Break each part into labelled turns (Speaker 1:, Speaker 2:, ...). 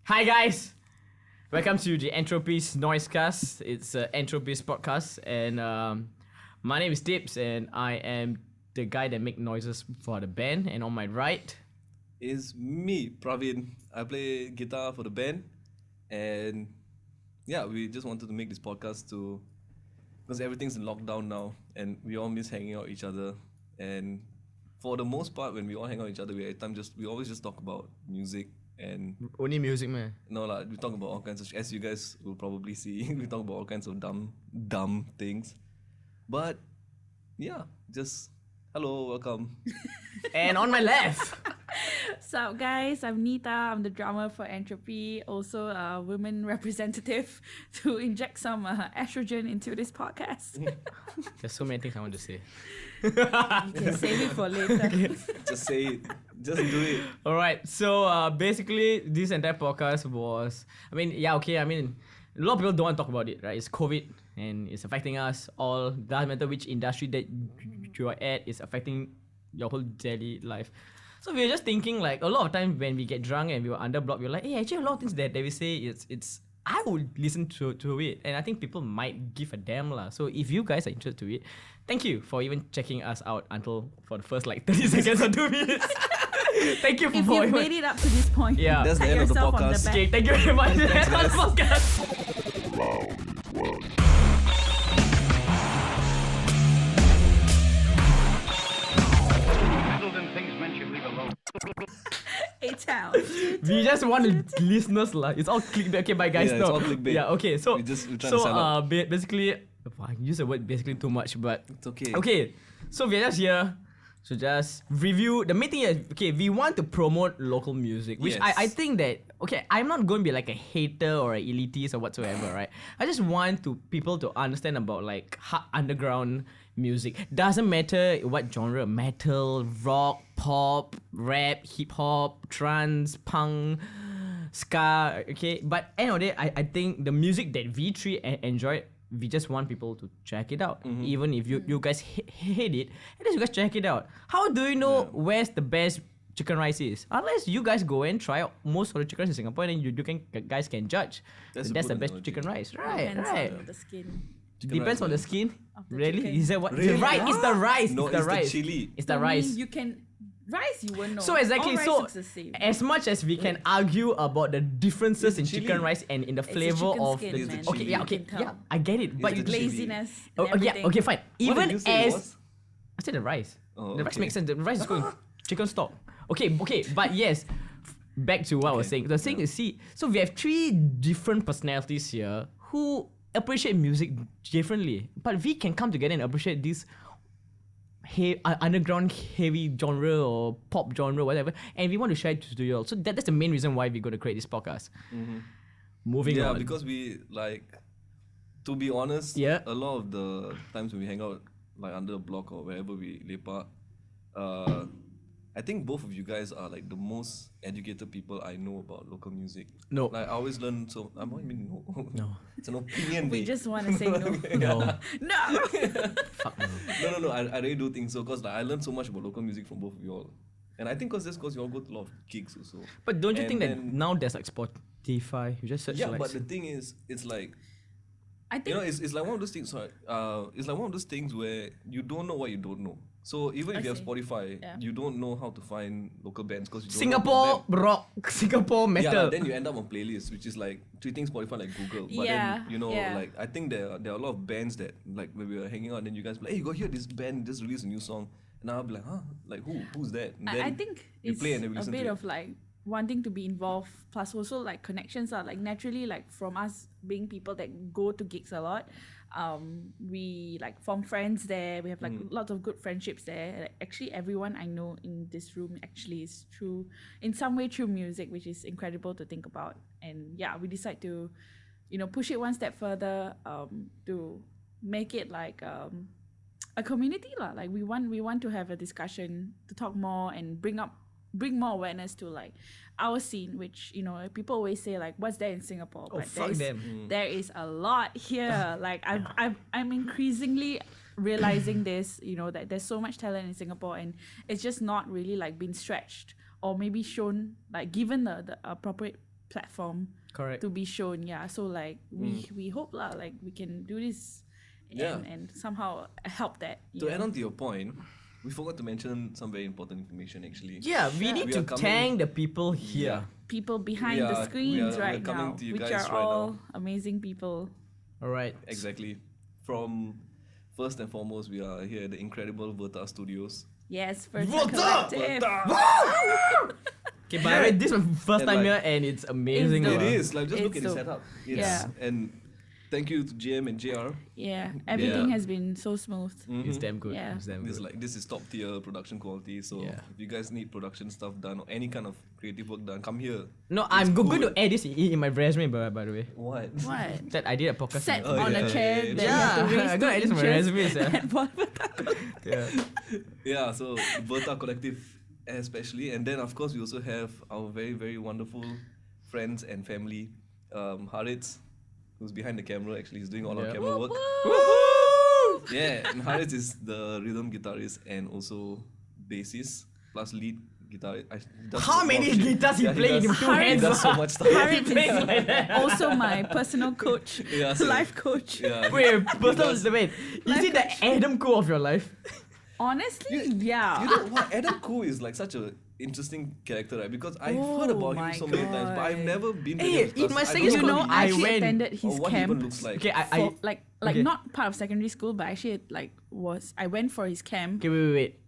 Speaker 1: Hi guys, welcome to the Entropy Noisecast. It's Entropy's podcast, and my name is Tips, and I am the guy that make noises for the band. And on my right
Speaker 2: is me, Praveen. I play guitar for the band, and yeah, we just wanted to make this podcast because everything's in lockdown now, and we all miss hanging out with each other. And for the most part, when we all hang out with each other, we always just talk about music. And
Speaker 1: only music, man.
Speaker 2: No, we talk about all kinds of as you guys will probably see, we talk about all kinds of dumb things. But yeah, just hello, welcome.
Speaker 1: And on my left,
Speaker 3: Sup guys, I'm Nita. I'm the drummer for Entropy, also a women representative to inject some estrogen into this podcast.
Speaker 1: there's so many things I want to say.
Speaker 3: Okay, save it for later.
Speaker 2: Just say it. Just do it.
Speaker 1: Alright, so basically this entire podcast was, a lot of people don't want to talk about it, right? It's COVID and it's affecting us all. Doesn't matter which industry that you are at, it's affecting your whole daily life. So we were just thinking, like, a lot of times when we get drunk and we were underblocked, we were like, hey, actually a lot of things that we say, it's I would listen to it, and I think people might give a damn lah. So if you guys are interested to it, thank you for even checking us out for the first 30 seconds or 2 minutes. Thank you for
Speaker 3: If you've made it up to this point,
Speaker 1: yeah,
Speaker 2: that's the
Speaker 3: pat
Speaker 2: end of the
Speaker 3: yourself on
Speaker 2: podcast.
Speaker 3: the back.
Speaker 1: Okay, thank you very much. That's the podcast.
Speaker 3: A-Town.
Speaker 1: We just want the listeners lah. It's all clickbait. Okay, bye guys.
Speaker 2: Yeah,
Speaker 1: no.
Speaker 2: it's all clickbait.
Speaker 1: Yeah, okay. So
Speaker 2: We're trying to sell out.
Speaker 1: basically, I use the word basically too much, but
Speaker 2: It's okay.
Speaker 1: okay. So we're just here to just review. The main thing is, okay, we want to promote local music, which
Speaker 2: Yes.
Speaker 1: I think that, okay, I'm not going to be like a hater or an elitist or whatsoever, right? I just want people to understand about like underground music. Doesn't matter what genre, metal, rock, pop, rap, hip hop, trance, punk, ska, okay? But end of the day, I think the music that we three enjoy, we just want people to check it out. Even if you guys hate it, at least you guys check it out. How do you know where's the best chicken rice is? Unless you guys go and try out most of the chicken rice in Singapore, and you guys can judge.
Speaker 2: That's a
Speaker 1: That's the
Speaker 2: good
Speaker 1: best
Speaker 2: analogy.
Speaker 1: chicken rice, right?
Speaker 3: Depends
Speaker 1: Right.
Speaker 3: on the skin.
Speaker 1: Depends on the skin.
Speaker 3: Of the
Speaker 1: Really?
Speaker 3: chicken.
Speaker 1: Is that what?
Speaker 2: Really?
Speaker 1: The rice. It's the rice.
Speaker 2: No,
Speaker 1: it's the
Speaker 2: it's the
Speaker 1: rice.
Speaker 2: chili.
Speaker 1: It's the
Speaker 3: For me,
Speaker 1: rice.
Speaker 3: you can rice. You won't know.
Speaker 1: So exactly.
Speaker 3: All rice
Speaker 1: So
Speaker 3: looks the same.
Speaker 1: as much as we can argue about the differences
Speaker 2: It's
Speaker 1: in
Speaker 2: chili.
Speaker 1: chicken rice and in the
Speaker 3: It's the
Speaker 1: flavor
Speaker 3: chicken
Speaker 1: of
Speaker 3: skin,
Speaker 1: the
Speaker 2: It's the
Speaker 3: man.
Speaker 1: okay,
Speaker 2: chili.
Speaker 1: yeah,
Speaker 3: You
Speaker 1: okay,
Speaker 3: can tell.
Speaker 1: yeah, I get it. But
Speaker 2: It's
Speaker 1: you
Speaker 2: the chili.
Speaker 3: Laziness.
Speaker 1: oh,
Speaker 3: and
Speaker 1: yeah,
Speaker 3: everything.
Speaker 1: okay, fine.
Speaker 2: What
Speaker 1: Even
Speaker 2: did you say it
Speaker 1: as
Speaker 2: was?
Speaker 1: I said the rice.
Speaker 2: Oh,
Speaker 1: The rice
Speaker 2: okay.
Speaker 1: makes sense. The rice is going chicken stock. Okay, but yes, back to what I was
Speaker 2: Okay,
Speaker 1: saying. The thing is, see, so we have 3 different personalities here who appreciate music differently, but we can come together and appreciate this underground heavy genre or pop genre, whatever, and we want to share it to you all. So that's the main reason why we're going to create this podcast. Moving
Speaker 2: Yeah,
Speaker 1: on.
Speaker 2: because we to be honest,
Speaker 1: Yeah.
Speaker 2: a lot of the times when we hang out under a block or wherever we lepak, I think both of you guys are like the most educated people I know about local music.
Speaker 1: No.
Speaker 2: Like I always learn, so I don't even know.
Speaker 1: No.
Speaker 2: It's an opinion.
Speaker 3: We
Speaker 2: babe.
Speaker 3: just want to say no.
Speaker 1: No.
Speaker 3: No.
Speaker 1: Fuck no.
Speaker 2: No. I really do think so because I learned so much about local music from both of you all. And I think because you all go to a lot of gigs also.
Speaker 1: But don't you
Speaker 2: And
Speaker 1: think that
Speaker 2: then-
Speaker 1: now there's like Spotify? You just search
Speaker 2: Yeah,
Speaker 1: like
Speaker 2: but the thing is, it's like,
Speaker 3: I think
Speaker 2: it's like one of those things. It's like one of those things where you don't know what you don't know. So even if you have
Speaker 3: see.
Speaker 2: Spotify,
Speaker 3: Yeah.
Speaker 2: you don't know how to find local bands because you don't
Speaker 1: Singapore
Speaker 2: know about them.
Speaker 1: rock, Singapore
Speaker 2: Yeah,
Speaker 1: metal.
Speaker 2: like, then you end up on playlists, which is like treating Spotify like Google. But
Speaker 3: Yeah,
Speaker 2: then
Speaker 3: yeah.
Speaker 2: like I think there are a lot of bands that like when we were hanging out, then you guys be like, hey, you go hear this band just released a new song, and I'll be like, huh, like who's that? And
Speaker 3: I
Speaker 2: then
Speaker 3: think
Speaker 2: you
Speaker 3: it's
Speaker 2: play and then we
Speaker 3: a
Speaker 2: listen
Speaker 3: bit
Speaker 2: to
Speaker 3: of like wanting to be involved, plus also like connections are like naturally like from us being people that go to gigs a lot. We like form friends there. We have like lots of good friendships there. Like, actually, everyone I know in this room actually is in some way through music, which is incredible to think about. And yeah, we decide to, push it one step further to make it like a community lah. Like we want to have a discussion to talk more and bring more awareness to like our scene, which people always say like what's there in Singapore,
Speaker 1: Oh,
Speaker 3: but
Speaker 1: fuck them.
Speaker 3: there is a lot here. Like I'm increasingly realizing this, that there's so much talent in Singapore and it's just not really like been stretched or maybe shown, like given the appropriate platform
Speaker 1: Correct.
Speaker 3: to be shown. Yeah, so like we hope lah, like we can do this and somehow help that.
Speaker 2: To add on to your point, we forgot to mention some very important information actually.
Speaker 1: Yeah, we need
Speaker 2: We
Speaker 1: to
Speaker 2: are coming-
Speaker 1: thank the people here.
Speaker 3: People behind
Speaker 2: We
Speaker 3: the
Speaker 2: are-
Speaker 3: screens
Speaker 2: we are
Speaker 3: right
Speaker 2: coming
Speaker 3: now,
Speaker 2: to you
Speaker 3: which
Speaker 2: guys
Speaker 3: are
Speaker 2: right
Speaker 3: all amazing people.
Speaker 1: All right.
Speaker 2: Exactly. From first and foremost, we are here at the incredible Vauxite Studios.
Speaker 3: Yes, first
Speaker 1: Vauxite!
Speaker 3: collective.
Speaker 1: Okay, by the way, this is my first
Speaker 2: And
Speaker 1: time
Speaker 2: like-
Speaker 1: here and it's amazing.
Speaker 3: It's
Speaker 2: It
Speaker 3: dope.
Speaker 1: lah.
Speaker 2: is like just look
Speaker 3: It's
Speaker 2: at the
Speaker 3: dope.
Speaker 2: setup. It's,
Speaker 3: Yeah.
Speaker 2: And thank you to JM and JR.
Speaker 3: Yeah, everything
Speaker 2: Yeah.
Speaker 3: has been so smooth.
Speaker 1: It's damn good.
Speaker 3: Yeah.
Speaker 1: It's damn
Speaker 2: This
Speaker 1: good.
Speaker 2: this is top tier production quality. So
Speaker 1: Yeah.
Speaker 2: if you guys need production stuff done or any kind of creative work done, come here.
Speaker 1: No, I'm going to
Speaker 2: good.
Speaker 1: add this in my resume, by the way.
Speaker 2: What?
Speaker 3: What?
Speaker 1: That I did a podcast.
Speaker 3: Sat
Speaker 2: Oh,
Speaker 3: on
Speaker 2: yeah,
Speaker 3: a chair,
Speaker 2: yeah,
Speaker 3: then
Speaker 2: yeah.
Speaker 3: you have to
Speaker 1: Yeah,
Speaker 3: raise
Speaker 1: I gotta add this in my resume, sir. Yeah.
Speaker 2: Yeah, so Vauxite Collective especially, and then of course we also have our very very wonderful friends and family, Harits, who's behind the camera. Actually, he's doing all our
Speaker 1: Yeah.
Speaker 2: camera work. Yeah, and Harits is the rhythm guitarist and also bassist plus lead guitarist. He does
Speaker 1: How
Speaker 2: a lot
Speaker 1: many
Speaker 2: of shit.
Speaker 1: guitars he
Speaker 2: Yeah,
Speaker 1: play in
Speaker 2: does-
Speaker 1: two hands?
Speaker 2: He does so much stuff.
Speaker 3: Harith
Speaker 1: plays like
Speaker 3: is
Speaker 1: that.
Speaker 3: also my personal coach,
Speaker 2: Yeah, so-
Speaker 3: life coach.
Speaker 2: Yeah.
Speaker 1: Wait, personal.
Speaker 2: does-
Speaker 1: Wait, is it the Adam Cole of your life?
Speaker 3: Honestly, yeah.
Speaker 2: You know what? Adam Koo is like such a interesting character, right? Because I've heard
Speaker 3: Oh
Speaker 2: about him
Speaker 3: my
Speaker 2: so many times, but I've
Speaker 3: God.
Speaker 2: never been to
Speaker 1: Hey,
Speaker 2: his
Speaker 1: in
Speaker 2: class.
Speaker 1: my
Speaker 2: I
Speaker 1: secondary
Speaker 2: don't
Speaker 3: You
Speaker 1: school,
Speaker 3: know,
Speaker 2: know
Speaker 3: I
Speaker 1: I
Speaker 3: actually
Speaker 1: went-
Speaker 3: attended
Speaker 2: or
Speaker 3: his
Speaker 2: what he even
Speaker 3: camp.
Speaker 2: looks like.
Speaker 1: Okay,
Speaker 3: For, like
Speaker 1: okay.
Speaker 3: not part of secondary school, but actually like I went for his camp
Speaker 1: Okay, wait.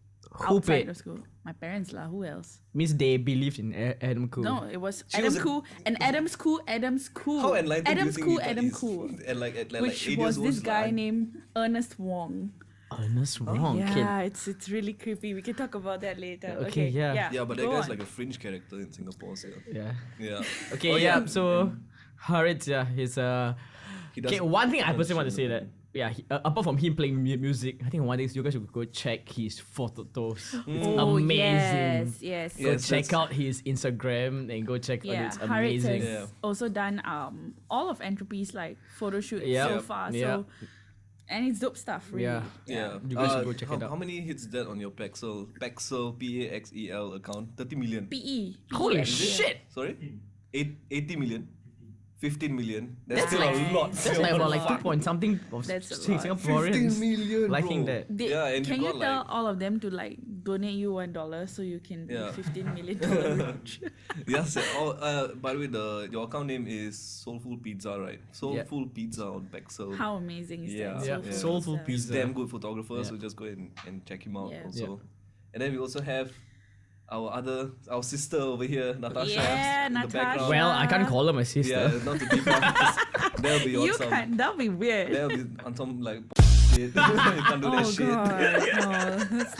Speaker 1: Who
Speaker 3: outside
Speaker 1: paid?
Speaker 3: of school. My parents lah. Who else?
Speaker 1: Means they believed in Adam Cole.
Speaker 3: No, it was
Speaker 2: She
Speaker 3: Adam
Speaker 2: was a-
Speaker 3: Koo and Adam's Koo. Adam's Koo.
Speaker 2: How enlightened do you
Speaker 3: Adam's
Speaker 2: think
Speaker 3: Koo.
Speaker 2: Nita
Speaker 3: Adam
Speaker 2: is?
Speaker 3: Koo.
Speaker 2: And like at like
Speaker 3: Which
Speaker 2: 8 years
Speaker 3: was
Speaker 2: old,
Speaker 3: this
Speaker 2: she's
Speaker 3: guy
Speaker 2: like,
Speaker 3: named Ernest Wong.
Speaker 1: Honest wrong.
Speaker 3: Yeah, it's really creepy. We can talk about that later.
Speaker 1: Okay, yeah.
Speaker 2: Yeah, but that
Speaker 3: go
Speaker 2: guy's
Speaker 3: on.
Speaker 2: like a fringe character in Singapore. So
Speaker 1: Yeah.
Speaker 2: yeah.
Speaker 1: Okay,
Speaker 2: Oh,
Speaker 1: yeah. So, Harith, yeah, he's
Speaker 2: He does
Speaker 1: Okay, one thing I personally want to say
Speaker 2: function.
Speaker 1: that apart from him playing music, I think one thing is you guys should go check his photos. It's
Speaker 3: Oh,
Speaker 1: amazing.
Speaker 3: Yes.
Speaker 1: Go
Speaker 2: Yes,
Speaker 1: check
Speaker 2: that's-
Speaker 1: out his Instagram and go check out
Speaker 3: Yeah,
Speaker 1: it's
Speaker 3: Harith
Speaker 1: amazing.
Speaker 3: has
Speaker 2: Yeah.
Speaker 3: also done all of Entropy's like photo shoots
Speaker 1: Yeah.
Speaker 3: so
Speaker 2: Yeah.
Speaker 3: far.
Speaker 1: Yeah.
Speaker 3: So and it's dope stuff, really.
Speaker 1: Yeah.
Speaker 2: Yeah.
Speaker 1: You guys should go check
Speaker 2: how,
Speaker 1: it out.
Speaker 2: How many hits is that on your Paxel PAXEL account? 30 million.
Speaker 3: PE.
Speaker 1: Holy
Speaker 3: Yeah.
Speaker 1: shit!
Speaker 2: Sorry? 80 million? 15 million?
Speaker 1: That's
Speaker 2: still
Speaker 1: like
Speaker 2: a lot.
Speaker 1: That's like about like 2 point something of
Speaker 3: That's a lot.
Speaker 1: Singaporeans
Speaker 2: 15 million,
Speaker 1: liking
Speaker 2: bro.
Speaker 1: that.
Speaker 3: Did-
Speaker 2: Yeah, and you
Speaker 3: can you
Speaker 2: got,
Speaker 3: tell
Speaker 2: like-
Speaker 3: all of them to like donate you $1 so you can
Speaker 2: Yeah.
Speaker 3: be $15 million rich?
Speaker 2: Yes. By the way, your account name is Soulful Pizza, right? Soulful Pizza on Paxel.
Speaker 3: How amazing is
Speaker 2: Yeah.
Speaker 3: that?
Speaker 1: Yeah,
Speaker 2: Yeah.
Speaker 1: soulful
Speaker 2: He's
Speaker 1: pizza.
Speaker 2: damn good photographer,
Speaker 1: Yeah.
Speaker 2: so just go and check him out
Speaker 3: Yeah.
Speaker 2: also. And then we also have our sister over here, Natasha.
Speaker 3: Yeah,
Speaker 2: in the
Speaker 3: Natasha.
Speaker 2: background.
Speaker 1: Well, I can't call her my sister.
Speaker 2: Yeah, not to be fast. They'll be on
Speaker 3: You
Speaker 2: some.
Speaker 3: can't. That'll be weird.
Speaker 2: They'll be on some like shit. You can't do that
Speaker 3: Oh
Speaker 2: shit.
Speaker 3: god, no.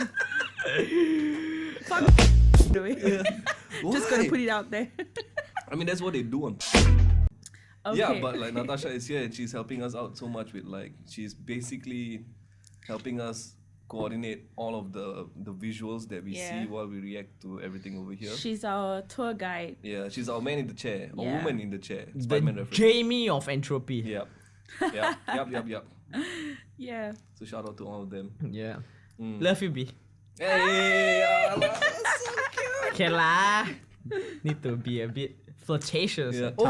Speaker 3: Fuck. Do it. Just gonna
Speaker 2: Why?
Speaker 3: put it out there.
Speaker 2: I mean, that's what they do on.
Speaker 3: Okay.
Speaker 2: Yeah, but like Natasha is here and she's helping us out so much with like she's basically helping us coordinate all of the visuals that we
Speaker 3: Yeah.
Speaker 2: see while we react to everything over here.
Speaker 3: She's our tour guide.
Speaker 2: Yeah, she's our man in the chair, or
Speaker 3: Yeah.
Speaker 2: woman in the chair.
Speaker 1: The
Speaker 2: Spider-Man reference.
Speaker 1: Jamie of Entropy.
Speaker 2: Yep. Yep.
Speaker 3: Yeah.
Speaker 2: So shout out to all of them.
Speaker 1: Yeah.
Speaker 2: Mm.
Speaker 1: Love you, B.
Speaker 2: Hey,
Speaker 1: Okay lah. Need to be a bit flirtatious
Speaker 2: yeah.
Speaker 1: at
Speaker 2: Oh,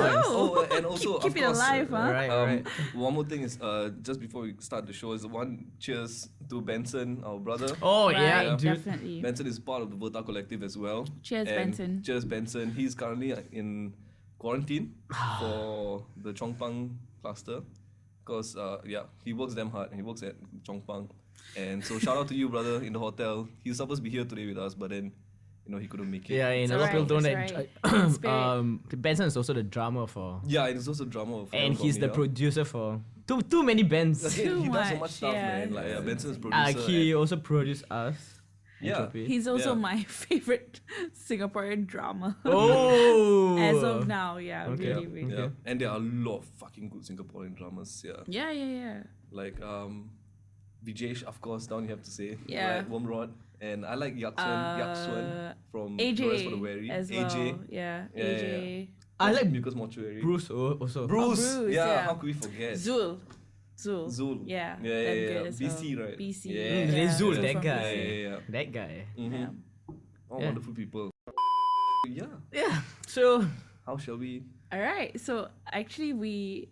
Speaker 1: times.
Speaker 2: and also
Speaker 3: Keep
Speaker 2: of
Speaker 3: it
Speaker 2: course,
Speaker 3: alive, huh?
Speaker 1: Right, right.
Speaker 2: one more thing is just before we start the show is one cheers to Benson, our brother.
Speaker 1: Oh
Speaker 3: Right,
Speaker 1: yeah, dude.
Speaker 3: definitely.
Speaker 2: Benson is part of the Vauxite Collective as well.
Speaker 3: Cheers,
Speaker 2: And
Speaker 3: Benson.
Speaker 2: Cheers, Benson. He's currently in quarantine for the Chongpang cluster. Because, he works damn hard. He works at Chongpang. And so, shout out to you, brother, in the hotel. He was supposed to be here today with us, but then, he couldn't make it.
Speaker 1: Yeah, and
Speaker 3: It's
Speaker 1: a lot of people don't
Speaker 3: alright,
Speaker 1: know
Speaker 3: it's
Speaker 1: that Benson is also the drummer for,
Speaker 2: Yeah, and he's also drummer of
Speaker 1: and
Speaker 2: Hell
Speaker 1: he's
Speaker 2: For
Speaker 1: the
Speaker 2: Me,
Speaker 1: producer for too many bands.
Speaker 2: Again, he does so
Speaker 3: much,
Speaker 2: much stuff,
Speaker 3: yeah.
Speaker 2: man. Like, Benson's producer.
Speaker 1: He
Speaker 2: and-
Speaker 1: also produced us.
Speaker 2: Yeah.
Speaker 1: Entropy.
Speaker 3: He's also
Speaker 2: Yeah.
Speaker 3: my favorite Singaporean drama.
Speaker 1: Oh,
Speaker 3: As of now, yeah,
Speaker 1: Okay.
Speaker 3: really, really.
Speaker 2: Yeah. And there are a lot of fucking good Singaporean drummers, yeah.
Speaker 3: Yeah.
Speaker 2: Like, Vijesh, of course, down you have to say.
Speaker 3: Yeah.
Speaker 2: Right? Wormrod. And I like Yakswan from
Speaker 3: AJ
Speaker 2: Toys for the Weary.
Speaker 3: as well.
Speaker 2: AJ.
Speaker 3: Yeah,
Speaker 2: Yeah,
Speaker 3: AJ.
Speaker 1: I like
Speaker 2: Mucus Mortuary.
Speaker 1: Bruce also.
Speaker 2: Bruce.
Speaker 3: Bruce,
Speaker 2: Yeah,
Speaker 3: yeah.
Speaker 2: how could we forget?
Speaker 3: Zul.
Speaker 2: Zul.
Speaker 3: Yeah.
Speaker 2: Yeah,
Speaker 3: damn
Speaker 2: yeah,
Speaker 3: good
Speaker 2: yeah.
Speaker 3: as
Speaker 2: BC,
Speaker 3: well.
Speaker 2: right?
Speaker 3: BC.
Speaker 2: Yeah.
Speaker 1: Mm, Zul,
Speaker 3: Zul
Speaker 1: that
Speaker 3: from
Speaker 1: guy.
Speaker 3: BC.
Speaker 2: Yeah.
Speaker 1: That guy.
Speaker 2: Mm-hmm.
Speaker 3: Yeah.
Speaker 2: All
Speaker 1: Yeah.
Speaker 2: wonderful people. Yeah.
Speaker 1: Yeah. So
Speaker 2: How shall we
Speaker 3: All right. So actually, we're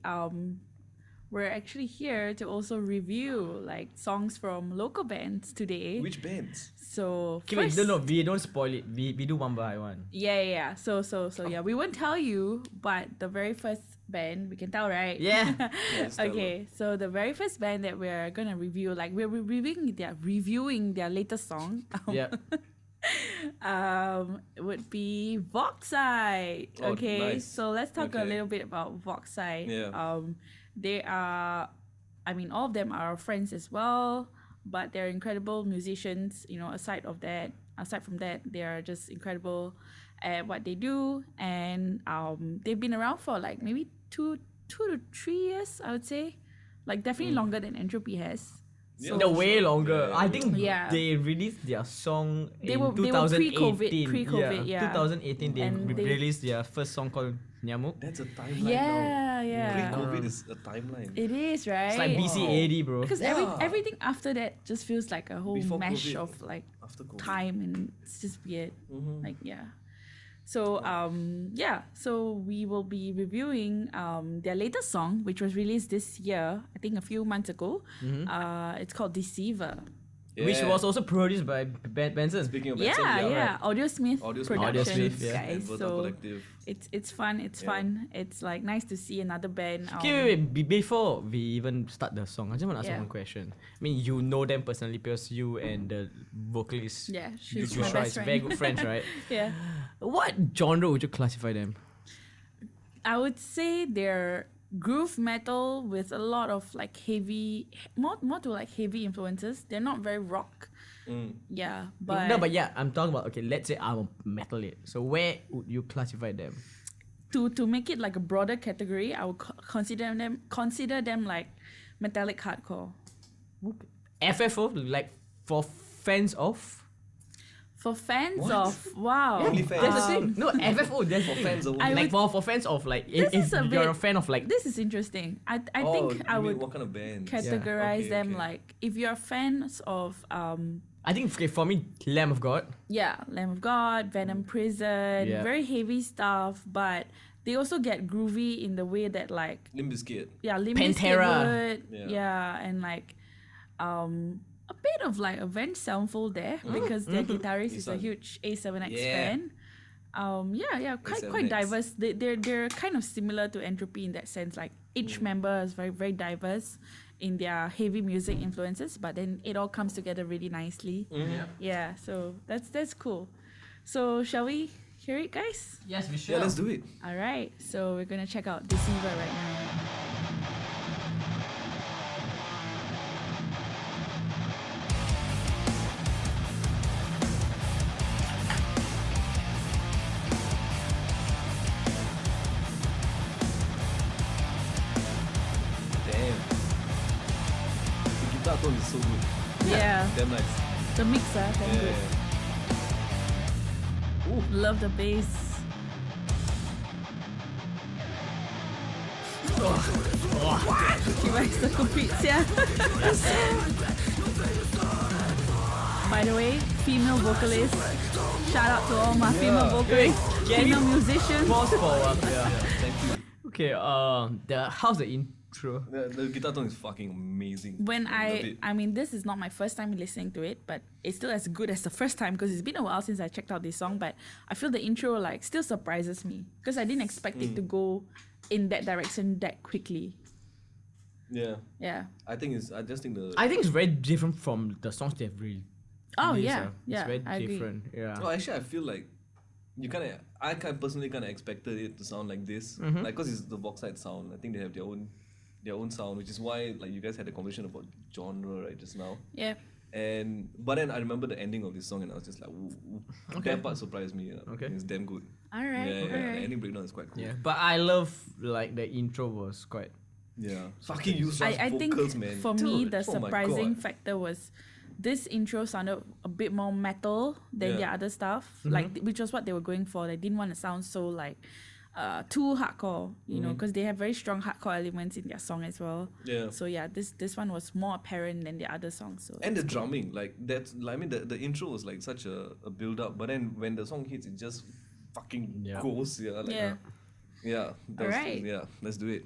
Speaker 3: actually here to also review like songs from local bands today.
Speaker 2: Which bands?
Speaker 3: So
Speaker 1: Okay, wait,
Speaker 3: first,
Speaker 1: no, we don't spoil it. We do one by one.
Speaker 3: yeah. So yeah, we won't tell you, but the very first band we can tell, right?
Speaker 1: Yeah.
Speaker 2: Yes, tell
Speaker 3: Okay, so the very first band that we're gonna review, like we're reviewing their latest song.
Speaker 1: Yeah.
Speaker 3: Would be Voxside.
Speaker 2: Oh,
Speaker 3: Okay,
Speaker 2: nice.
Speaker 3: so let's talk a
Speaker 2: Okay.
Speaker 3: little bit about Voxside.
Speaker 2: Yeah.
Speaker 3: They are, I mean, all of them are our friends as well, but they're incredible musicians. You know, aside from that, they are just incredible at what they do, and they've been around for like maybe two to 3 years, I would say, like definitely longer than Entropy has.
Speaker 2: Yeah.
Speaker 1: No, way longer.
Speaker 2: Yeah,
Speaker 1: I think
Speaker 3: yeah.
Speaker 1: they released their song
Speaker 3: They
Speaker 1: in
Speaker 3: were
Speaker 1: 2018.
Speaker 3: pre-COVID, yeah.
Speaker 1: 2018 they
Speaker 3: And they-
Speaker 1: released their first song called Nyamuk.
Speaker 2: That's a timeline now.
Speaker 3: Yeah.
Speaker 2: Pre-COVID is a timeline.
Speaker 3: It is, right?
Speaker 1: It's like BC
Speaker 2: Wow.
Speaker 1: 80, bro.
Speaker 3: Because
Speaker 2: Yeah.
Speaker 3: everything after that just feels like a whole
Speaker 2: Before
Speaker 3: mesh
Speaker 2: COVID.
Speaker 3: of like
Speaker 2: After COVID.
Speaker 3: time, and it's just weird.
Speaker 2: Mhm.
Speaker 3: Like so so we will be reviewing their latest song, which was released this year, I think a few months ago. It's called Deceiver.
Speaker 1: Which
Speaker 2: Yeah.
Speaker 1: was also produced by Benson.
Speaker 2: Speaking of
Speaker 3: Yeah,
Speaker 2: Benson,
Speaker 3: yeah. Audiosmith
Speaker 2: Audiosmith.
Speaker 3: Productions,
Speaker 1: Audiosmith, yeah.
Speaker 2: And
Speaker 3: guys.
Speaker 2: Verta
Speaker 3: So
Speaker 2: Collective.
Speaker 3: it's fun. It's
Speaker 2: Yeah.
Speaker 3: fun. It's like nice to see another band.
Speaker 1: Okay, wait. Before we even start the song, I just want to ask
Speaker 3: Yeah.
Speaker 1: one question. I mean, you know them personally because you and the vocalist,
Speaker 3: Yeah, she's
Speaker 1: you
Speaker 3: my
Speaker 1: try,
Speaker 3: best
Speaker 1: very
Speaker 3: friend.
Speaker 1: good friends, right?
Speaker 3: Yeah.
Speaker 1: What genre would you classify them?
Speaker 3: I would say they're groove metal with a lot of like heavy, more to like heavy influences. They're not very rock. Yeah, but
Speaker 1: No, but yeah, I'm talking about, okay, let's say I'm a metalhead. So where would you classify them?
Speaker 3: to make it like a broader category, I would consider them like metallic hardcore.
Speaker 1: FFO, like for fans of?
Speaker 3: For fans
Speaker 2: What?
Speaker 3: of wow,
Speaker 2: Only fans.
Speaker 1: That's the thing. No, FFO, that's
Speaker 2: For
Speaker 1: the
Speaker 2: fans
Speaker 1: thing.
Speaker 2: only.
Speaker 1: Like for fans of like,
Speaker 3: This
Speaker 1: if
Speaker 3: is a
Speaker 1: you're
Speaker 3: bit-
Speaker 1: a fan of like,
Speaker 3: This is interesting. I
Speaker 2: Oh,
Speaker 3: think I
Speaker 2: you mean
Speaker 3: would
Speaker 2: what kind of band?
Speaker 3: categorize
Speaker 2: Okay,
Speaker 3: them
Speaker 2: okay.
Speaker 3: like if you're fans of
Speaker 1: I think okay, for me, Lamb of God.
Speaker 3: Lamb of God, Venom Prison,
Speaker 1: Yeah.
Speaker 3: very heavy stuff, but they also get groovy in the way that like
Speaker 2: Limp Bizkit.
Speaker 3: Limp
Speaker 1: Pantera.
Speaker 3: Bizkit would,
Speaker 2: Yeah.
Speaker 3: and like a bit of like Avenged Sevenfold there because their guitarist is a
Speaker 2: Isan.
Speaker 3: huge A7X
Speaker 2: Yeah.
Speaker 3: fan. Quite
Speaker 2: A7X.
Speaker 3: diverse. They're kind of similar to Entropy in that sense. Like each member is very very diverse in their heavy music influences, but then it all comes together really nicely. Yeah, so that's cool. So shall we hear it, guys?
Speaker 1: Yes, we should.
Speaker 2: Yeah, let's do it.
Speaker 3: All right, so we're gonna check out Deceiver right now.
Speaker 2: Damn. The guitar tone is so good.
Speaker 3: Yeah,
Speaker 2: Damn nice.
Speaker 3: the mixer, damn
Speaker 2: Yeah.
Speaker 3: good. Love the bass. She writes the beats, yeah. By the way, female vocalist. Shout out to all my female vocalists,
Speaker 1: Can
Speaker 3: female
Speaker 1: you
Speaker 3: musicians.
Speaker 1: pause for a while?
Speaker 2: Yeah, thank you.
Speaker 1: Okay, how's the intro?
Speaker 2: The guitar tone is fucking amazing.
Speaker 3: When
Speaker 2: love it.
Speaker 3: I mean, this is not my first time listening to it, but it's still as good as the first time because it's been a while since I checked out this song. But I feel the intro like still surprises me because I didn't expect it to go in that direction that quickly.
Speaker 2: Yeah,
Speaker 3: Yeah.
Speaker 2: I just think the.
Speaker 1: I think it's very different from the songs they've released.
Speaker 3: Oh
Speaker 1: It's
Speaker 3: yeah.
Speaker 1: very
Speaker 3: I agree.
Speaker 1: different. Yeah.
Speaker 2: Oh, actually, I feel like I personally kind of expected it to sound like this,
Speaker 1: Mm-hmm.
Speaker 2: like because it's the Voxside sound. I think they have their own sound, which is why like you guys had a conversation about genre right just now.
Speaker 3: Yeah.
Speaker 2: But then I remember the ending of this song and I was just like, ooh.
Speaker 1: Okay.
Speaker 2: That part surprised me.
Speaker 1: Okay.
Speaker 2: It's damn good.
Speaker 3: All right.
Speaker 2: Yeah,
Speaker 3: All
Speaker 2: the
Speaker 3: right.
Speaker 2: ending breakdown is quite cool.
Speaker 1: Yeah, but I love like the intro was quite.
Speaker 2: Yeah. Fucking use
Speaker 3: I think
Speaker 2: vocals, man.
Speaker 3: for me
Speaker 2: Dude,
Speaker 3: the
Speaker 2: oh my
Speaker 3: surprising
Speaker 2: God.
Speaker 3: factor was this intro sounded a bit more metal than
Speaker 2: Yeah.
Speaker 3: the other stuff,
Speaker 1: Mm-hmm.
Speaker 3: like which was what they were going for. They didn't want to sound so like too hardcore, you know, because they have very strong hardcore elements in their song as well.
Speaker 2: Yeah.
Speaker 3: So yeah, this one was more apparent than the other songs. So
Speaker 2: And the drumming, like that's I mean the intro was like such a build up, but then when the song hits, it just fucking
Speaker 1: Yeah.
Speaker 2: goes. Yeah. Like,
Speaker 3: yeah.
Speaker 2: Yeah.
Speaker 3: Alright.
Speaker 2: Yeah, let's do it.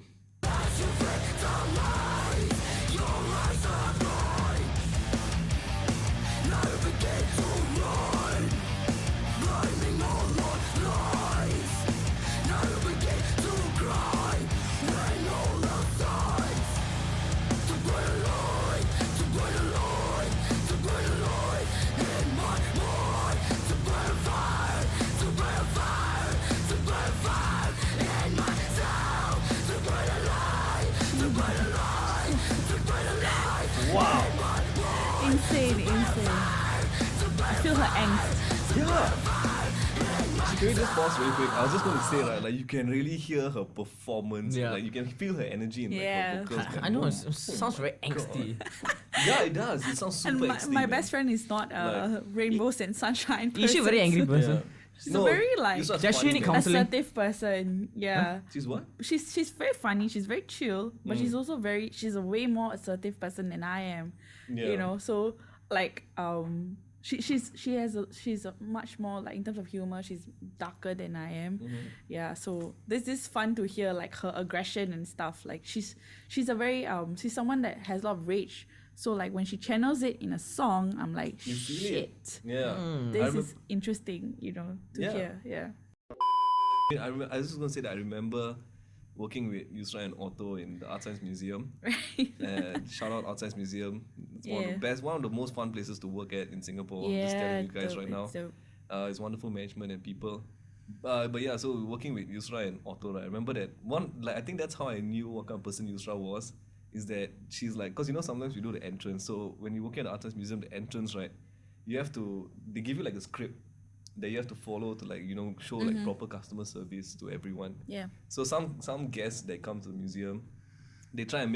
Speaker 2: Wow.
Speaker 3: Insane. I feel her angst.
Speaker 2: Yeah. Can we just pause really quick? I was just going to say, right, like you can really hear her performance.
Speaker 1: Yeah.
Speaker 2: Like you can feel her energy in like,
Speaker 3: Yeah.
Speaker 2: her vocals.
Speaker 1: I know, it sounds very angsty.
Speaker 2: Yeah, it does. It sounds super
Speaker 3: And
Speaker 2: angsty,
Speaker 3: my
Speaker 2: man.
Speaker 3: best friend is not a rainbows and sunshine person.
Speaker 1: Is she a very angry person?
Speaker 2: Yeah.
Speaker 3: She's a very like
Speaker 2: Yusra's
Speaker 1: Does she
Speaker 2: funny,
Speaker 1: need
Speaker 2: man.
Speaker 1: counseling?
Speaker 3: assertive person. Yeah.
Speaker 2: She's what?
Speaker 3: She's very funny. She's very chill, but she's also she's a way more assertive person than I am.
Speaker 2: Yeah.
Speaker 3: You know, so like she's a much more like in terms of humor, she's darker than I am. Yeah, so this is fun to hear like her aggression and stuff. Like she's a very she's someone that has a lot of rage. So like when she channels it in a song, I'm like,
Speaker 2: You feel
Speaker 3: shit.
Speaker 2: it. Yeah.
Speaker 3: This is interesting, you know, to
Speaker 2: Yeah.
Speaker 3: hear. Yeah.
Speaker 2: I was just going to say that I remember working with Yusra and Otto in the Art Science Museum.
Speaker 3: Right.
Speaker 2: Shout out Art Science Museum. It's one of the
Speaker 3: Yeah.
Speaker 2: best, one of the most fun places to work at in Singapore. I'm just
Speaker 3: Yeah,
Speaker 2: telling you guys
Speaker 3: dope,
Speaker 2: right now.
Speaker 3: it's dope.
Speaker 2: It's wonderful management and people. But yeah, so working with Yusra and Otto, right, I remember that one, like I think that's how I knew what kind of person Yusra was, is that she's like, because you know sometimes we do the entrance, so when you work at the Art Science Museum, the entrance, right, you have to, they give you like a script that you have to follow to like, you know, show like proper customer service to everyone.
Speaker 3: Yeah.
Speaker 2: So some guests that come to the museum, they try and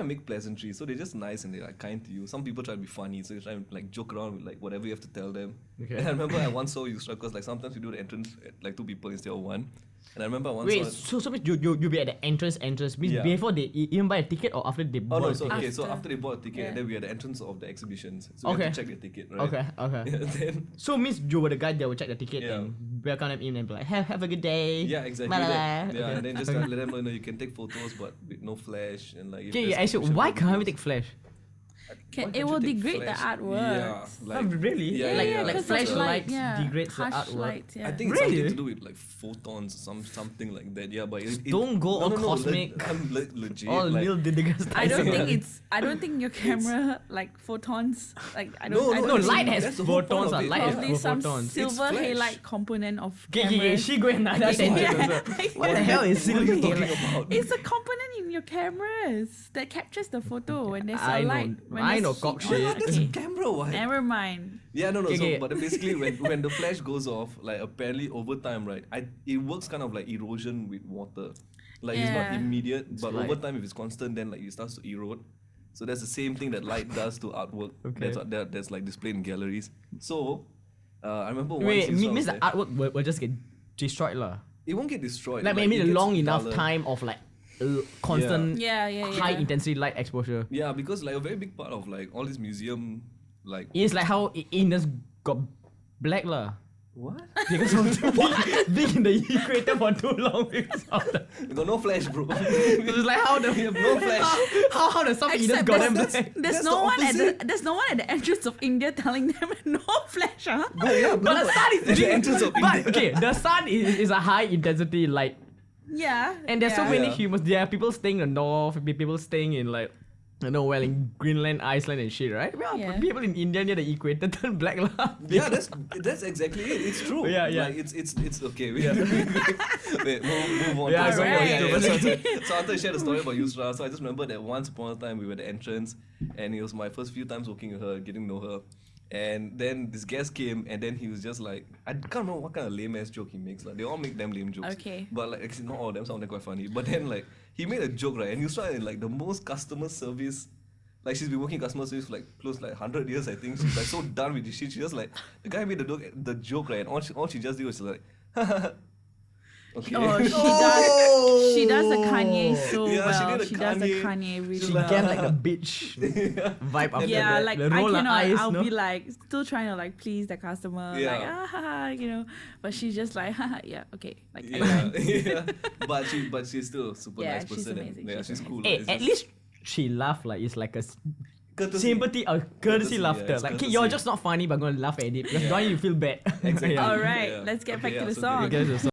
Speaker 2: make pleasantries. So they're just nice and they're like kind to you. Some people try to be funny, so they try and like joke around with like whatever you have to tell them.
Speaker 1: Okay.
Speaker 2: And I remember I once saw Yusra because like sometimes we do the entrance at like 2 people instead of 1. And I remember I once
Speaker 1: Wait,
Speaker 2: saw
Speaker 1: so you be at the entrance means
Speaker 2: Yeah.
Speaker 1: before they even buy a ticket or after they
Speaker 2: Oh
Speaker 1: bought
Speaker 2: no,
Speaker 1: a
Speaker 2: so
Speaker 1: ticket?
Speaker 2: okay, so
Speaker 3: After.
Speaker 2: after they bought a ticket,
Speaker 3: Yeah.
Speaker 2: and then we had the entrance of the exhibitions. So we
Speaker 1: Okay.
Speaker 2: have to check the ticket, right?
Speaker 1: Okay.
Speaker 2: And then
Speaker 1: So means you were the guy that will check the ticket
Speaker 2: Yeah.
Speaker 1: and welcome them in and be like, have a good day.
Speaker 2: yeah, exactly.
Speaker 1: Blah, blah,
Speaker 2: that.
Speaker 1: blah.
Speaker 2: Yeah,
Speaker 1: Okay.
Speaker 2: and then just let them know, you can take photos but with no flash and like if
Speaker 1: Okay,
Speaker 2: there's
Speaker 1: yeah, actually,
Speaker 2: official
Speaker 1: why can't we
Speaker 2: videos.
Speaker 1: take flash?
Speaker 2: Why
Speaker 3: It
Speaker 2: can't
Speaker 3: will
Speaker 2: you take
Speaker 3: degrade the
Speaker 2: flash?
Speaker 3: artwork.
Speaker 2: Yeah,
Speaker 1: Oh, really?
Speaker 2: Yeah,
Speaker 1: like
Speaker 2: yeah,
Speaker 1: like
Speaker 3: 'cause of
Speaker 1: flashlights
Speaker 3: light,
Speaker 1: degrades the
Speaker 3: harsh
Speaker 1: artwork.
Speaker 3: light, yeah.
Speaker 2: I think it's
Speaker 1: Really?
Speaker 2: something to do with like photons or something like that. Yeah, but it
Speaker 1: Don't go all
Speaker 2: no,
Speaker 1: cosmic.
Speaker 2: I'm legit.
Speaker 1: All
Speaker 2: like,
Speaker 1: Neil deGrasse
Speaker 3: I don't
Speaker 1: Tyson.
Speaker 3: think I don't think your camera like photons like I don't.
Speaker 2: No,
Speaker 3: I
Speaker 2: no,
Speaker 3: don't
Speaker 1: No, light
Speaker 3: think
Speaker 1: has
Speaker 2: That's the whole point
Speaker 1: photons.
Speaker 2: of it.
Speaker 1: Light has
Speaker 3: probably some
Speaker 1: photons.
Speaker 3: silver
Speaker 2: flash.
Speaker 3: halide component of
Speaker 1: Okay,
Speaker 3: cameras.
Speaker 1: she go and another tangent also. What the hell is
Speaker 2: What are
Speaker 1: silver
Speaker 2: you talking
Speaker 1: halide?
Speaker 2: about?
Speaker 3: It's a component in your cameras that captures the photo when there's
Speaker 1: I
Speaker 3: a
Speaker 1: know-
Speaker 3: light. When
Speaker 1: I
Speaker 3: there's
Speaker 1: know
Speaker 3: heat
Speaker 1: cock
Speaker 3: on-
Speaker 1: shit.
Speaker 2: That's
Speaker 3: Okay.
Speaker 2: a camera, what?
Speaker 3: Never mind.
Speaker 2: Yeah, no.
Speaker 1: Okay,
Speaker 2: So,
Speaker 1: okay.
Speaker 2: but then basically, when the flash goes off, like apparently over time, right, it works kind of like erosion with water. Like it's not
Speaker 3: Yeah.
Speaker 2: immediate, but
Speaker 1: light.
Speaker 2: over time, if it's constant, then like it starts to erode. So that's the same thing that light does to artwork.
Speaker 1: Okay.
Speaker 2: That's like displayed in galleries. So I remember once
Speaker 1: Wait,
Speaker 2: Yusra
Speaker 1: means
Speaker 2: was
Speaker 1: the
Speaker 2: there.
Speaker 1: artwork will just get destroyed lah.
Speaker 2: It won't get destroyed.
Speaker 1: Like
Speaker 2: it
Speaker 1: maybe a
Speaker 2: gets
Speaker 1: long enough
Speaker 2: duller.
Speaker 1: time of like constant
Speaker 3: Yeah.
Speaker 1: high intensity light exposure.
Speaker 2: Yeah, because like a very big part of like all this museum, like
Speaker 1: It's like how Indians got black lah.
Speaker 2: what?
Speaker 1: Because of being in the equator for too long because of the,
Speaker 2: We got no flash, bro.
Speaker 1: it's like how the
Speaker 2: We have no flash.
Speaker 1: how the South Indians
Speaker 3: Except
Speaker 1: got them
Speaker 3: there's,
Speaker 1: black.
Speaker 3: there's
Speaker 2: That's
Speaker 3: no
Speaker 2: the
Speaker 3: one at
Speaker 2: opposite.
Speaker 3: there's no one at the entrance of India telling them no flash, huh?
Speaker 2: No, yeah,
Speaker 1: But the sun is
Speaker 2: the entrance of
Speaker 1: but
Speaker 2: India.
Speaker 1: okay, the sun is a high intensity light,
Speaker 3: Yeah.
Speaker 1: and there's so
Speaker 3: yeah.
Speaker 1: many
Speaker 2: Yeah.
Speaker 1: humans. There are people staying in the north, people staying in like. I know, well, in Greenland, Iceland, and shit, right? Well,
Speaker 3: Yeah.
Speaker 1: people in India near the equator turn black lah.
Speaker 2: Yeah, that's exactly it. It's true.
Speaker 1: Yeah, yeah.
Speaker 2: Like, it's okay. Wait, move on.
Speaker 1: Yeah,
Speaker 2: to
Speaker 1: go
Speaker 2: the
Speaker 1: on,
Speaker 2: story.
Speaker 1: yeah.
Speaker 2: So after I shared a story about Yusra, so I just remember that once upon a time we were at the entrance, and it was my first few times working with her, getting to know her. And then this guest came, and then he was just like, I can't remember what kind of lame ass joke he makes. Like they all make them lame jokes.
Speaker 3: Okay.
Speaker 2: But like actually not all of them, some of them quite funny. But then like he made a joke, right? And Yusra in like the most customer service. Like she's been working customer service for like close to like 100 years, I think. She's like so done with this shit. She just like the guy made the joke, right? And all she just did was like Okay.
Speaker 3: Oh, she does the Kanye so
Speaker 2: Yeah, she
Speaker 3: well.
Speaker 2: did the
Speaker 3: She does the
Speaker 2: Kanye.
Speaker 3: Kanye really
Speaker 1: She
Speaker 3: well.
Speaker 1: get like a bitch vibe after
Speaker 3: Yeah,
Speaker 1: that.
Speaker 3: like
Speaker 1: The
Speaker 3: I
Speaker 1: roll her
Speaker 3: cannot.
Speaker 1: eyes,
Speaker 3: I'll
Speaker 1: no?
Speaker 3: be like still trying to like please the customer, like
Speaker 2: Yeah.
Speaker 3: but she's just like yeah, okay, like I'm
Speaker 2: Yeah,
Speaker 3: done.
Speaker 2: yeah. But she's still a super
Speaker 3: Yeah,
Speaker 2: nice
Speaker 3: she's
Speaker 2: person.
Speaker 3: amazing,
Speaker 2: And, yeah,
Speaker 3: she's
Speaker 2: she's cool.
Speaker 1: Hey,
Speaker 2: It's
Speaker 1: at
Speaker 2: just
Speaker 1: least she laughed like it's like a
Speaker 2: courtesy.
Speaker 1: sympathy or courtesy
Speaker 2: Courtesy, yeah,
Speaker 1: laughter.
Speaker 2: it's
Speaker 1: like, okay,
Speaker 2: courtesy.
Speaker 1: you're just not funny, but gonna laugh at it because
Speaker 2: Yeah.
Speaker 1: don't you feel bad?
Speaker 2: Exactly.
Speaker 1: Yeah.
Speaker 3: All right,
Speaker 2: Yeah.
Speaker 3: let's get
Speaker 2: Okay,
Speaker 3: back
Speaker 2: yeah,
Speaker 3: to the
Speaker 2: so
Speaker 3: song.
Speaker 1: Okay, so-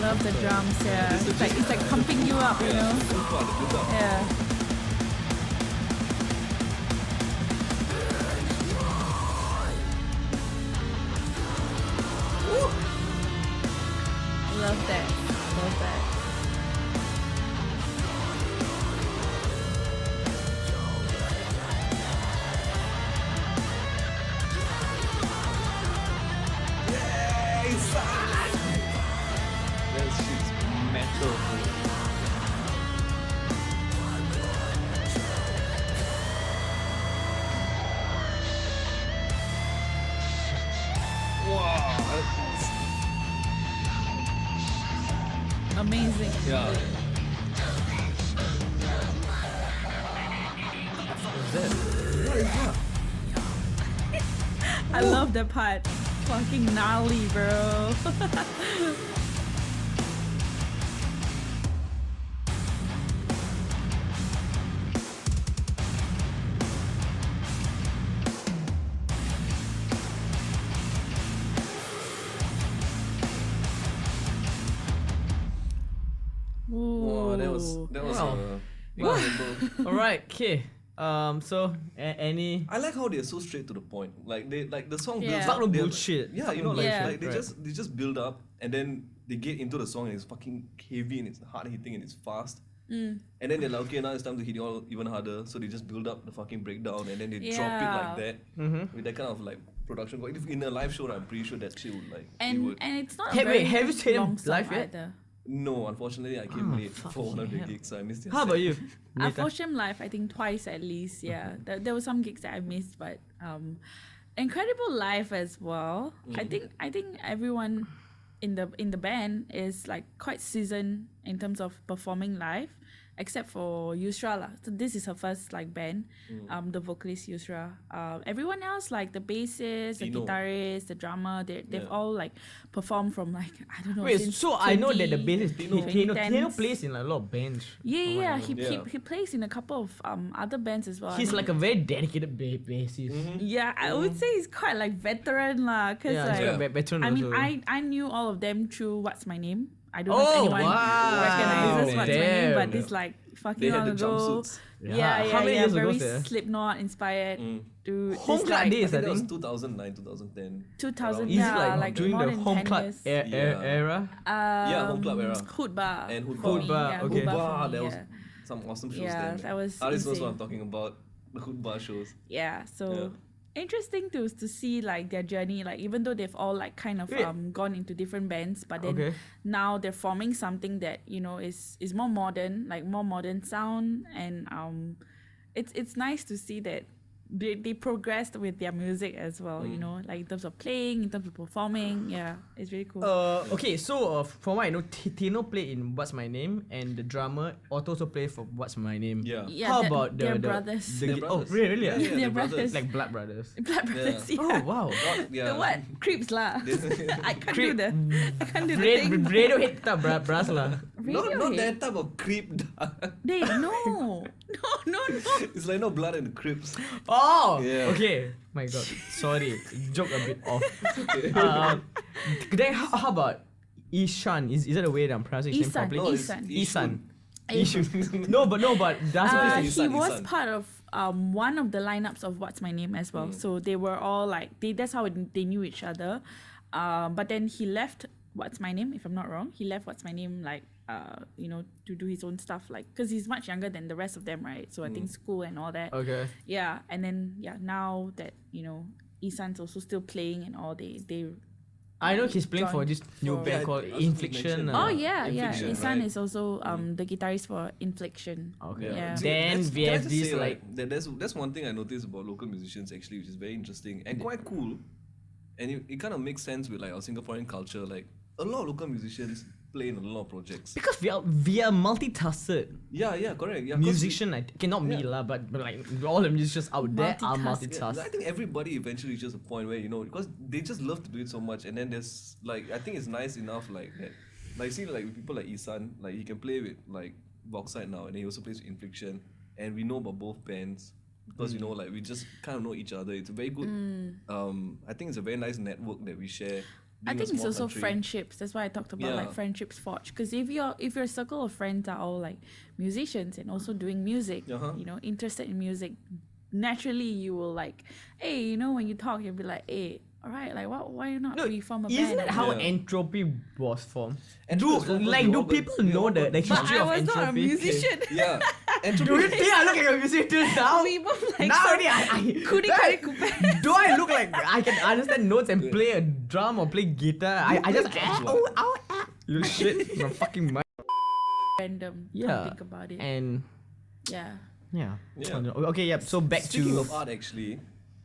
Speaker 3: Love the drums. Yeah, it's like pumping you up, you
Speaker 2: Yeah,
Speaker 3: know.
Speaker 2: good part, good part.
Speaker 3: Yeah. Love that. Love that.
Speaker 2: That shit's metal. Wow.
Speaker 3: Amazing.
Speaker 2: Yeah.
Speaker 3: I love that part. Fucking gnarly, bro.
Speaker 2: Wow, that was
Speaker 3: Ooh.
Speaker 1: Wow.
Speaker 2: incredible.
Speaker 1: All right, okay. So any
Speaker 2: I like how they're so straight to the point. Like the song
Speaker 3: Yeah.
Speaker 2: builds
Speaker 1: Fuck
Speaker 2: up.
Speaker 1: no
Speaker 2: they're
Speaker 1: bullshit.
Speaker 2: Yeah,
Speaker 1: Fuck
Speaker 2: you
Speaker 1: no
Speaker 2: know, like,
Speaker 3: bullshit.
Speaker 2: like they
Speaker 1: Right.
Speaker 2: just build up and then they get into the song and it's fucking heavy and it's hard hitting and it's fast. And then they're like, okay, now it's time to hit it all even harder. So they just build up the fucking breakdown and then they drop it
Speaker 3: Yeah.
Speaker 2: like that with that kind of like production. If in a live show, I'm pretty sure that shit would like. it
Speaker 3: And
Speaker 2: would.
Speaker 3: it's not
Speaker 1: Hey,
Speaker 3: a very
Speaker 1: wait, have you seen him
Speaker 3: long song
Speaker 1: live yet?
Speaker 3: either.
Speaker 2: No, unfortunately, I came
Speaker 1: Ah,
Speaker 2: late for one of the
Speaker 1: fucking hell.
Speaker 2: gigs, so I missed it.
Speaker 1: how about you?
Speaker 3: I've
Speaker 1: Nita?
Speaker 3: watched him live, I think twice at least. Yeah, there were some gigs that I missed, but incredible live as well. I think everyone in the band is like quite seasoned in terms of performing live, except for Yusra lah. So this is her first like band, the vocalist Yusra. Everyone else like the bassist, the
Speaker 2: Tino.
Speaker 3: guitarist, the drummer, they've
Speaker 2: Yeah.
Speaker 3: all like performed from like I don't know.
Speaker 1: Wait,
Speaker 3: since
Speaker 1: so I know that the
Speaker 3: 20
Speaker 1: bassist Tino
Speaker 3: 2010s.
Speaker 1: plays in a lot of bands.
Speaker 3: Yeah,
Speaker 1: from what I
Speaker 3: yeah,
Speaker 1: know.
Speaker 3: he plays in a couple of other bands as well. I
Speaker 1: He's
Speaker 3: mean,
Speaker 1: like a very dedicated bassist.
Speaker 3: yeah, I would say he's quite like veteran lah, cause
Speaker 1: Yeah,
Speaker 3: like
Speaker 1: he's quite veteran
Speaker 3: I mean
Speaker 1: also.
Speaker 3: I knew all of them through What's My Name. I don't know if
Speaker 1: Oh,
Speaker 3: anyone
Speaker 1: wow.
Speaker 3: recognizes What's My Name, but
Speaker 1: Damn.
Speaker 3: it's like fucking
Speaker 2: They had
Speaker 3: long
Speaker 2: the
Speaker 3: ago.
Speaker 2: jumpsuits.
Speaker 3: Yeah,
Speaker 1: How many years ago,
Speaker 3: very
Speaker 1: sir?
Speaker 3: Slipknot inspired. Dude,
Speaker 1: Home
Speaker 3: it's
Speaker 1: Club
Speaker 3: like
Speaker 1: Days,
Speaker 2: I
Speaker 1: I
Speaker 2: think that was
Speaker 1: think.
Speaker 2: 2009, 2010.
Speaker 3: 2000,
Speaker 1: Is it
Speaker 3: yeah,
Speaker 1: like,
Speaker 3: like
Speaker 1: during
Speaker 3: more
Speaker 1: the
Speaker 3: than
Speaker 1: home
Speaker 3: 10
Speaker 1: club
Speaker 3: years.
Speaker 2: Yeah.
Speaker 1: era?
Speaker 2: Yeah, Home Club era.
Speaker 3: Hood Bar.
Speaker 2: And Hood
Speaker 3: for
Speaker 2: Bar.
Speaker 3: me,
Speaker 1: Hood Bar,
Speaker 3: yeah,
Speaker 1: okay.
Speaker 3: Hood Bar
Speaker 2: Bar,
Speaker 3: for me,
Speaker 2: there was
Speaker 3: yeah.
Speaker 2: some awesome shows
Speaker 3: Yeah,
Speaker 2: there.
Speaker 3: that was
Speaker 2: Alice knows what
Speaker 3: insane.
Speaker 2: I'm talking about. The Hood Bar shows.
Speaker 3: Yeah, so
Speaker 2: Yeah.
Speaker 3: interesting to see like their journey, like even though they've all like kind of
Speaker 1: Wait.
Speaker 3: gone into different bands, but then
Speaker 1: Okay.
Speaker 3: now they're forming something that you know is more modern, like more modern sound, and it's nice to see that they progressed with their music as well, you know, like in terms of playing, in terms of performing. Yeah, it's really cool.
Speaker 1: Okay, so from what I know, Tino played in What's My Name, and the drummer Otto also played for What's My Name.
Speaker 2: Yeah.
Speaker 3: Yeah,
Speaker 1: How
Speaker 3: that-
Speaker 1: about
Speaker 3: they're
Speaker 1: the
Speaker 3: brothers.
Speaker 2: They're
Speaker 1: Oh,
Speaker 2: brothers.
Speaker 1: really?
Speaker 2: Yeah,
Speaker 3: They're
Speaker 2: they're
Speaker 3: brothers.
Speaker 1: Like Blood Brothers.
Speaker 3: Black Brothers, yeah.
Speaker 1: Oh wow.
Speaker 2: Not, yeah.
Speaker 3: The what? Creeps lah. I can't do the thing.
Speaker 1: Radiohead tak brass lah.
Speaker 2: Not
Speaker 3: Radiohead.
Speaker 2: that type of creep.
Speaker 3: They no.
Speaker 2: It's like no blood in the crypts.
Speaker 1: Oh,
Speaker 2: Yeah.
Speaker 1: okay. My God, sorry, joke a bit off.
Speaker 2: Okay.
Speaker 1: Then how about Ishan? Is that the way that I'm pronouncing his name
Speaker 3: Isan.
Speaker 1: properly?
Speaker 2: No, it's
Speaker 3: Isan.
Speaker 1: Ishun. no, but does he play?
Speaker 2: Isan,
Speaker 3: He was
Speaker 2: Isan.
Speaker 3: part of one of the lineups of What's My Name as well. So they were all like that's how they knew each other. But then he left What's My Name, if I'm not wrong. He left What's My Name like you know, to do his own stuff, like because he's much younger than the rest of them, right? So I think school and all that.
Speaker 1: Okay.
Speaker 3: Yeah, and then now that you know Isan's also still playing and all, they
Speaker 1: I know he's playing for
Speaker 3: John
Speaker 1: this new
Speaker 3: for-
Speaker 1: band
Speaker 2: Yeah,
Speaker 1: called
Speaker 2: I also
Speaker 1: Infliction.
Speaker 2: mentioned,
Speaker 3: Oh yeah,
Speaker 2: Infliction,
Speaker 3: Isan
Speaker 2: right?
Speaker 3: is also the guitarist for Infliction.
Speaker 1: Okay.
Speaker 3: Yeah.
Speaker 2: See,
Speaker 1: Then
Speaker 2: that's-
Speaker 1: we
Speaker 2: can I
Speaker 1: have
Speaker 2: just
Speaker 1: this
Speaker 2: say,
Speaker 1: like
Speaker 2: that's one thing I noticed about local musicians actually, which is very interesting and quite cool, and it kind of makes sense with like our Singaporean culture. Like a lot of local musicians play in a lot of projects.
Speaker 1: because we are multitasked
Speaker 2: Yeah, correct. Yeah, 'cause
Speaker 1: musician. Not me
Speaker 2: Yeah.
Speaker 1: lah, but like all the musicians out there are
Speaker 3: Multitask.
Speaker 2: Yeah, I
Speaker 1: multitasked.
Speaker 2: think everybody eventually reaches a point where because they just love to do it so much, and then there's like I think it's nice enough like that. Like see like with people like Isan, like he can play with like Voxside now, and then he also plays with Infliction, and we know about both bands because like we just kind of know each other. It's a very good. I think it's a very nice network that we share.
Speaker 3: I
Speaker 2: being a
Speaker 3: think it's
Speaker 2: small
Speaker 3: also
Speaker 2: country.
Speaker 3: friendships. That's why I talked about like
Speaker 2: Yeah.
Speaker 3: friendships forged. Because if your circle of friends are all like musicians and also doing music,
Speaker 2: Uh-huh.
Speaker 3: interested in music, naturally you will like, hey, when you talk, you'll be like, hey, all right, like why not we form a
Speaker 1: Isn't
Speaker 3: band?
Speaker 1: that how
Speaker 2: Yeah.
Speaker 1: Entropy was formed?
Speaker 2: Entropy was formed because we
Speaker 1: Do
Speaker 2: all got-
Speaker 1: people
Speaker 2: we
Speaker 1: know
Speaker 2: all
Speaker 1: the
Speaker 2: got-
Speaker 1: the
Speaker 3: But
Speaker 1: history
Speaker 3: I
Speaker 1: of
Speaker 3: was not a
Speaker 1: Entropy?
Speaker 3: musician.
Speaker 2: Yeah,
Speaker 1: Do
Speaker 2: Entropy.
Speaker 1: you think I look like a musician till now?
Speaker 3: We both like
Speaker 1: Now
Speaker 3: some
Speaker 1: already I
Speaker 3: Kudi kari kupai.
Speaker 1: do I look like I can understand notes and play a drum or play guitar? I just
Speaker 2: play drums,
Speaker 1: you shit my fucking mind.
Speaker 3: Random.
Speaker 1: Yeah.
Speaker 3: Can't think about it.
Speaker 1: And
Speaker 3: Yeah.
Speaker 1: yeah.
Speaker 2: Yeah.
Speaker 1: Okay, yeah. So back
Speaker 2: Speaking
Speaker 1: to
Speaker 2: of art, actually,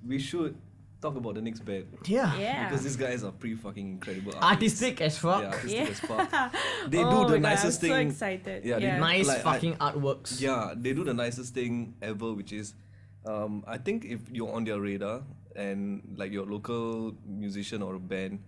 Speaker 2: we should talk about the next band.
Speaker 1: yeah.
Speaker 3: Yeah.
Speaker 2: Because these guys are pretty fucking incredible artists.
Speaker 1: Artistic as fuck.
Speaker 2: Yeah, artistic
Speaker 3: Yeah.
Speaker 2: as fuck. They
Speaker 3: Oh
Speaker 2: do
Speaker 3: my
Speaker 2: the
Speaker 3: God,
Speaker 2: nicest
Speaker 3: I'm so
Speaker 2: thing.
Speaker 3: excited.
Speaker 2: Yeah, they
Speaker 3: Yeah.
Speaker 2: do-
Speaker 1: Nice
Speaker 2: like,
Speaker 1: fucking artworks.
Speaker 2: Yeah, they do the nicest thing ever, which is, I think if you're on their radar and like your local musician or a band,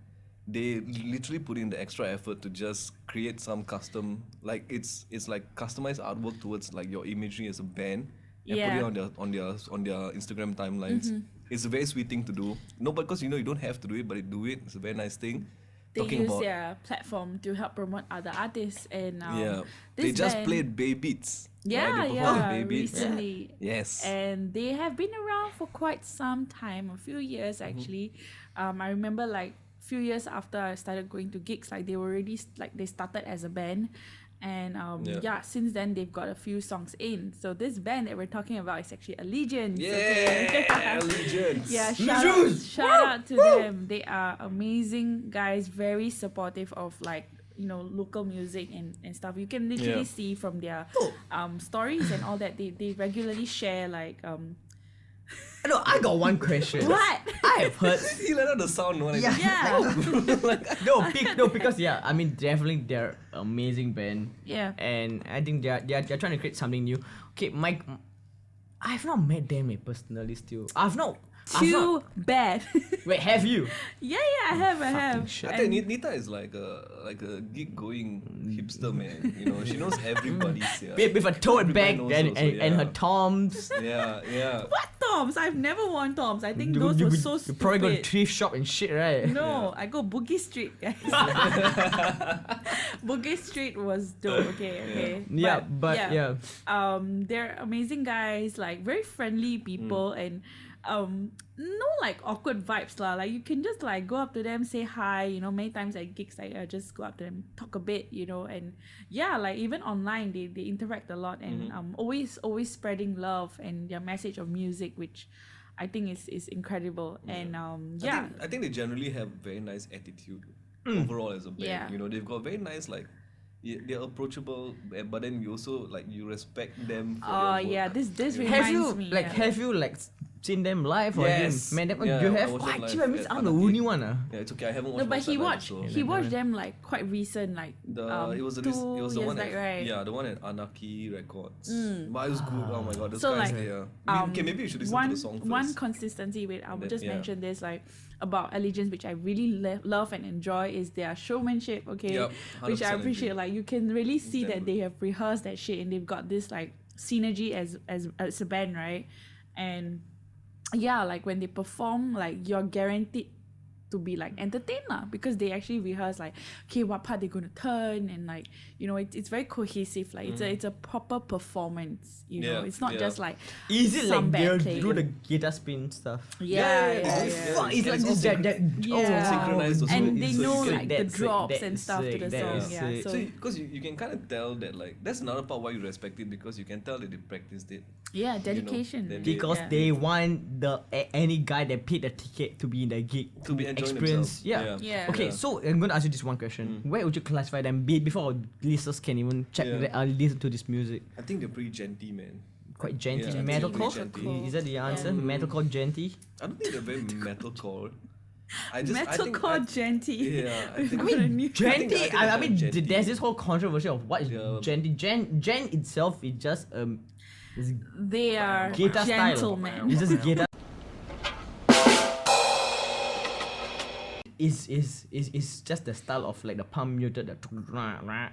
Speaker 2: they literally put in the extra effort to just create some custom, like it's like customized artwork towards like your imagery as a band and put it
Speaker 3: Yeah.
Speaker 2: on their Instagram timelines. It's a very sweet thing to do. No, because you don't have to do it, but they do it. It's a very nice thing.
Speaker 3: They
Speaker 2: Talking
Speaker 3: use
Speaker 2: about
Speaker 3: their platform to help promote other artists and
Speaker 2: yeah,
Speaker 3: this
Speaker 2: they just
Speaker 3: band-
Speaker 2: played Bay Beats.
Speaker 3: Yeah,
Speaker 2: right? They performed at
Speaker 3: yeah,
Speaker 2: Bay Beats.
Speaker 3: recently.
Speaker 2: Yes.
Speaker 3: And they have been around for quite some time, a few years actually. I remember like few years after I started going to gigs, like they were already they started as a band. And
Speaker 2: Yeah.
Speaker 3: since then they've got a few songs in. So this band that we're talking about is actually Allegiance.
Speaker 2: Yeah, Allegiance.
Speaker 3: Yeah,
Speaker 1: Allegiance!
Speaker 3: shout out to them. They are amazing guys, very supportive of like local music and stuff. You can literally
Speaker 2: Yeah.
Speaker 3: see from their stories and all that. They regularly share like
Speaker 1: No, I got one question.
Speaker 3: what?
Speaker 1: I have heard.
Speaker 2: He let out the sound, no? Like,
Speaker 1: Yeah.
Speaker 3: Yeah.
Speaker 1: No, because yeah, I mean definitely they're amazing band.
Speaker 3: Yeah.
Speaker 1: And I think they're trying to create something new. Okay, Mike, I've not met them personally still. I've not.
Speaker 3: Too bad.
Speaker 1: Wait, have you?
Speaker 3: yeah, I have.
Speaker 1: shit.
Speaker 2: I think Nita is like a gig going hipster man. She knows everybody here.
Speaker 1: With a tote
Speaker 2: Everybody
Speaker 1: bag
Speaker 2: knows
Speaker 1: and,
Speaker 2: also,
Speaker 1: and her
Speaker 2: yeah.
Speaker 1: toms.
Speaker 2: Yeah.
Speaker 3: What Toms? I've never worn Toms. I think
Speaker 1: You-
Speaker 3: those
Speaker 1: you
Speaker 3: were
Speaker 1: could-
Speaker 3: so
Speaker 1: you
Speaker 3: stupid.
Speaker 1: probably go to thrift shop and shit, right?
Speaker 3: No, I go Boogie Street, guys. Boogie Street was dope. Okay.
Speaker 1: Yeah, but yeah.
Speaker 3: They're amazing guys, like very friendly people, and no like awkward vibes lah. Like you can just like go up to them, say hi. Many times at gigs, like I just go up to them, talk a bit, and yeah, like even online they interact a lot and always spreading love and their message of music, which I think is incredible. And yeah.
Speaker 2: I think they generally have very nice attitude overall as a band.
Speaker 3: Yeah.
Speaker 2: They've got very nice like. They're approachable, but then you also like you respect them. For
Speaker 3: Oh
Speaker 2: their work.
Speaker 3: yeah, this
Speaker 2: You know?
Speaker 1: Have
Speaker 3: reminds
Speaker 1: you
Speaker 3: me.
Speaker 1: like
Speaker 3: yeah.
Speaker 1: have you like seen them live or
Speaker 2: Yes.
Speaker 1: man them?
Speaker 2: Yeah,
Speaker 1: you
Speaker 2: I
Speaker 1: have?
Speaker 2: watched
Speaker 1: Oh,
Speaker 2: them
Speaker 1: actually,
Speaker 2: live
Speaker 1: I miss
Speaker 2: at
Speaker 1: out the
Speaker 2: Anarchy.
Speaker 1: only one.
Speaker 2: Yeah, it's okay. I haven't watched.
Speaker 3: No, but
Speaker 2: Voxside
Speaker 3: he
Speaker 2: live
Speaker 3: watched
Speaker 2: also.
Speaker 3: he watched them like quite recent, like
Speaker 2: It was
Speaker 3: 2
Speaker 2: it was the
Speaker 3: years
Speaker 2: one
Speaker 3: back,
Speaker 2: at,
Speaker 3: right?
Speaker 2: yeah, the one at Anarchy Records. But it was good. Oh my god, those
Speaker 3: So,
Speaker 2: guys.
Speaker 3: like,
Speaker 2: Yeah. Okay, maybe you should listen
Speaker 3: one
Speaker 2: to the song first.
Speaker 3: one consistency. Wait, I will just
Speaker 2: Yeah.
Speaker 3: mention this like about Allegiance, which I really love and enjoy, is their showmanship. Okay,
Speaker 2: Yep,
Speaker 3: which I
Speaker 2: 100%
Speaker 3: appreciate.
Speaker 2: agree.
Speaker 3: Like you can really see
Speaker 2: Damn
Speaker 3: that they have rehearsed that shit and they've got this like synergy as a band, right? And yeah, like when they perform, like you're guaranteed to be like entertained lah, because they actually rehearse like, okay, what part they're gonna turn, and like it's very cohesive. Like it's a proper performance.
Speaker 2: Yeah,
Speaker 3: It's not
Speaker 2: yeah.
Speaker 3: just like
Speaker 1: Is it
Speaker 3: some
Speaker 1: like
Speaker 3: band
Speaker 1: they
Speaker 3: playing.
Speaker 1: do the guitar spin stuff?
Speaker 3: Yeah.
Speaker 1: Fuck, it's like
Speaker 2: It's all
Speaker 1: this that.
Speaker 3: Yeah.
Speaker 2: synchronized also.
Speaker 3: And they
Speaker 2: So you
Speaker 3: know
Speaker 2: can-
Speaker 3: like the
Speaker 1: that's sick,
Speaker 3: drops and
Speaker 1: that's
Speaker 3: stuff to
Speaker 1: sick,
Speaker 3: the
Speaker 1: that
Speaker 3: song.
Speaker 1: is
Speaker 3: Yeah.
Speaker 1: sick.
Speaker 3: So
Speaker 2: So because you can kind of tell that like that's another part why you respect it, because you can tell that they practiced it.
Speaker 3: yeah, dedication.
Speaker 2: then
Speaker 1: Because
Speaker 3: Yeah.
Speaker 1: they want any guy that paid the ticket to be in the gig
Speaker 2: To be
Speaker 1: actually experience.
Speaker 2: themselves.
Speaker 3: Yeah.
Speaker 1: Okay, so I'm going to ask you this one question. Where would you classify them before our listeners can even check listen to this music?
Speaker 2: I think they're pretty genty, man.
Speaker 1: Quite genty.
Speaker 2: Yeah,
Speaker 1: Metalcore?
Speaker 2: genty.
Speaker 1: Is that the answer? Metalcore genty?
Speaker 2: I don't think they're very metalcore.
Speaker 3: Metalcore genty.
Speaker 2: Yeah, I think.
Speaker 1: I mean, genty. I mean,
Speaker 2: genty.
Speaker 1: there's this whole controversy of what is
Speaker 2: Yeah.
Speaker 1: genty. Gen itself is just is
Speaker 3: They are
Speaker 1: guitar style.
Speaker 3: gentlemen.
Speaker 1: It's just guitar. Is just the style of like the palm muted, the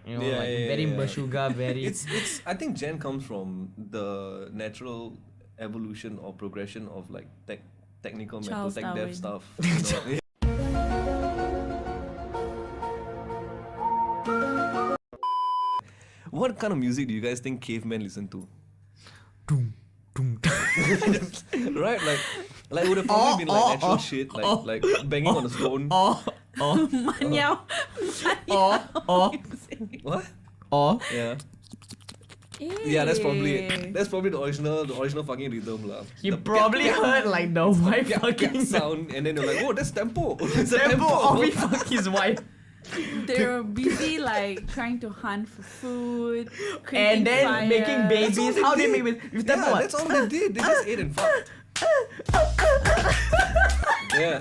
Speaker 1: very Meshuggah, very.
Speaker 2: It's. I think gen comes from the natural evolution or progression of like technical metal,
Speaker 3: Charles
Speaker 2: tech
Speaker 3: Darwin.
Speaker 2: dev stuff. You know? What kind of music do you guys think cavemen listen to? Right, like would have probably been like natural shit, like banging on a stone.
Speaker 3: Manyao.
Speaker 2: What?
Speaker 1: Or
Speaker 2: Yeah. Yeah, that's probably the original fucking rhythm lah.
Speaker 1: he
Speaker 2: The
Speaker 1: probably heard like the wife fucking
Speaker 2: sound, and then you're like, oh, that's tempo. It's a
Speaker 1: tempo of he fuck his wife.
Speaker 3: They're busy like trying to hunt for food,
Speaker 1: And
Speaker 3: creating
Speaker 1: then
Speaker 3: fire.
Speaker 1: making babies. How they make babies? With tempo,
Speaker 2: Yeah,
Speaker 1: what?
Speaker 2: that's all they did. They just ate and fucked. Yeah.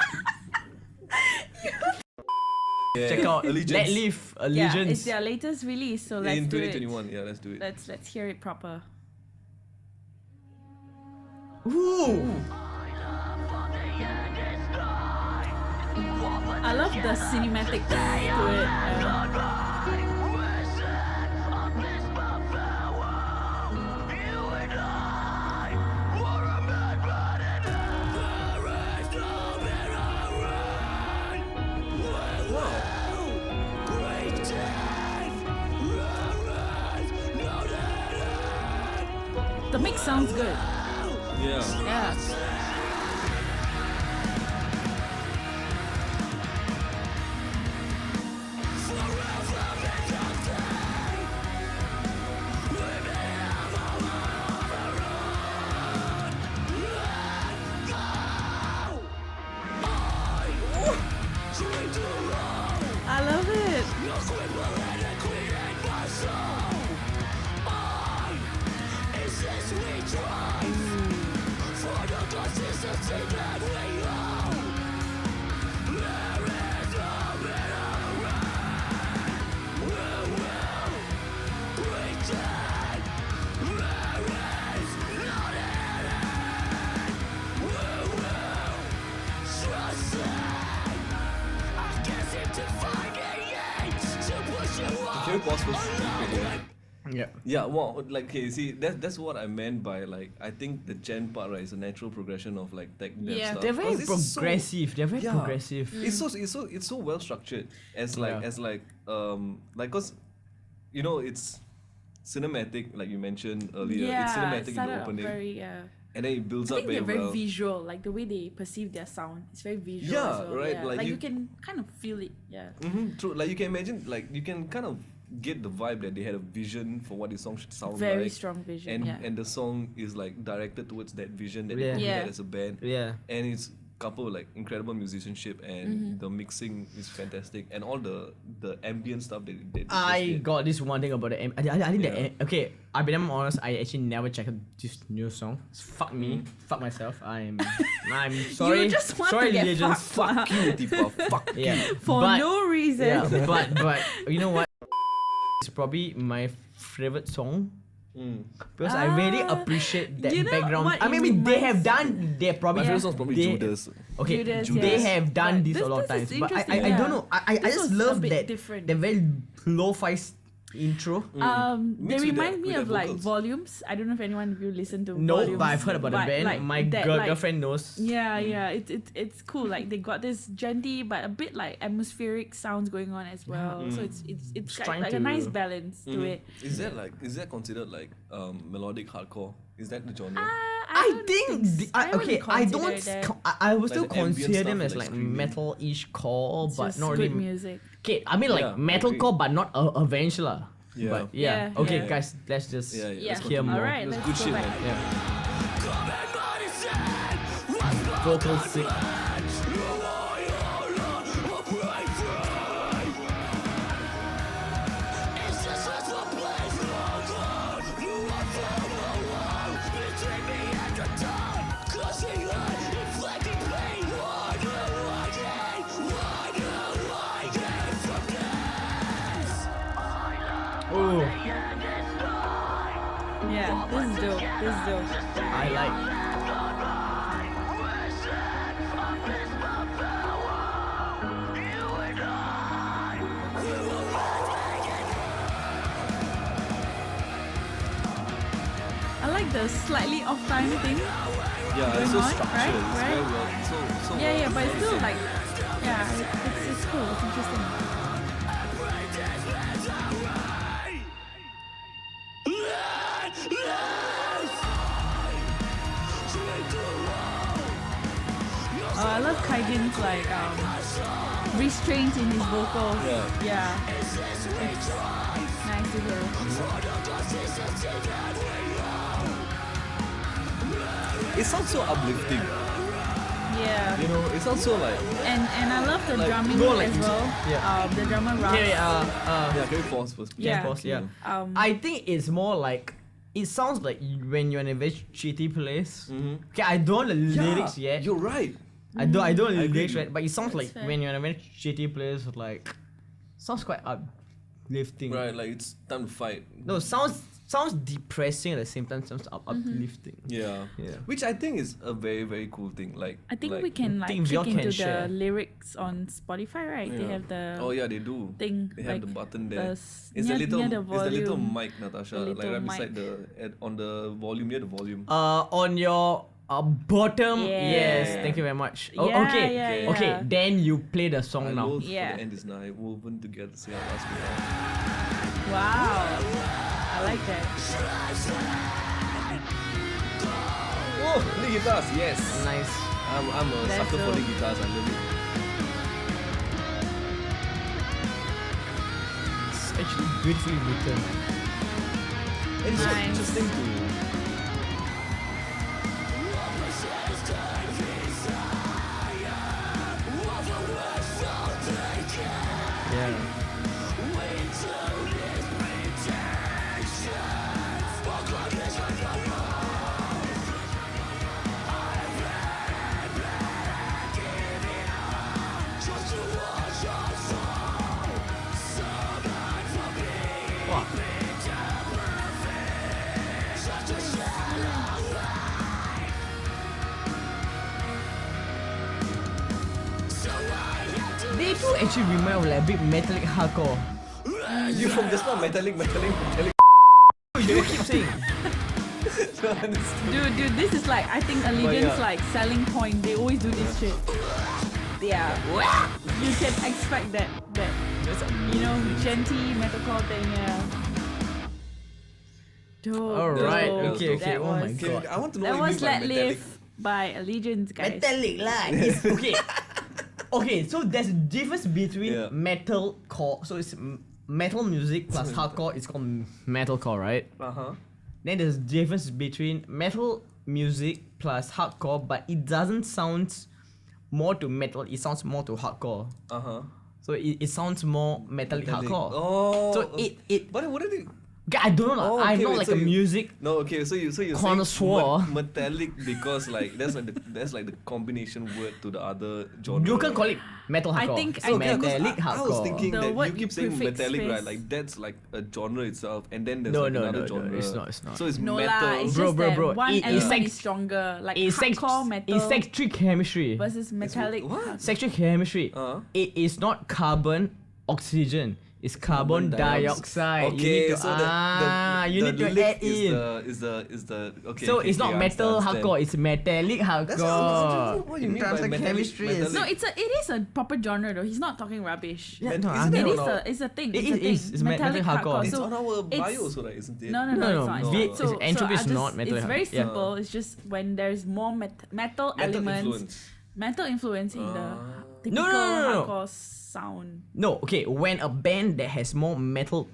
Speaker 1: Check out
Speaker 2: Allegiance.
Speaker 1: Let Live
Speaker 3: Yeah,
Speaker 1: Allegiance.
Speaker 3: it's their latest release, so let's
Speaker 2: In
Speaker 3: do it.
Speaker 2: 2021. Yeah, let's do it.
Speaker 3: Let's hear it proper.
Speaker 1: Ooh.
Speaker 3: I love the cinematic to it. The mix sounds good.
Speaker 2: Yeah.
Speaker 3: Yeah. I love it.
Speaker 2: Can we pause first?
Speaker 1: Yeah.
Speaker 2: Yeah, well, like, okay, see, that's what I meant by, like, I think the gen part, right, is a natural progression of, like, tech dev
Speaker 3: Yeah.
Speaker 2: stuff.
Speaker 1: They're very
Speaker 2: 'Cause it's so-
Speaker 1: progressive. They're very
Speaker 2: Yeah.
Speaker 1: progressive.
Speaker 2: It's so well structured as cause you know it's cinematic, like you mentioned earlier. It's
Speaker 3: Yeah,
Speaker 2: cinematic
Speaker 3: it
Speaker 2: in
Speaker 3: started
Speaker 2: the
Speaker 3: off
Speaker 2: opening,
Speaker 3: very, yeah.
Speaker 2: and then it builds
Speaker 3: I
Speaker 2: up
Speaker 3: think they're
Speaker 2: very
Speaker 3: very
Speaker 2: well.
Speaker 3: visual, like the way they perceive their sound. It's very visual.
Speaker 2: Yeah,
Speaker 3: as well.
Speaker 2: right,
Speaker 3: Yeah.
Speaker 2: like
Speaker 3: Like
Speaker 2: you-
Speaker 3: you can kind of feel it. Yeah.
Speaker 2: True, like you can imagine, like you can kind of get the vibe that they had a vision for what the song should sound
Speaker 3: Very
Speaker 2: like.
Speaker 3: strong vision.
Speaker 2: And
Speaker 3: yeah.
Speaker 2: and the song is like directed towards that vision that
Speaker 1: Yeah.
Speaker 2: they probably
Speaker 3: Yeah.
Speaker 2: had as a band.
Speaker 1: Yeah.
Speaker 2: And it's coupled with like incredible musicianship, and the mixing is fantastic, and all the ambient stuff that they just
Speaker 1: I
Speaker 2: did.
Speaker 1: got this one thing about the I think
Speaker 2: Yeah.
Speaker 1: okay, I'll be damn honest, I actually never checked out this new song. Fuck me. Fuck myself. I'm sorry.
Speaker 3: just want
Speaker 1: sorry,
Speaker 3: to get
Speaker 1: Legends.
Speaker 3: fucked.
Speaker 2: Fuck you, Tipa. Fuck
Speaker 1: Yeah.
Speaker 3: For
Speaker 1: but,
Speaker 3: no reason.
Speaker 1: Yeah, but you know what? It's probably my favorite song. Because I really appreciate that
Speaker 3: you know
Speaker 1: background.
Speaker 3: what
Speaker 1: I
Speaker 3: it
Speaker 1: mean, they
Speaker 3: reminds
Speaker 1: have
Speaker 3: me-
Speaker 1: done. They probably
Speaker 2: My favorite song is probably
Speaker 1: they-
Speaker 2: Judas.
Speaker 1: Okay,
Speaker 3: Judas,
Speaker 1: they
Speaker 3: yeah.
Speaker 1: have done
Speaker 3: But
Speaker 1: this a lot of
Speaker 3: this
Speaker 1: times,
Speaker 3: is
Speaker 1: but I
Speaker 3: interesting,
Speaker 1: don't
Speaker 3: yeah.
Speaker 1: know. I
Speaker 3: This
Speaker 1: just
Speaker 3: was a
Speaker 1: love
Speaker 3: bit
Speaker 1: that
Speaker 3: different.
Speaker 1: the very lo-fi intro.
Speaker 3: They
Speaker 2: Mixed with
Speaker 3: remind
Speaker 2: that-
Speaker 3: me
Speaker 2: with
Speaker 3: of
Speaker 2: the
Speaker 3: like
Speaker 2: vocals.
Speaker 3: Volumes. I don't know if anyone of you listen to
Speaker 1: No,
Speaker 3: Volumes.
Speaker 1: but I've heard about the
Speaker 3: but,
Speaker 1: band.
Speaker 3: like,
Speaker 1: My
Speaker 3: that, like,
Speaker 1: girlfriend knows.
Speaker 3: Yeah, it's cool. Like they got this genty but a bit like atmospheric sounds going on as well. So it's
Speaker 1: trying
Speaker 3: like a nice
Speaker 1: to-
Speaker 3: balance to it.
Speaker 2: Is that considered like melodic hardcore? Is that the genre?
Speaker 1: I think
Speaker 3: I wouldn't
Speaker 1: okay. I don't.
Speaker 3: consider that.
Speaker 1: I would
Speaker 2: Like
Speaker 1: still
Speaker 2: the ambient
Speaker 1: consider them
Speaker 2: stuff
Speaker 1: as
Speaker 2: with,
Speaker 1: like
Speaker 2: like, screaming.
Speaker 1: metal-ish core,
Speaker 3: It's
Speaker 1: but
Speaker 3: just
Speaker 1: not
Speaker 3: good
Speaker 1: really.
Speaker 3: music.
Speaker 1: Okay, I mean like
Speaker 2: Yeah, I
Speaker 1: metalcore,
Speaker 2: agree.
Speaker 1: but not avenge lah.
Speaker 2: Yeah.
Speaker 1: But yeah.
Speaker 3: Yeah,
Speaker 1: okay,
Speaker 3: yeah.
Speaker 1: guys, let's just
Speaker 2: Yeah,
Speaker 3: Yeah.
Speaker 2: let's
Speaker 1: hear
Speaker 2: continue.
Speaker 1: more.
Speaker 3: Alright,
Speaker 2: That's
Speaker 3: let's
Speaker 2: good
Speaker 3: go
Speaker 2: shit,
Speaker 3: back.
Speaker 2: man.
Speaker 1: Yeah. Vocal sick. Oh,
Speaker 3: Yeah, this is dope. This is dope.
Speaker 1: I like.
Speaker 3: I like the slightly off time thing.
Speaker 2: Yeah, it's so
Speaker 3: Going on,
Speaker 2: structured.
Speaker 3: right?
Speaker 2: It's very well. So
Speaker 3: Yeah, but it's still
Speaker 2: well
Speaker 3: like, yeah, it's cool. It's interesting. I love Kaigen's like restraint in his vocals.
Speaker 2: Yeah.
Speaker 3: It's nice to hear.
Speaker 2: It sounds so uplifting.
Speaker 3: Yeah.
Speaker 2: You know, it sounds so like.
Speaker 3: And I love the
Speaker 2: Like,
Speaker 3: drumming
Speaker 1: go like
Speaker 3: as
Speaker 1: this.
Speaker 3: well.
Speaker 1: Yeah.
Speaker 3: The drummer Ralph.
Speaker 2: Yeah, can we pause first?
Speaker 3: Yeah.
Speaker 1: Pause, yeah.
Speaker 3: Um,
Speaker 1: I think it's more like it sounds like when you're in a very shitty place. Okay, I don't know the lyrics yet.
Speaker 2: You're right.
Speaker 1: I don't know the
Speaker 2: I agree.
Speaker 1: lyrics right, but it sounds like
Speaker 3: fair.
Speaker 1: when you're in a very shitty place, like sounds quite uplifting.
Speaker 2: Right, like it's time to fight.
Speaker 1: No, sounds depressing at the same time. Sounds uplifting.
Speaker 2: Yeah.
Speaker 1: Yeah.
Speaker 2: Which I think is a very, very cool thing. Like
Speaker 3: I think
Speaker 2: like,
Speaker 3: we can like
Speaker 1: think we all
Speaker 3: click
Speaker 1: can
Speaker 3: into
Speaker 1: share.
Speaker 3: the lyrics on Spotify, right? They
Speaker 2: Yeah.
Speaker 3: have the
Speaker 2: Oh yeah, they do.
Speaker 3: thing.
Speaker 2: They have
Speaker 3: like
Speaker 2: the button
Speaker 3: the
Speaker 2: there.
Speaker 3: s-
Speaker 2: It's
Speaker 3: near-
Speaker 2: the little,
Speaker 3: near the
Speaker 2: it's the little
Speaker 3: volume.
Speaker 2: mic, Natasha.
Speaker 3: The
Speaker 2: Like
Speaker 3: little
Speaker 2: right beside
Speaker 3: mic.
Speaker 2: on the volume, near the volume.
Speaker 1: On your bottom,
Speaker 3: Yeah.
Speaker 1: yes. Thank you very much. Oh,
Speaker 3: Yeah,
Speaker 1: okay,
Speaker 3: yeah,
Speaker 1: okay.
Speaker 3: yeah.
Speaker 1: Then you play the song
Speaker 2: I
Speaker 1: now.
Speaker 2: loathe
Speaker 3: Yeah.
Speaker 2: for the end is now woven together. Say our last word.
Speaker 3: Wow. I like that.
Speaker 2: Oh, lead guitars, yes.
Speaker 1: Nice.
Speaker 2: I'm a
Speaker 3: That's
Speaker 2: sucker for
Speaker 3: dope.
Speaker 2: lead guitars. I love it.
Speaker 1: It's actually beautifully written.
Speaker 2: And it's so
Speaker 3: Nice.
Speaker 2: interesting to.
Speaker 1: Yeah. Wow. They do actually remind of like a bit metallic hardcore.
Speaker 2: You from just now metallic.
Speaker 1: You keep saying.
Speaker 3: Dude, this is like I think Allegiance
Speaker 2: yeah.
Speaker 3: like selling point. They always do this shit. Yeah. You can expect that you know genty metalcore thing. Yeah. Dope.
Speaker 1: Alright,
Speaker 3: dope.
Speaker 1: okay.
Speaker 3: That
Speaker 1: Oh my
Speaker 3: was,
Speaker 1: God.
Speaker 2: Okay, I want to know
Speaker 3: That
Speaker 2: what you
Speaker 3: was
Speaker 2: mean by
Speaker 3: Let
Speaker 2: metallic.
Speaker 3: Live by Allegiance, guys.
Speaker 1: Metallic lah. It's okay. Okay, so there's a difference between
Speaker 2: Yeah.
Speaker 1: metalcore. So it's metal music plus hardcore. It's called metalcore, right? Then there's a difference between metal music plus hardcore, but it doesn't sound more to metal. It sounds more to hardcore. So it sounds more metallic hardcore.
Speaker 2: Oh.
Speaker 1: So it.
Speaker 2: But wouldn't it?
Speaker 1: Okay, I don't know.
Speaker 2: Oh,
Speaker 1: I'm
Speaker 2: okay,
Speaker 1: not
Speaker 2: wait,
Speaker 1: like
Speaker 2: so
Speaker 1: a
Speaker 2: you-
Speaker 1: music.
Speaker 2: No, okay. So you saying
Speaker 1: Connoisseur.
Speaker 2: metallic because like that's like the combination word to the other genre.
Speaker 1: You can call it metal
Speaker 3: I
Speaker 1: hardcore.
Speaker 3: think-
Speaker 1: It's
Speaker 3: I think-
Speaker 1: metallic
Speaker 2: I
Speaker 1: hardcore.
Speaker 2: was thinking
Speaker 3: The
Speaker 2: that
Speaker 3: word
Speaker 2: you keep saying
Speaker 3: prefix
Speaker 2: metallic, right?
Speaker 3: space.
Speaker 2: Like that's like a genre itself, and then there's
Speaker 1: No,
Speaker 2: like
Speaker 1: no,
Speaker 2: another
Speaker 1: no,
Speaker 2: genre.
Speaker 1: it's not.
Speaker 2: So it's
Speaker 3: No
Speaker 2: metal.
Speaker 3: lah, it's
Speaker 1: Bro,
Speaker 3: just
Speaker 1: bro,
Speaker 3: that
Speaker 1: bro.
Speaker 3: one
Speaker 1: It-
Speaker 3: element
Speaker 1: it's like-
Speaker 3: is stronger, like
Speaker 1: It's
Speaker 3: hardcore metal
Speaker 1: It's sexual chemistry.
Speaker 3: versus metallic.
Speaker 2: what?
Speaker 1: Sexual chemistry.
Speaker 2: Uh-huh.
Speaker 1: It is not carbon, oxygen. It's carbon dioxide.
Speaker 2: Okay,
Speaker 1: you need to,
Speaker 2: so
Speaker 1: you
Speaker 2: the
Speaker 1: need to
Speaker 2: lick
Speaker 1: add in.
Speaker 2: is the okay.
Speaker 1: So
Speaker 2: okay,
Speaker 1: it's not
Speaker 2: okay, I
Speaker 1: metal
Speaker 2: understand.
Speaker 1: hardcore. It's metallic hardcore.
Speaker 2: That's what you mean by
Speaker 1: Transfer
Speaker 2: metallic-
Speaker 1: chemistry is-
Speaker 3: No, it is a proper genre though. He's not talking rubbish.
Speaker 1: Yeah,
Speaker 2: Isn't
Speaker 1: no,
Speaker 2: it?
Speaker 1: I
Speaker 3: It
Speaker 1: don't
Speaker 3: is
Speaker 1: know.
Speaker 3: it's a thing.
Speaker 1: It
Speaker 3: It's a thing.
Speaker 1: is. It's metallic hardcore.
Speaker 2: It's
Speaker 3: So
Speaker 2: on our bio
Speaker 3: it's-
Speaker 2: also, right? Isn't it?
Speaker 3: No,
Speaker 1: No, no.
Speaker 3: it's not.
Speaker 1: V-
Speaker 3: It's not.
Speaker 1: it's- entropy is not metal
Speaker 3: It's very
Speaker 1: hardcore. Yeah.
Speaker 3: simple. It's just when there's more metal
Speaker 2: Metal
Speaker 3: elements,
Speaker 2: influence.
Speaker 3: metal influence in the
Speaker 1: No,
Speaker 3: typical
Speaker 1: no, no, no.
Speaker 3: hardcore sound.
Speaker 1: No, okay. When a band that has more metal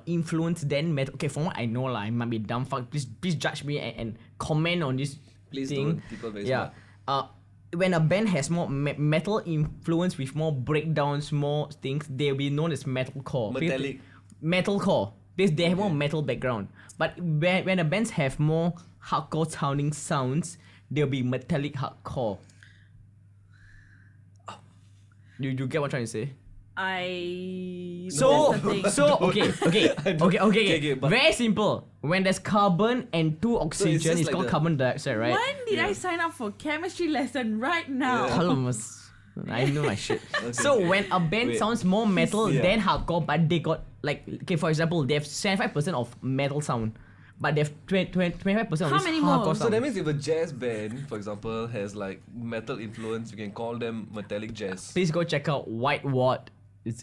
Speaker 1: influence than metal. Okay, from what I know, I might be dumb fuck. Please judge me and comment on this
Speaker 2: Please
Speaker 1: thing.
Speaker 2: don't. People very
Speaker 1: Yeah.
Speaker 2: smart.
Speaker 1: When a band has more metal influence with more breakdowns, more things, they'll be known as metalcore.
Speaker 2: Metallic.
Speaker 1: Metalcore. They have more metal background. But when the bands have more hardcore sounding sounds, they'll be metallic hardcore. You get what I'm trying to say?
Speaker 3: That's the thing.
Speaker 1: Okay.
Speaker 2: but-
Speaker 1: Very simple. When there's carbon and two oxygen,
Speaker 2: just
Speaker 1: it's
Speaker 2: like
Speaker 1: called
Speaker 2: the-
Speaker 1: carbon dioxide, right?
Speaker 3: When did I sign up for chemistry lesson right now?
Speaker 2: Yeah.
Speaker 1: Almost. I know my shit.
Speaker 2: Okay,
Speaker 1: So
Speaker 2: okay.
Speaker 1: when a band
Speaker 2: Wait.
Speaker 1: sounds more metal
Speaker 2: Yeah.
Speaker 1: than hardcore, but they got like, okay, for example, they have 75% of metal sound, but they have 25% of
Speaker 3: How
Speaker 1: this
Speaker 3: many more?
Speaker 1: hardcore
Speaker 2: So
Speaker 1: sound.
Speaker 2: that means if a jazz band, for example, has like metal influence, you can call them metallic jazz.
Speaker 1: Please go check out White Ward.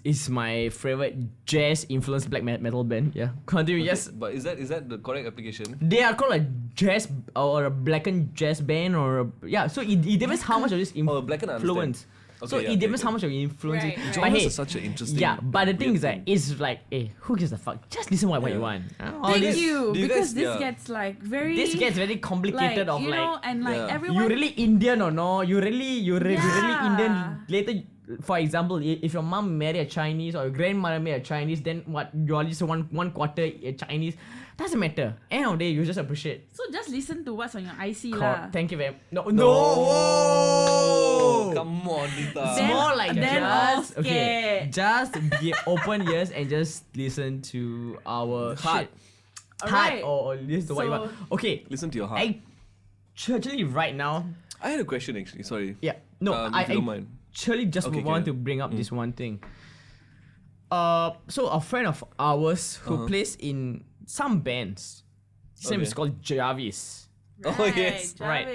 Speaker 1: It's my favorite jazz influenced black metal band. Yeah, continue. Yes,
Speaker 2: But is that the correct application?
Speaker 1: they are called a jazz or a blackened jazz band or yeah. So it depends how much of this
Speaker 2: Oh, black and I understand.
Speaker 1: influence. So
Speaker 2: Okay, yeah,
Speaker 1: it depends
Speaker 2: okay,
Speaker 1: how much of influence.
Speaker 3: Right,
Speaker 1: it-
Speaker 3: right.
Speaker 1: But
Speaker 2: Genres
Speaker 1: hey,
Speaker 2: are such an interesting.
Speaker 1: yeah. But the thing
Speaker 2: weird
Speaker 1: is that it's like, hey, who gives a fuck? Just listen what you
Speaker 2: Yeah.
Speaker 1: want. All
Speaker 3: Thank
Speaker 1: this-
Speaker 3: you,
Speaker 2: do you
Speaker 3: because
Speaker 2: guys-
Speaker 3: this
Speaker 2: yeah.
Speaker 3: gets like very.
Speaker 1: This gets very complicated.
Speaker 3: like,
Speaker 1: Of
Speaker 3: you
Speaker 1: like,
Speaker 3: know, and like
Speaker 2: Yeah.
Speaker 3: everyone.
Speaker 1: you really Indian or no? You really
Speaker 3: Yeah.
Speaker 1: Indian. Later, for example, if your mom marry a Chinese or your grandmother marry a Chinese, then what? You are just one quarter Chinese. Doesn't matter. End of the day, you just appreciate.
Speaker 3: So just listen to what's on your IC lah.
Speaker 1: Thank you very much. No.
Speaker 2: Oh,
Speaker 1: Whoa!
Speaker 2: come on, Nita.
Speaker 1: It's
Speaker 3: Then-
Speaker 1: more like
Speaker 3: then all
Speaker 1: just okay.
Speaker 3: scared.
Speaker 1: Just be open ears and just listen to our
Speaker 2: Heart.
Speaker 1: shit. Heart
Speaker 3: Alright.
Speaker 1: or listen to what you
Speaker 3: So-
Speaker 1: want. Okay.
Speaker 2: Listen to your heart.
Speaker 1: Actually, right now,
Speaker 2: I had a question actually. Sorry.
Speaker 1: yeah. No,
Speaker 2: If you don't mind.
Speaker 1: actually just
Speaker 2: Okay,
Speaker 1: want
Speaker 2: okay.
Speaker 1: to bring up this one thing. So a friend of ours who plays in some bands, his name is
Speaker 2: Okay.
Speaker 1: called Jarvis.
Speaker 2: Oh, yes.
Speaker 3: Jarvis.
Speaker 1: Right.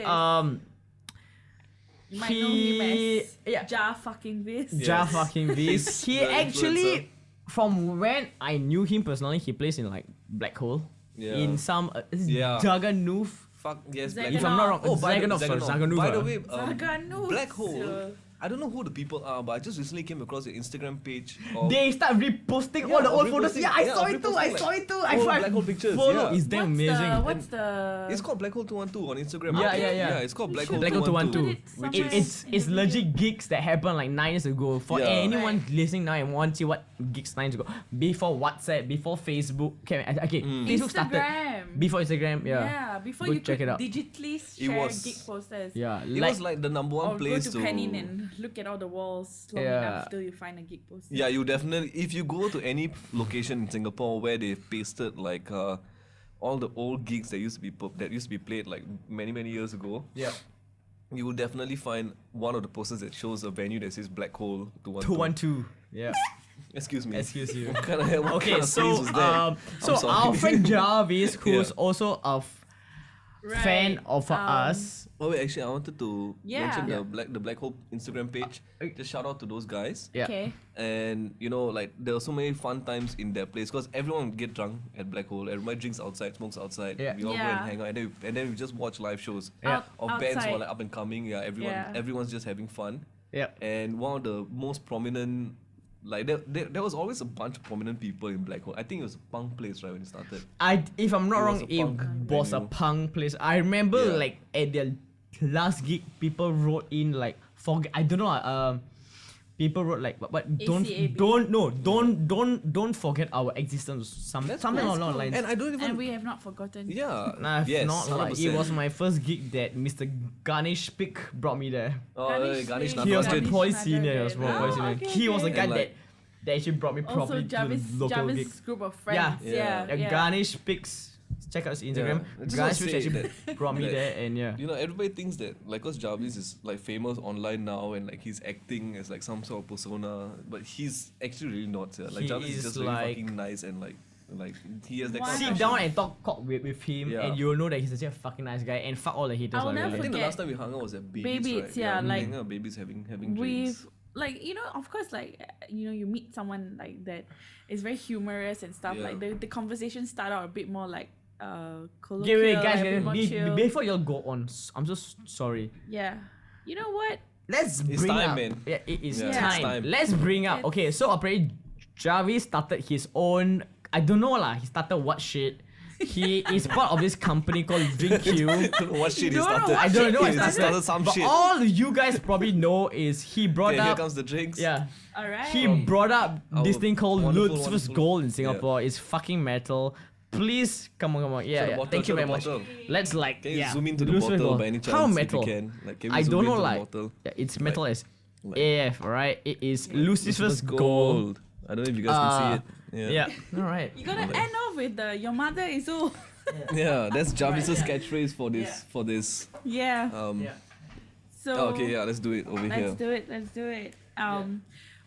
Speaker 3: You might know him as
Speaker 1: yeah.
Speaker 3: Ja fucking Viz.
Speaker 2: Yeah.
Speaker 1: Ja
Speaker 2: Yes.
Speaker 1: fucking Viz.
Speaker 2: He's
Speaker 1: He
Speaker 2: the
Speaker 1: actually, from when I knew him personally, he plays in like Blackhole.
Speaker 2: Yeah.
Speaker 1: In some
Speaker 2: Yeah.
Speaker 1: Jaganoof.
Speaker 2: Fuck yes.
Speaker 3: Zaganov.
Speaker 1: If I'm not wrong,
Speaker 2: Oh, by the,
Speaker 1: Zaganov, sorry,
Speaker 2: Zaganov. By the
Speaker 1: Zaganoof.
Speaker 2: way,
Speaker 3: Zaganov,
Speaker 2: Black Hole.
Speaker 3: sure.
Speaker 2: I don't know who the people are, but I just recently came across your Instagram page. Of
Speaker 1: They start reposting all the
Speaker 2: Yeah,
Speaker 1: old photos.
Speaker 2: reposting-
Speaker 1: Yeah, I
Speaker 2: yeah,
Speaker 1: saw it too. I
Speaker 2: reposting,
Speaker 1: saw
Speaker 2: like,
Speaker 1: it too.
Speaker 2: old Black Hole pictures,
Speaker 1: Follow.
Speaker 2: yeah.
Speaker 1: It's damn amazing.
Speaker 3: What's the?
Speaker 2: It's called Blackhole 212 on Instagram.
Speaker 1: Yeah,
Speaker 2: right?
Speaker 1: yeah, yeah.
Speaker 2: Yeah, it's called
Speaker 3: You
Speaker 2: Blackhole
Speaker 3: should
Speaker 1: Blackhole
Speaker 2: 212.
Speaker 1: 212.
Speaker 3: Put it somewhere
Speaker 1: It's
Speaker 3: in
Speaker 1: it's
Speaker 3: the
Speaker 1: legit gigs that happened like 9 years ago. For
Speaker 2: Yeah.
Speaker 1: anyone
Speaker 3: Right.
Speaker 1: listening now and want to see what gigs 9 years ago, before WhatsApp, before Facebook. Okay, Facebook started
Speaker 3: Instagram.
Speaker 1: before Instagram. Yeah,
Speaker 3: Yeah, before
Speaker 1: Go
Speaker 3: you
Speaker 1: check
Speaker 3: could
Speaker 1: it out.
Speaker 3: digitally
Speaker 2: It
Speaker 3: share
Speaker 2: was-
Speaker 3: gig posters.
Speaker 1: yeah.
Speaker 2: It was like the number one
Speaker 3: Or go
Speaker 2: place
Speaker 3: to
Speaker 2: to.
Speaker 3: Penin and look at all the walls long
Speaker 1: Yeah.
Speaker 3: enough till you find a gig poster.
Speaker 2: Yeah, you definitely. If you go to any location in Singapore where they've pasted like all the old gigs that used to be played like many years ago,
Speaker 1: yeah.
Speaker 2: you will definitely find one of the posters that shows a venue that says Blackhole 212.
Speaker 1: 212. Yeah.
Speaker 2: Excuse me.
Speaker 1: Excuse you.
Speaker 2: What kind of
Speaker 1: Okay,
Speaker 2: sneeze
Speaker 1: so
Speaker 2: was that?
Speaker 1: so
Speaker 2: I'm sorry.
Speaker 1: our friend Jarvis, who's
Speaker 2: Yeah.
Speaker 1: also a fan of us.
Speaker 2: Oh wait, actually, I wanted to
Speaker 3: Yeah.
Speaker 2: mention
Speaker 1: Yeah.
Speaker 2: the Black Hole Instagram page. Just shout out to those guys.
Speaker 1: Yeah.
Speaker 3: Okay.
Speaker 2: And you know, like there were so many fun times in their place because everyone get drunk at Black Hole. Everybody drinks outside, smokes outside.
Speaker 1: Yeah.
Speaker 2: We all go
Speaker 3: Yeah.
Speaker 2: and hang out, and then we just watch live shows
Speaker 1: Yeah.
Speaker 2: of bands who are
Speaker 3: Outside.
Speaker 2: like up and coming. Yeah,
Speaker 3: Yeah.
Speaker 2: everyone's just having fun.
Speaker 1: Yeah.
Speaker 2: And one of the most prominent, like there was always a bunch of prominent people in Black Hole. I think it was a punk place right when it started.
Speaker 1: If I'm not
Speaker 2: It
Speaker 1: wrong,
Speaker 2: was a
Speaker 1: it
Speaker 2: punk
Speaker 1: was a
Speaker 2: venue.
Speaker 1: punk place. I remember
Speaker 2: Yeah.
Speaker 1: like at their last gig, people wrote in like I don't know. People wrote like, but
Speaker 3: ACAB.
Speaker 1: don't forget our existence. Something
Speaker 2: That's
Speaker 1: along
Speaker 3: cool.
Speaker 1: those lines.
Speaker 2: And I don't even.
Speaker 3: And we have not forgotten.
Speaker 2: yeah.
Speaker 1: Nah,
Speaker 2: yes.
Speaker 1: not like, it
Speaker 2: 100%.
Speaker 1: was my first gig that Mr. Ganesh Pick brought me there.
Speaker 2: Oh, Ganesh
Speaker 3: Pick.
Speaker 1: He was my
Speaker 2: Natarajan.
Speaker 1: poly
Speaker 3: Natarajan.
Speaker 1: senior. He was my
Speaker 3: Oh,
Speaker 1: poly senior.
Speaker 3: okay,
Speaker 1: He was the
Speaker 3: okay.
Speaker 1: guy
Speaker 2: And, like,
Speaker 1: that actually brought me
Speaker 3: Also,
Speaker 1: properly
Speaker 3: Jarvis,
Speaker 1: to the local gig.
Speaker 3: Jarvis' group of
Speaker 1: Yeah.
Speaker 3: friends.
Speaker 2: Yeah.
Speaker 3: Yeah.
Speaker 1: Ganesh Picks. Check out his Instagram.
Speaker 2: I just
Speaker 1: Ganesh
Speaker 2: wanna
Speaker 1: Picks
Speaker 2: say
Speaker 1: actually
Speaker 2: that-
Speaker 1: brought me
Speaker 2: that,
Speaker 1: there, and yeah.
Speaker 2: You know, everybody thinks that like cause Jarvis is like famous online now and like he's acting as like some sort of persona, but he's actually really not. Yeah. Like
Speaker 1: He
Speaker 2: Jarvis is
Speaker 1: is
Speaker 2: just really
Speaker 1: like-
Speaker 2: fucking nice and like he has that
Speaker 3: Wow.
Speaker 2: kind
Speaker 1: Sit
Speaker 2: of
Speaker 1: down and talk cock with him,
Speaker 2: Yeah.
Speaker 1: and you'll know that he's actually a fucking nice guy. And fuck all the haters.
Speaker 3: I will
Speaker 1: lah,
Speaker 3: never
Speaker 2: I
Speaker 1: really.
Speaker 2: think the
Speaker 3: forget-
Speaker 2: last time we hung out was at Babies,
Speaker 3: Babies,
Speaker 2: right?
Speaker 3: yeah,
Speaker 2: we
Speaker 3: like,
Speaker 2: hang out at Babies having drinks.
Speaker 3: We've like, you know, of course, like, you know, you meet someone like that is very humorous and stuff.
Speaker 2: Yeah.
Speaker 3: Like the conversation start out a bit more like
Speaker 1: Okay,
Speaker 3: colloquial,
Speaker 1: wait, guys,
Speaker 3: a bit more chill.
Speaker 1: before y'all go on, I'm so sorry.
Speaker 3: Yeah. You know what?
Speaker 1: Let's
Speaker 2: It's
Speaker 1: bring
Speaker 2: time,
Speaker 1: up.
Speaker 2: man.
Speaker 1: Yeah, it is
Speaker 2: Yeah, it's
Speaker 1: time.
Speaker 2: time.
Speaker 1: Let's bring up. Okay, so apparently Jarvis started his own. I don't know lah. He started what shit. He is part of this company called Drink Q.
Speaker 2: What shit he
Speaker 3: Don't know
Speaker 2: started?
Speaker 1: I don't know what
Speaker 2: He
Speaker 1: started,
Speaker 2: started some
Speaker 1: but
Speaker 2: shit.
Speaker 1: all you guys probably know is he brought
Speaker 2: Okay, here
Speaker 1: up.
Speaker 2: comes the drinks.
Speaker 1: Yeah.
Speaker 3: Alright.
Speaker 1: He brought up this
Speaker 2: our
Speaker 1: thing called
Speaker 2: wonderful,
Speaker 1: Lucifer's
Speaker 2: wonderful-
Speaker 1: Gold in Singapore. It's fucking metal. Please, come on. Yeah,
Speaker 2: Show the
Speaker 1: yeah.
Speaker 2: bottle,
Speaker 1: Thank you
Speaker 2: show the
Speaker 1: very much.
Speaker 2: bottle.
Speaker 1: Let's like,
Speaker 2: Can you
Speaker 1: yeah.
Speaker 2: zoom into the
Speaker 1: Lucifer's
Speaker 2: bottle
Speaker 1: Gold.
Speaker 2: by any chance?
Speaker 1: How
Speaker 2: if
Speaker 1: metal?
Speaker 2: you can? Like, can we
Speaker 1: I
Speaker 2: zoom
Speaker 1: don't know,
Speaker 2: into the
Speaker 1: like,
Speaker 2: bottle?
Speaker 1: yeah, it's metal as
Speaker 2: like-
Speaker 1: AF, alright? It is Lucifer's Gold.
Speaker 2: I don't know if you guys can see it.
Speaker 1: Yeah, alright.
Speaker 3: You gotta end off with the your mother is old.
Speaker 2: Yeah, that's Jarvis's
Speaker 1: Right, yeah.
Speaker 2: catchphrase for this.
Speaker 1: Yeah.
Speaker 2: For this.
Speaker 3: Yeah.
Speaker 1: Yeah.
Speaker 3: So
Speaker 2: Oh, okay, yeah, let's do it over here.
Speaker 3: let's do it.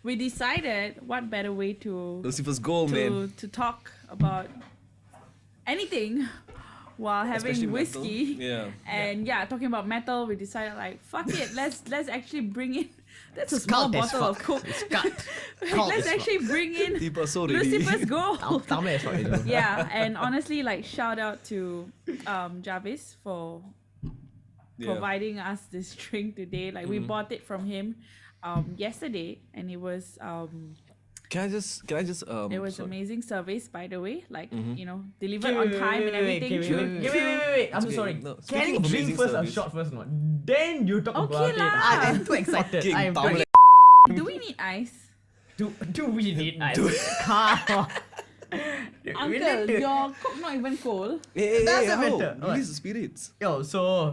Speaker 3: We decided what better way to
Speaker 2: Lucifer's Gold, man.
Speaker 3: to talk about anything while having
Speaker 2: Especially metal.
Speaker 3: whiskey.
Speaker 2: Yeah.
Speaker 3: And yeah, talking about metal, we decided like fuck it, let's actually bring in that's a small
Speaker 1: Cult as
Speaker 3: bottle of
Speaker 1: fuck.
Speaker 3: Coke.
Speaker 1: It's cut. Cult
Speaker 3: Let's
Speaker 1: as fuck.
Speaker 3: actually bring in
Speaker 2: People are so ready.
Speaker 3: Lucifer's Gold.
Speaker 1: Tamil as fuck, you know.
Speaker 3: Yeah, and honestly, like shout out to Jarvis for
Speaker 2: Yeah.
Speaker 3: providing us this drink today. Like we bought it from him yesterday, and it was
Speaker 2: Can I just
Speaker 3: it was
Speaker 2: sorry.
Speaker 3: amazing service, by the way. Like you know,
Speaker 1: Okay,
Speaker 3: delivered on time and everything.
Speaker 1: Wait. I'm so
Speaker 2: Okay,
Speaker 1: sorry.
Speaker 2: no,
Speaker 1: Can
Speaker 2: speaking
Speaker 1: you
Speaker 2: of
Speaker 1: drink
Speaker 2: amazing
Speaker 1: first or
Speaker 2: service-
Speaker 1: shot first or not? Then you talk
Speaker 3: Okay
Speaker 1: about it.
Speaker 3: lah.
Speaker 1: I am too excited.
Speaker 2: Fucking
Speaker 1: I am too
Speaker 2: Tamil.
Speaker 1: excited.
Speaker 3: Do we need ice?
Speaker 1: Do we need ice? Come on. We
Speaker 3: Uncle,
Speaker 1: need to-
Speaker 3: your Coke not even cold.
Speaker 2: Hey,
Speaker 1: Doesn't
Speaker 2: how?
Speaker 1: matter.
Speaker 2: Release the spirits.
Speaker 1: Yo, so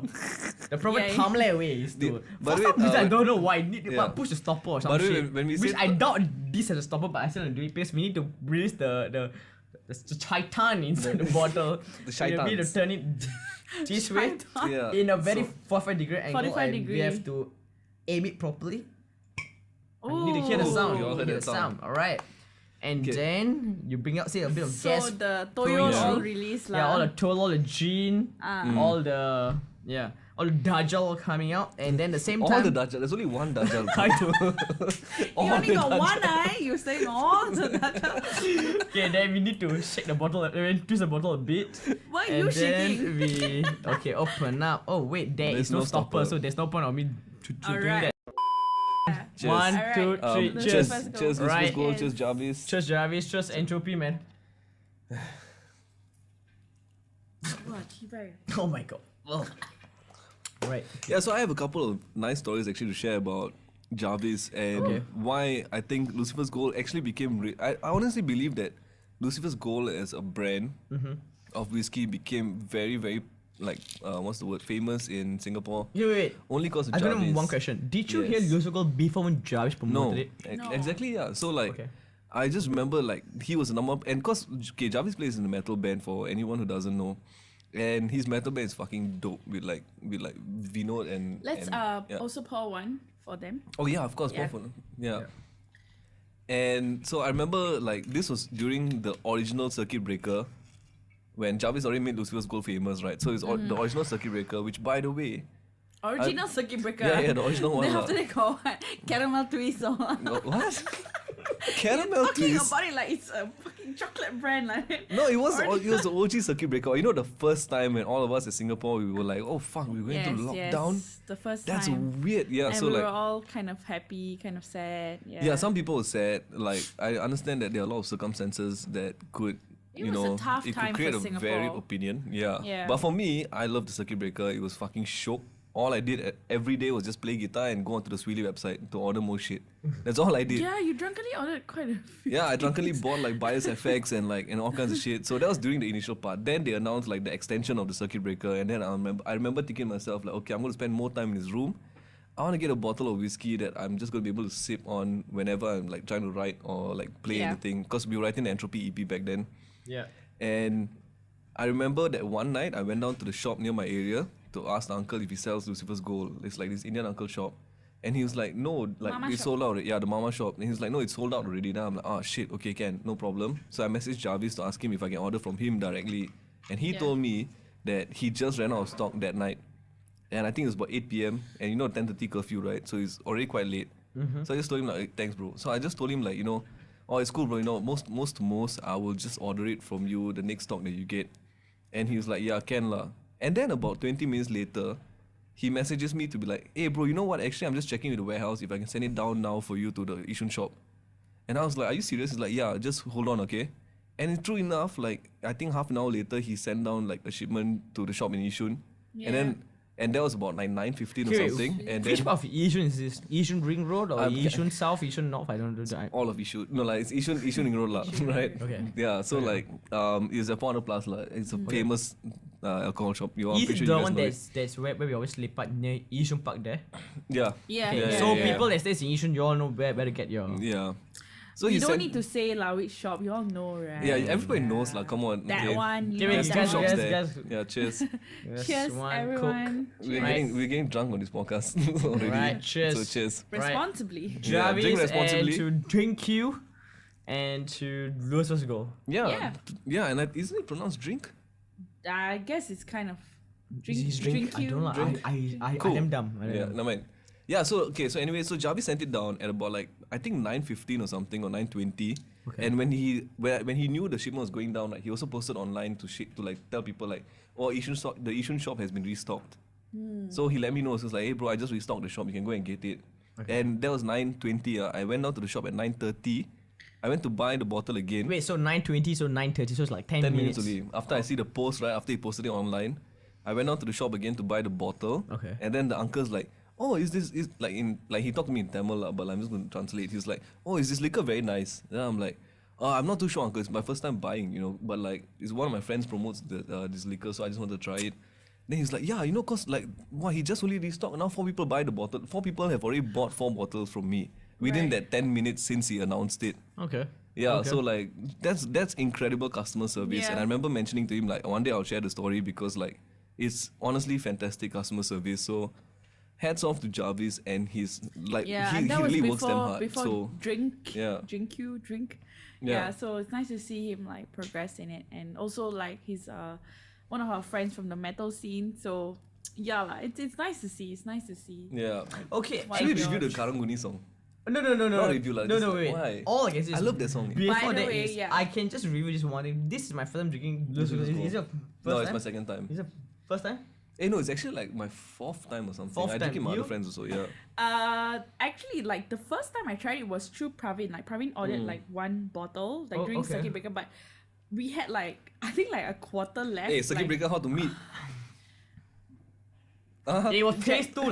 Speaker 1: the proper
Speaker 3: Yeah.
Speaker 1: Tamil way is to.
Speaker 2: Dude, by
Speaker 1: For
Speaker 2: the
Speaker 1: some
Speaker 2: way,
Speaker 1: reason, I don't know why. Need
Speaker 2: yeah.
Speaker 1: push the stopper or some
Speaker 2: By the way,
Speaker 1: shit.
Speaker 2: when we
Speaker 1: which
Speaker 2: said
Speaker 1: I doubt this has a stopper, but I still want to do it because we need to release the chitan inside the bottle.
Speaker 2: The
Speaker 1: We need to
Speaker 2: shaitans.
Speaker 1: turn it this way
Speaker 2: Yeah.
Speaker 1: in a very
Speaker 2: so-
Speaker 1: 45-degree angle,
Speaker 3: 45
Speaker 1: and we
Speaker 3: degree.
Speaker 1: have to aim it properly.
Speaker 3: Oh,
Speaker 1: You need to hear the sound.
Speaker 2: We all
Speaker 1: You
Speaker 2: heard
Speaker 1: hear
Speaker 2: that
Speaker 1: the sound. All right. And
Speaker 2: Okay.
Speaker 1: then you bring out, say, a bit of
Speaker 3: So
Speaker 1: gas.
Speaker 3: the toyo
Speaker 1: Yeah.
Speaker 3: all released lah.
Speaker 1: Yeah, all the toll, all the gene, all the all the dajjal coming out, and then the same
Speaker 2: All
Speaker 1: time.
Speaker 2: the Dajjal. There's only one Dajjal.
Speaker 1: I do.
Speaker 3: You only got one eye. You're saying all the
Speaker 1: Okay, then we need to shake the bottle, twist the bottle a bit.
Speaker 3: Why are
Speaker 1: And
Speaker 3: you
Speaker 1: then
Speaker 3: shaking?
Speaker 1: we open up. Oh wait, there
Speaker 2: There's
Speaker 1: is no
Speaker 2: no
Speaker 1: stopper,
Speaker 2: stopper.
Speaker 1: so there's no point of me to doing
Speaker 3: Alright.
Speaker 1: that.
Speaker 2: Cheers.
Speaker 1: 1,
Speaker 3: Alright.
Speaker 1: 2, 3,
Speaker 3: Let's
Speaker 1: cheers.
Speaker 3: first go.
Speaker 2: Cheers, Lucifer's
Speaker 1: Right.
Speaker 2: Gold.
Speaker 3: Yes.
Speaker 2: Cheers, Jarvis.
Speaker 1: Cheers, Jarvis. Cheers, Entropy, man.
Speaker 3: Wah, cibai.
Speaker 1: Oh my god. Ugh. Right.
Speaker 2: Yeah, so I have a couple of nice stories actually to share about Jarvis and
Speaker 1: Okay.
Speaker 2: why I think Lucifer's Gold actually became. I honestly believe that Lucifer's Gold as a brand of whiskey became very, very like what's the word, famous in Singapore.
Speaker 1: Wait.
Speaker 2: Only because of
Speaker 1: I got
Speaker 2: Jarvis.
Speaker 1: one question. Did you hear
Speaker 2: Yes.
Speaker 1: Lucifer before when Jarvis
Speaker 2: No,
Speaker 1: promoted it?
Speaker 3: No.
Speaker 2: exactly. Yeah. So like,
Speaker 1: Okay.
Speaker 2: I just remember like he was a number, and cause okay, Jarvis plays in a metal band for anyone who doesn't know, and his metal band is fucking dope with like Vinod and.
Speaker 3: Let's
Speaker 2: and, yeah.
Speaker 3: also pour one for them.
Speaker 2: Oh yeah, of course,
Speaker 3: Yeah.
Speaker 2: both. Yeah. And so I remember like this was during the original circuit breaker, when Jarvis already made Lucifer's Gold famous, right? So it's the original circuit breaker, which by the way,
Speaker 3: Original circuit breaker.
Speaker 2: yeah, the original one
Speaker 3: Then
Speaker 2: lah.
Speaker 3: after they got what? Caramel twist or
Speaker 2: what? Caramel
Speaker 3: talking
Speaker 2: twist.
Speaker 3: about it like it's a fucking chocolate brand like.
Speaker 2: No, it was the OG circuit breaker. You know, the first time when all of us in Singapore we were like, oh fuck, we're going to lockdown.
Speaker 3: Yes, the first
Speaker 2: That's
Speaker 3: time.
Speaker 2: weird. Yeah,
Speaker 3: And
Speaker 2: so
Speaker 3: we
Speaker 2: like
Speaker 3: were all kind of happy, kind of sad. Yeah.
Speaker 2: yeah, some people were sad. Like I understand that there are a lot of circumstances that could
Speaker 3: It
Speaker 2: you
Speaker 3: was a
Speaker 2: know
Speaker 3: tough
Speaker 2: it
Speaker 3: time
Speaker 2: could create
Speaker 3: for
Speaker 2: a
Speaker 3: Singapore.
Speaker 2: varied opinion. Yeah.
Speaker 3: Yeah.
Speaker 2: But for me, I love the circuit breaker. It was fucking shock. All I did every day was just play guitar and go onto the Sweely website to order more shit. That's all I did.
Speaker 3: Yeah, you drunkenly ordered quite a few.
Speaker 2: Yeah, I drunkenly bought like Bias FX and like and all kinds of shit. So that was during the initial part. Then they announced like the extension of the circuit breaker, and then I remember thinking to myself like, okay, I'm going to spend more time in this room. I want to get a bottle of whiskey that I'm just going to be able to sip on whenever I'm like trying to write or like play
Speaker 3: Yeah.
Speaker 2: anything. Because we were writing the Entropy EP back then.
Speaker 1: Yeah.
Speaker 2: And I remember that one night I went down to the shop near my area to ask the uncle if he sells Lucifer's Gold. It's like this Indian uncle shop. And he was like, no, like
Speaker 3: Mama
Speaker 2: it's
Speaker 3: shop.
Speaker 2: sold out. Yeah, the mama shop. And he was like, no, it's sold out already. Now I'm like, oh shit, okay, can, no problem. So I messaged Jarvis to ask him if I can order from him directly. And he
Speaker 3: Yeah.
Speaker 2: told me that he just ran out of stock that night. And I think it was about 8 p.m. And you know 10:30 curfew, right? So it's already quite late. So I just told him like, thanks bro. So I just told him like, you know, oh it's cool bro, you know, most I will just order it from you the next stock that you get. And he was like, yeah, can lah. And then about 20 minutes later, he messages me to be like, hey bro, you know what, actually I'm just checking with the warehouse if I can send it down now for you to the Yishun shop. And I was like, are you serious? He's like, yeah, just hold on, okay? And true enough, like I think half an hour later, he sent down like a shipment to the shop in Yishun, and that was about like 9:15 or
Speaker 1: Okay,
Speaker 2: something. And
Speaker 1: which
Speaker 2: then
Speaker 1: part of Yishun is this? Yishun Ring Road or
Speaker 2: Um,
Speaker 1: Yishun South, Yishun North? I don't know.
Speaker 2: all of Yishun, no, like it's Yishun Ring Road lah, right?
Speaker 1: Okay.
Speaker 2: Yeah, so like it's a 400 plus lah. It's a famous alcohol shop. I'm
Speaker 1: Is
Speaker 2: pretty
Speaker 1: it
Speaker 2: sure
Speaker 1: the
Speaker 2: you guys
Speaker 1: one
Speaker 2: know it.
Speaker 1: that's where we always lepak near Yishun Park there?
Speaker 2: Yeah.
Speaker 3: Yeah,
Speaker 1: Okay,
Speaker 3: yeah.
Speaker 1: so
Speaker 3: yeah.
Speaker 1: people that stays in Yishun, you all know where to get your.
Speaker 2: Yeah. So
Speaker 3: You
Speaker 2: he
Speaker 3: don't
Speaker 2: sent,
Speaker 3: need to say lah which shop. You all know, right?
Speaker 2: Yeah, everybody knows lah. Come on.
Speaker 3: That
Speaker 2: okay.
Speaker 3: one. You
Speaker 1: Give
Speaker 3: know
Speaker 1: it,
Speaker 2: There's
Speaker 3: that
Speaker 2: two
Speaker 1: guys,
Speaker 3: one.
Speaker 2: shops
Speaker 1: guys,
Speaker 2: there.
Speaker 1: guys.
Speaker 2: Yeah, cheers.
Speaker 1: Yes,
Speaker 3: Cheers,
Speaker 1: one
Speaker 3: everyone.
Speaker 2: We're
Speaker 1: Right.
Speaker 2: getting drunk on this podcast already.
Speaker 1: Right, cheers.
Speaker 2: So cheers.
Speaker 3: Responsibly.
Speaker 2: Yeah, drink
Speaker 1: Jarvis,
Speaker 2: responsibly.
Speaker 1: and to drink you, and to lose us go.
Speaker 2: Yeah. Yeah, and isn't it pronounced drink?
Speaker 3: I guess it's kind of
Speaker 1: He's
Speaker 3: drink
Speaker 1: I
Speaker 3: you.
Speaker 1: don't know.
Speaker 2: Drink.
Speaker 1: I
Speaker 2: Cool.
Speaker 1: am dumb. I don't
Speaker 2: Yeah,
Speaker 1: know.
Speaker 2: no mind. Yeah, so okay, so anyway, so Jarvis sent it down at about like I think 9:15 or something or 9:20.
Speaker 1: Okay.
Speaker 2: And when he knew the shipment was going down, like he also posted online to like tell people like, oh, the Yishun shop has been restocked. So he let me know. So he was like, hey bro, I just restocked the shop. You can go and get it.
Speaker 1: Okay.
Speaker 2: And that was 9:20. I went down to the shop at 9:30. I went to buy the bottle again.
Speaker 1: Wait, so 9:20, so 9:30, so it's like 10
Speaker 2: 10
Speaker 1: minutes.
Speaker 2: minutes only. After I see the post, right after he posted it online, I went down to the shop again to buy the bottle.
Speaker 1: Okay.
Speaker 2: And then the uncle's like, oh, is like he talked to me in Tamil, but I'm just going to translate. He's like, oh, is this liquor very nice? Then I'm like, oh, I'm not too sure, uncle. It's my first time buying, but like, it's one of my friends promotes this liquor, so I just want to try it. Then he's like, yeah, cause like, he just only restocked. Now 4 people buy the bottle. 4 people have already bought 4 bottles from me within
Speaker 3: Right.
Speaker 2: that 10 minutes since he announced it.
Speaker 1: Okay.
Speaker 2: Yeah,
Speaker 1: Okay.
Speaker 2: so like that's incredible customer service,
Speaker 3: Yeah.
Speaker 2: and I remember mentioning to him like one day I'll share the story because like it's honestly fantastic customer service. So hats off to Jarvis and his like
Speaker 3: Yeah,
Speaker 2: he
Speaker 3: and that was
Speaker 2: really works them
Speaker 3: before
Speaker 2: hard.
Speaker 3: before
Speaker 2: So
Speaker 3: drink.
Speaker 2: yeah.
Speaker 3: Drink.
Speaker 2: Yeah.
Speaker 3: Yeah. So it's nice to see him like progress in it, and also like he's one of our friends from the metal scene. So yeah, it's nice to see. It's nice to see.
Speaker 2: yeah.
Speaker 1: Okay.
Speaker 3: Why
Speaker 2: Should we
Speaker 3: not?
Speaker 2: review the Karanguni song?
Speaker 1: No.
Speaker 2: Not review lah,
Speaker 1: No,
Speaker 2: just
Speaker 1: wait.
Speaker 2: why?
Speaker 1: All I can say is
Speaker 2: I love that song.
Speaker 1: Before
Speaker 3: By the
Speaker 1: that
Speaker 3: way,
Speaker 1: is,
Speaker 3: yeah.
Speaker 1: I can just review this one thing. This is my first time drinking Blue Sugar. Is it your first
Speaker 2: No, it's
Speaker 1: time?
Speaker 2: my second time.
Speaker 1: Is it first time?
Speaker 2: No, it's actually like my 4th time or something.
Speaker 1: Fourth
Speaker 2: I drink
Speaker 1: time.
Speaker 2: it with my
Speaker 1: You?
Speaker 2: other friends also. Yeah.
Speaker 3: Actually, like the first time I tried it was through Praveen. Like Praveen ordered like one bottle, like
Speaker 1: Oh,
Speaker 3: during
Speaker 1: okay.
Speaker 3: circuit breaker, but we had like I think like a quarter left.
Speaker 2: Hey, circuit
Speaker 3: like,
Speaker 2: breaker, how to meet?
Speaker 1: It was phase two.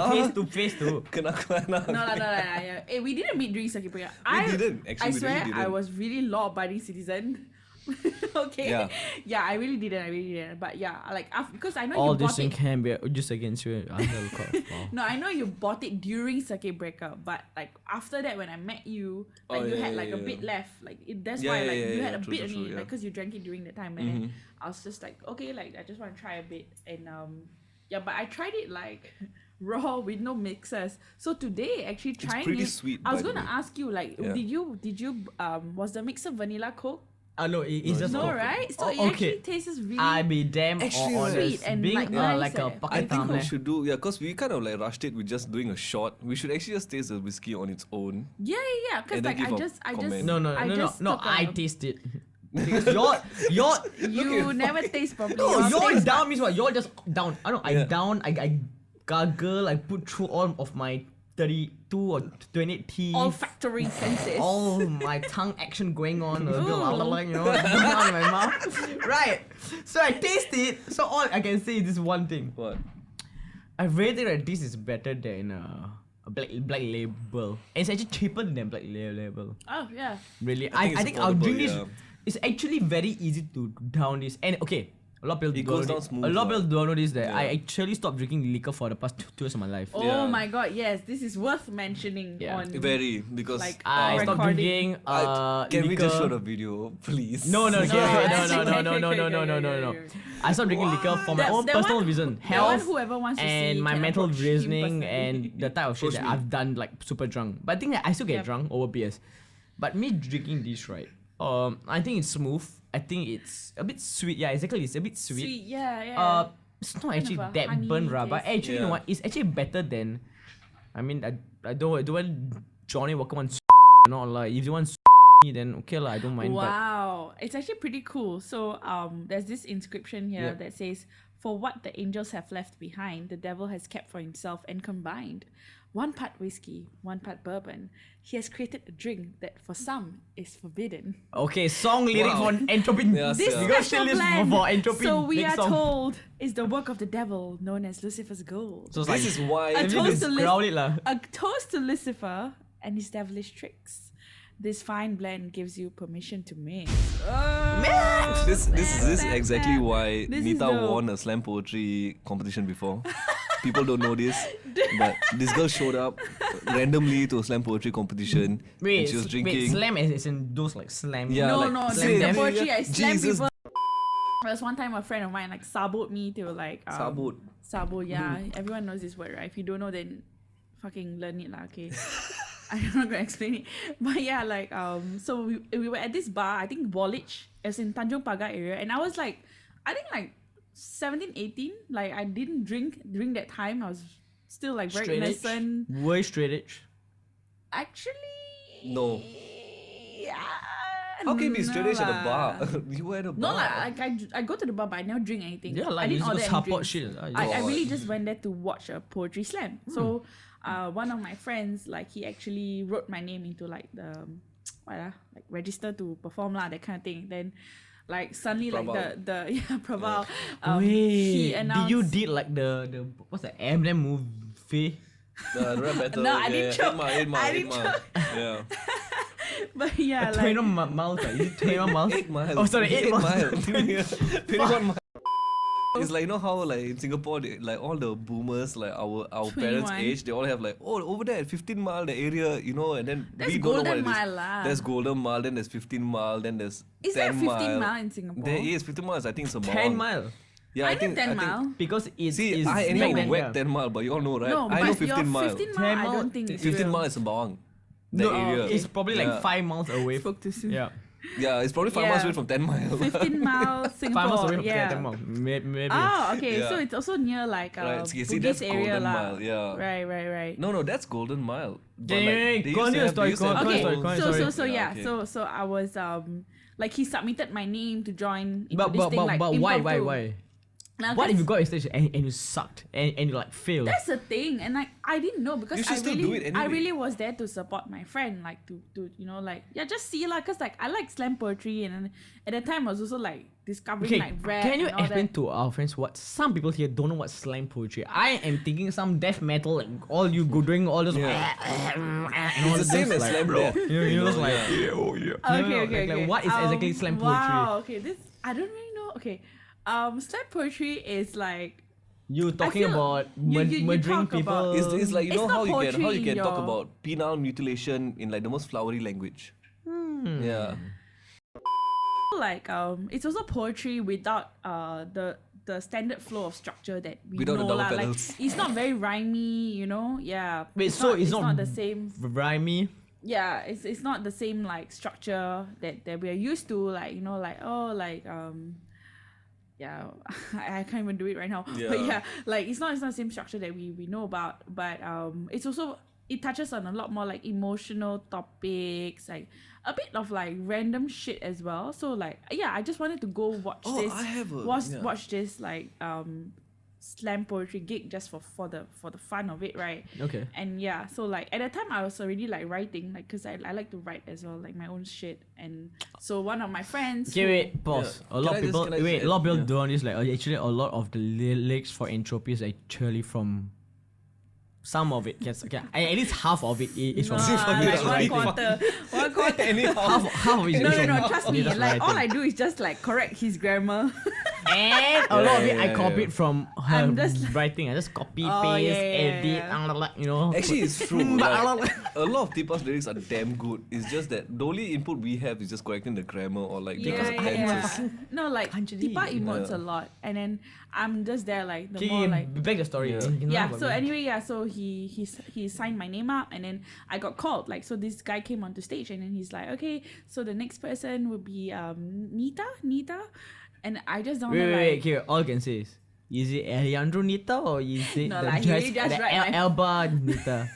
Speaker 2: Kena kena.
Speaker 3: No. Yeah. Hey, we didn't meet during circuit breaker.
Speaker 2: didn't. Actually,
Speaker 3: I
Speaker 2: we
Speaker 3: swear,
Speaker 2: really
Speaker 3: I
Speaker 2: didn't.
Speaker 3: was really law-abiding citizen. Okay.
Speaker 2: Yeah.
Speaker 3: Yeah, I really didn't. But yeah, like because I know
Speaker 1: All
Speaker 3: you
Speaker 1: this
Speaker 3: bought
Speaker 1: thing
Speaker 3: it.
Speaker 1: can be just against you. Wow.
Speaker 3: No, I know you bought it during circuit breaker, but like after that, when I met you, like
Speaker 2: Oh,
Speaker 3: you
Speaker 2: yeah,
Speaker 3: had
Speaker 2: yeah,
Speaker 3: like a
Speaker 2: yeah.
Speaker 3: bit left. Like that's
Speaker 2: Yeah,
Speaker 3: why
Speaker 2: yeah,
Speaker 3: like
Speaker 2: yeah,
Speaker 3: you
Speaker 2: yeah,
Speaker 3: had a
Speaker 2: true,
Speaker 3: bit
Speaker 2: true,
Speaker 3: only,
Speaker 2: true,
Speaker 3: like
Speaker 2: yeah.
Speaker 3: because you drank it during the time, and then I was just like, okay, like I just want to try a bit, and yeah, but I tried it like raw with no mixers. So today, actually trying
Speaker 2: pretty
Speaker 3: it,
Speaker 2: sweet,
Speaker 3: I was
Speaker 2: by the
Speaker 3: gonna
Speaker 2: way.
Speaker 3: ask you like,
Speaker 2: Yeah.
Speaker 3: did you was the mixer vanilla Coke?
Speaker 1: No, it's just
Speaker 3: No,
Speaker 1: Coke.
Speaker 3: right? So
Speaker 1: Oh,
Speaker 3: it
Speaker 1: okay.
Speaker 3: actually tastes really.
Speaker 1: I be damn
Speaker 2: Actually,
Speaker 1: honest.
Speaker 3: sweet and,
Speaker 1: Being
Speaker 3: like, nice,
Speaker 1: like a
Speaker 3: eh.
Speaker 2: I
Speaker 1: pocket
Speaker 2: think we
Speaker 1: tumbler.
Speaker 2: should do, because we kind of like rushed it with just doing a shot. We should actually just taste the whiskey on its own.
Speaker 3: Yeah. Because
Speaker 2: And then
Speaker 3: like
Speaker 2: give
Speaker 3: I
Speaker 2: a
Speaker 3: just
Speaker 2: comment.
Speaker 1: No, I taste it. Because you're
Speaker 3: You never taste properly.
Speaker 1: no,
Speaker 3: Your
Speaker 1: you're
Speaker 3: taste
Speaker 1: down means what? You're just down. I
Speaker 2: Yeah.
Speaker 1: down. I gargle. I put through all of my 32 or 28 teeth.
Speaker 3: olfactory senses.
Speaker 1: All my tongue action going on, going on in my mouth. Right. So I taste it. So all I can say is this one thing.
Speaker 2: What?
Speaker 1: I really think that this is better than a black label. And it's actually cheaper than black label.
Speaker 3: Oh yeah.
Speaker 1: Really,
Speaker 2: I think
Speaker 1: I
Speaker 2: it's
Speaker 1: think I'll drink
Speaker 2: affordable,
Speaker 1: this.
Speaker 2: yeah.
Speaker 1: It's actually very easy to down this. And okay, a lot of people
Speaker 2: It
Speaker 1: don't
Speaker 2: goes
Speaker 1: know
Speaker 2: down
Speaker 1: this.
Speaker 2: smooth,
Speaker 1: A lot of
Speaker 2: lah.
Speaker 1: people don't know this that
Speaker 2: Yeah.
Speaker 1: I actually stopped drinking liquor for the past 2 years of my life.
Speaker 3: Oh
Speaker 2: Yeah.
Speaker 3: my god, yes, this is worth mentioning
Speaker 1: Yeah.
Speaker 3: on
Speaker 2: Very, because
Speaker 3: like
Speaker 1: I stopped
Speaker 3: recording.
Speaker 1: drinking
Speaker 2: can we just
Speaker 1: liquor.
Speaker 2: show the video, please?
Speaker 1: No.
Speaker 3: No,
Speaker 1: No. I stopped drinking liquor for my own
Speaker 3: That
Speaker 1: personal
Speaker 3: one-
Speaker 1: reason,
Speaker 3: that
Speaker 1: health,
Speaker 3: one whoever wants to see
Speaker 1: and my
Speaker 3: can
Speaker 1: mental
Speaker 3: approach him
Speaker 1: reasoning
Speaker 3: personally.
Speaker 1: and the type of shit
Speaker 2: Approach
Speaker 1: that
Speaker 2: me.
Speaker 1: I've done like super drunk. But I think that I still get
Speaker 3: Yep.
Speaker 1: drunk over beers. But me drinking this right, I think it's smooth. I think it's a bit sweet. Yeah, exactly. It's a bit sweet.
Speaker 3: Sweet, yeah.
Speaker 1: It's not
Speaker 3: Kind
Speaker 1: actually
Speaker 3: of a
Speaker 1: that
Speaker 3: honey
Speaker 1: burnt rah, but
Speaker 3: taste.
Speaker 1: actually you know
Speaker 2: Yeah.
Speaker 1: what? It's actually better than. I mean, I don't want Johnny Walker wants not like if you want then okay lah, I don't mind.
Speaker 3: Wow, it's actually pretty cool. So there's this inscription here
Speaker 2: Yep.
Speaker 3: that says, "For what the angels have left behind, the devil has kept for himself and combined. 1 part whiskey, 1 part bourbon. He has created a drink that for some is forbidden.
Speaker 1: Okay, song lyric
Speaker 2: Wow.
Speaker 1: for Entropy.
Speaker 2: Yes,
Speaker 3: This
Speaker 2: yeah.
Speaker 1: You guys
Speaker 3: special
Speaker 1: still listen
Speaker 3: blend,
Speaker 1: for Entropy.
Speaker 3: so we
Speaker 1: next
Speaker 3: are
Speaker 1: song.
Speaker 3: told, is the work of the devil known as Lucifer's gold.
Speaker 1: So it's like,
Speaker 2: This is why.
Speaker 3: A
Speaker 1: let me
Speaker 3: toast
Speaker 1: just
Speaker 3: to
Speaker 1: growl it lah.
Speaker 3: A toast to Lucifer and his devilish tricks. This fine blend gives you permission to mix.
Speaker 2: This is exactly why
Speaker 3: This is
Speaker 2: Nita
Speaker 3: the-
Speaker 2: won a slam poetry competition before. People don't know this, but this girl showed up randomly to a slam poetry competition
Speaker 1: Wait,
Speaker 2: and she was drinking.
Speaker 1: wait, slam as in those like slam.
Speaker 2: Yeah,
Speaker 3: No,
Speaker 2: like,
Speaker 3: no,
Speaker 1: slam
Speaker 3: the
Speaker 1: them.
Speaker 3: poetry I slam
Speaker 2: Jesus.
Speaker 3: people. There was one time a friend of mine like saboed me to like
Speaker 2: Sabot.
Speaker 3: Sabo, yeah. Everyone knows this word, right? If you don't know, then fucking learn it lah, okay? I'm not gonna explain it. But yeah, like so we were at this bar, I think Woolwich, as in Tanjong Pagar area, and I was like, I think like 17, 18. Like I didn't drink during that time. I was still like very
Speaker 1: Straight edge.
Speaker 3: innocent.
Speaker 1: Way straight edge.
Speaker 3: Actually,
Speaker 2: No.
Speaker 3: yeah.
Speaker 2: How can you be straight edge at a
Speaker 3: lah.
Speaker 2: bar? You were at a
Speaker 3: No,
Speaker 2: bar.
Speaker 3: like I go to the bar, but I never drink anything.
Speaker 1: Yeah,
Speaker 3: I
Speaker 1: like you
Speaker 3: didn't order
Speaker 1: just
Speaker 3: any
Speaker 1: support
Speaker 3: drinks.
Speaker 1: shit.
Speaker 3: I
Speaker 2: God.
Speaker 3: really just went there to watch a poetry slam. So, one of my friends, like he actually wrote my name into like the like register to perform lah, that kind of thing. Then, like suddenly
Speaker 2: Prabal.
Speaker 3: like the Prabal,
Speaker 1: Wait,
Speaker 3: he
Speaker 1: did
Speaker 3: announced.
Speaker 1: you did like the what's the Eminem movie?
Speaker 2: The rap battle.
Speaker 3: No, I didn't choke. I didn't choke.
Speaker 2: Yeah.
Speaker 3: But yeah, like
Speaker 1: 21 miles. Is it 21 miles?
Speaker 2: 8 miles.
Speaker 1: Oh, sorry, 8 miles.
Speaker 2: 21 miles. It's like, you know how like in Singapore, like all the boomers, like our parents'
Speaker 3: 21.
Speaker 2: age, they all have like, oh, over there at 15 mile, the area, you know, and then
Speaker 3: That's
Speaker 2: we don't know what
Speaker 3: Golden
Speaker 2: it is.
Speaker 3: Mile lah.
Speaker 2: There's Golden Mile, then there's 15 mile, then there's
Speaker 3: Is
Speaker 2: 10
Speaker 3: there 15 mile in Singapore?
Speaker 2: There is 15 miles. I think it's a
Speaker 1: 10 mile.
Speaker 2: Yeah,
Speaker 3: I know 10 mile.
Speaker 1: Because it's
Speaker 2: See,
Speaker 1: it's
Speaker 2: I
Speaker 1: back
Speaker 2: anyhow
Speaker 1: then,
Speaker 2: wet
Speaker 1: yeah.
Speaker 2: 10 mile, but you all know, right?
Speaker 3: No,
Speaker 2: I
Speaker 3: but
Speaker 2: know
Speaker 3: your
Speaker 2: 15 mile.
Speaker 3: 15
Speaker 1: 10
Speaker 3: mile, I
Speaker 1: mile
Speaker 3: don't think.
Speaker 2: 15 mile is Sembawang. That
Speaker 3: No,
Speaker 2: area.
Speaker 1: It's probably like
Speaker 2: Yeah.
Speaker 1: 5 miles away.
Speaker 3: Spoke too soon.
Speaker 1: Yeah.
Speaker 2: Yeah, it's probably 5 miles
Speaker 3: Yeah.
Speaker 2: away from 10 mile.
Speaker 3: 15 miles,
Speaker 1: 5
Speaker 3: Singapore.
Speaker 1: miles away from
Speaker 3: yeah.
Speaker 1: 10 miles. Maybe.
Speaker 3: Oh, okay.
Speaker 2: Yeah.
Speaker 3: So it's also near like
Speaker 2: Right, see,
Speaker 3: Bugis
Speaker 2: that's
Speaker 3: area
Speaker 2: Golden
Speaker 3: lah.
Speaker 2: Mile, yeah.
Speaker 3: Right.
Speaker 2: No, that's Golden Mile. But
Speaker 1: Yeah,
Speaker 2: like,
Speaker 1: yeah,
Speaker 2: they
Speaker 1: go on
Speaker 2: used to
Speaker 1: your
Speaker 2: have-
Speaker 1: story,
Speaker 2: they used to
Speaker 1: go on,
Speaker 2: have
Speaker 1: go on
Speaker 3: Okay,
Speaker 1: your
Speaker 2: gold-
Speaker 1: story, go on your
Speaker 3: so
Speaker 1: story.
Speaker 3: yeah,
Speaker 2: okay.
Speaker 3: so I was like he submitted my name to join into
Speaker 1: But
Speaker 3: this thing like
Speaker 1: why?
Speaker 3: impromptu. Now,
Speaker 1: What if you
Speaker 3: that's-
Speaker 1: got a stage and you sucked and you like failed?
Speaker 3: That's the thing, and like I didn't know because
Speaker 2: You should
Speaker 3: I
Speaker 2: still
Speaker 3: really,
Speaker 2: do it
Speaker 3: I
Speaker 2: anyway.
Speaker 3: really was there to support my friend, like to you know like yeah, just see lah, cause like I like slam poetry, and then at the time I was also like discovering
Speaker 1: Okay,
Speaker 3: like rap.
Speaker 1: can you
Speaker 3: and all
Speaker 1: explain
Speaker 3: that.
Speaker 1: to our friends what some people here don't know what slam poetry? I am thinking some death metal and all you go doing all those and all
Speaker 2: It's the same
Speaker 1: this,
Speaker 2: as
Speaker 1: like,
Speaker 2: slam death.
Speaker 1: you know, like
Speaker 2: Yeah.
Speaker 3: Okay.
Speaker 1: Like, what is exactly slam poetry?
Speaker 3: Wow. Okay, this I don't really know. Okay, slam poetry is like
Speaker 1: You talking
Speaker 3: feel-
Speaker 1: about
Speaker 3: you
Speaker 1: murdering
Speaker 3: talk
Speaker 1: people?
Speaker 3: about-
Speaker 2: It's like, you
Speaker 3: It's
Speaker 2: know
Speaker 3: not
Speaker 2: how you
Speaker 3: poetry
Speaker 2: can
Speaker 3: in
Speaker 2: talk
Speaker 3: your-
Speaker 2: about penile mutilation in like the most flowery language. Yeah.
Speaker 3: like it's also poetry without the standard flow of structure that we
Speaker 2: Without the
Speaker 3: know
Speaker 2: double
Speaker 3: lah. Like
Speaker 2: pedals.
Speaker 3: it's not very rhymey, you know. Yeah.
Speaker 1: Wait, so it's not
Speaker 3: the same.
Speaker 1: Rhymey?
Speaker 3: Yeah, it's not the same like structure that we are used to. Like you know, like yeah, I can't even do it right now. But
Speaker 2: Yeah.
Speaker 3: yeah, like it's not the same structure that we know about. But it's also it touches on a lot more like emotional topics, like a bit of like random shit as well. So like yeah, I just wanted to go watch
Speaker 2: Oh,
Speaker 3: this.
Speaker 2: I have a-
Speaker 3: watch
Speaker 2: yeah.
Speaker 3: watch this like slam poetry gig just for the fun of it, right?
Speaker 1: Okay.
Speaker 3: And yeah, so like at that time I was already like writing, like because I like to write as well, like my own shit. And so one of my friends
Speaker 1: Okay,
Speaker 3: who-
Speaker 1: wait, pause.
Speaker 2: Yeah.
Speaker 1: A lot
Speaker 2: Can I
Speaker 1: of
Speaker 2: just-
Speaker 1: people,
Speaker 2: can I just
Speaker 1: wait, a
Speaker 2: add-
Speaker 1: lot of people
Speaker 2: yeah.
Speaker 1: don't know this. Like, actually, a lot of the lyrics for Entropy is actually from. Some of it, yes, okay. At least half of it is from.
Speaker 3: Nah,
Speaker 2: That's
Speaker 3: like
Speaker 2: right.
Speaker 3: one quarter.
Speaker 1: half of it is
Speaker 3: No,
Speaker 1: from
Speaker 3: trust me.
Speaker 1: Nita's
Speaker 3: Like all I
Speaker 1: writing.
Speaker 3: do is just like correct his grammar.
Speaker 1: And a lot of it I
Speaker 2: Yeah.
Speaker 1: copied from her
Speaker 3: I'm just-
Speaker 1: writing. I just copy,
Speaker 3: Oh,
Speaker 1: paste,
Speaker 3: yeah.
Speaker 1: edit, you know.
Speaker 2: Actually, it's true.
Speaker 1: But
Speaker 2: like, a lot of Tipa's lyrics are damn good. It's just that the only input we have is just correcting the grammar or like because of tenses.
Speaker 3: No, like
Speaker 1: Kanchili.
Speaker 3: Tipa emotes
Speaker 2: Yeah.
Speaker 3: a lot, and then I'm just there like the
Speaker 1: Okay,
Speaker 3: more like.
Speaker 1: back the story.
Speaker 2: Yeah.
Speaker 1: You know
Speaker 3: Yeah,
Speaker 1: about
Speaker 3: so
Speaker 1: me.
Speaker 3: anyway, yeah, so he signed my name up, and then I got called. Like, so this guy came onto stage, and then he's like, okay, so the next person will be Nita, and I just don't know,
Speaker 1: Wait,
Speaker 3: like,
Speaker 1: okay, all I can say is it Alejandro Nita or is it
Speaker 3: No,
Speaker 1: the
Speaker 3: like, he really just
Speaker 1: the
Speaker 3: write my-
Speaker 1: Elba Nita?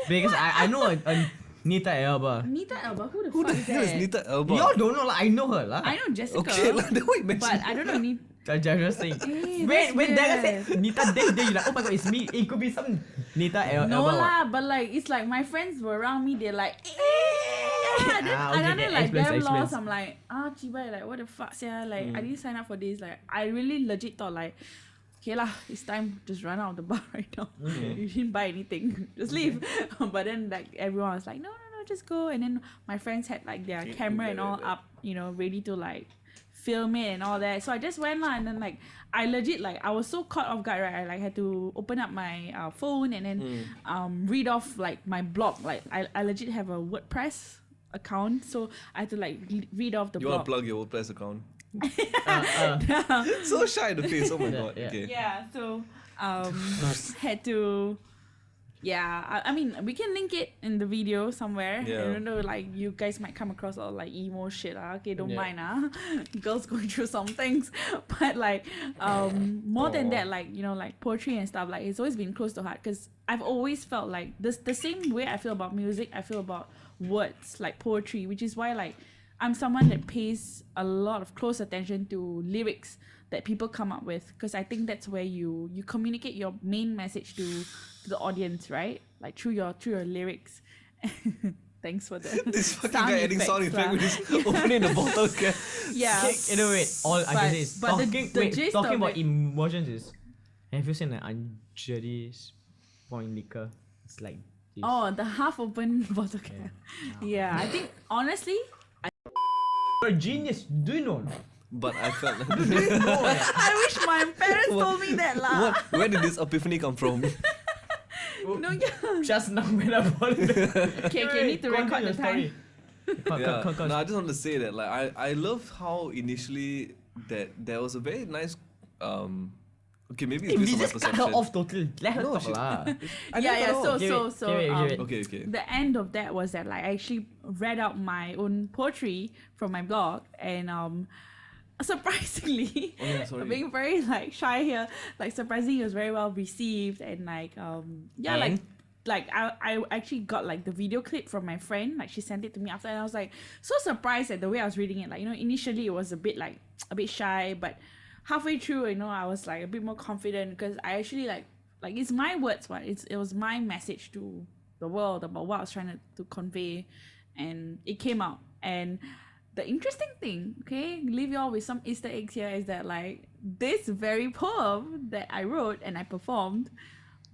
Speaker 1: Because I know a Nita Elba.
Speaker 3: Nita Elba, who the
Speaker 2: Who
Speaker 3: fuck
Speaker 2: the
Speaker 3: is
Speaker 2: hell is
Speaker 3: that?
Speaker 2: Nita Elba?
Speaker 1: Y'all don't know, like, I know her, lah.
Speaker 3: I know Jessica,
Speaker 2: Okay, like, the way you
Speaker 3: but
Speaker 2: mentioned.
Speaker 3: I don't know Nita.
Speaker 1: Just saying.
Speaker 3: Hey,
Speaker 1: when
Speaker 3: that's
Speaker 1: that guy
Speaker 3: weird.
Speaker 1: said Nita then you're like, oh my god, it's me. It could be some Nita
Speaker 3: No
Speaker 1: album.
Speaker 3: lah, but like it's like my friends were around me. They're like, then
Speaker 1: Ah,
Speaker 3: I
Speaker 1: okay,
Speaker 3: don't know,
Speaker 1: okay,
Speaker 3: like
Speaker 1: explains,
Speaker 3: damn
Speaker 1: explains.
Speaker 3: lost. I'm like, chibai, like what the fuck, yeah. Like I didn't sign up for this. Like I really legit thought like, okay lah, it's time. Just run out of the bar right now. You didn't buy anything. Just leave. But then like everyone was like, no, just go. And then my friends had like their camera and all up, ready to like film it and all that. So I just went lah, and then like I legit like I was so caught off guard, right? I like had to open up my phone and then read off like my blog. Like I legit have a WordPress account, so I had to like read off the
Speaker 2: You
Speaker 3: blog.
Speaker 2: want to plug your WordPress account? So shy in the face. Oh my god.
Speaker 1: yeah.
Speaker 2: Okay.
Speaker 3: Yeah, so had to. Yeah, I mean, we can link it in the video somewhere.
Speaker 2: Yeah.
Speaker 3: I don't know, like, you guys might come across all, like, emo shit, okay, don't
Speaker 1: Yeah.
Speaker 3: mind, girls going through some things. But, like, more than that, like, like, poetry and stuff, like, it's always been close to heart, because I've always felt like this, the same way I feel about music, I feel about words, like poetry, which is why, like, I'm someone that pays a lot of close attention to lyrics that people come up with, because I think that's where you communicate your main message to the audience, right? Like through your lyrics. Thanks for the
Speaker 2: This fucking
Speaker 3: sound
Speaker 2: guy adding sound
Speaker 3: effects
Speaker 2: effect
Speaker 3: lah.
Speaker 2: with his opening the bottle can.
Speaker 3: Yeah.
Speaker 1: Wait. All I can say is
Speaker 3: But the gist
Speaker 1: talking
Speaker 3: of
Speaker 1: about
Speaker 3: it-
Speaker 1: emotions is. Have you seen the Anjali's point liquor? It's like this.
Speaker 3: Oh, the half open bottle can. Yeah, I think honestly,
Speaker 1: You're a genius. Do you know?
Speaker 2: But I felt
Speaker 3: I wish my parents told me that lah.
Speaker 2: what? Where did this epiphany come from?
Speaker 3: No, yeah.
Speaker 1: Just now when I bought it.
Speaker 3: Okay, need to record the time.
Speaker 2: Yeah. No, I just want to say that like I love how initially that there was a very nice okay, maybe it's
Speaker 1: We
Speaker 2: based on my
Speaker 1: just cut
Speaker 2: perception.
Speaker 1: her off totally. Let her
Speaker 2: No,
Speaker 1: talk
Speaker 2: she-
Speaker 1: lah.
Speaker 2: I
Speaker 3: Yeah,
Speaker 2: never know.
Speaker 1: Give it,
Speaker 3: so
Speaker 1: give it.
Speaker 2: Okay.
Speaker 3: the end of that was that like I actually read out my own poetry from my blog, and surprisingly,
Speaker 2: Oh, yeah, sorry.
Speaker 3: being very like shy here, like surprisingly it was very well received, and like yeah,
Speaker 1: And?
Speaker 3: like I actually got like the video clip from my friend, like she sent it to me after, and I was like so surprised at the way I was reading it. Like, initially it was a bit shy, but halfway through, I was like a bit more confident, because I actually like it's my words, what it was my message to the world about what I was trying to convey, and it came out. And the interesting thing, okay, leave you all with some Easter eggs here, is that like this very poem that I wrote and I performed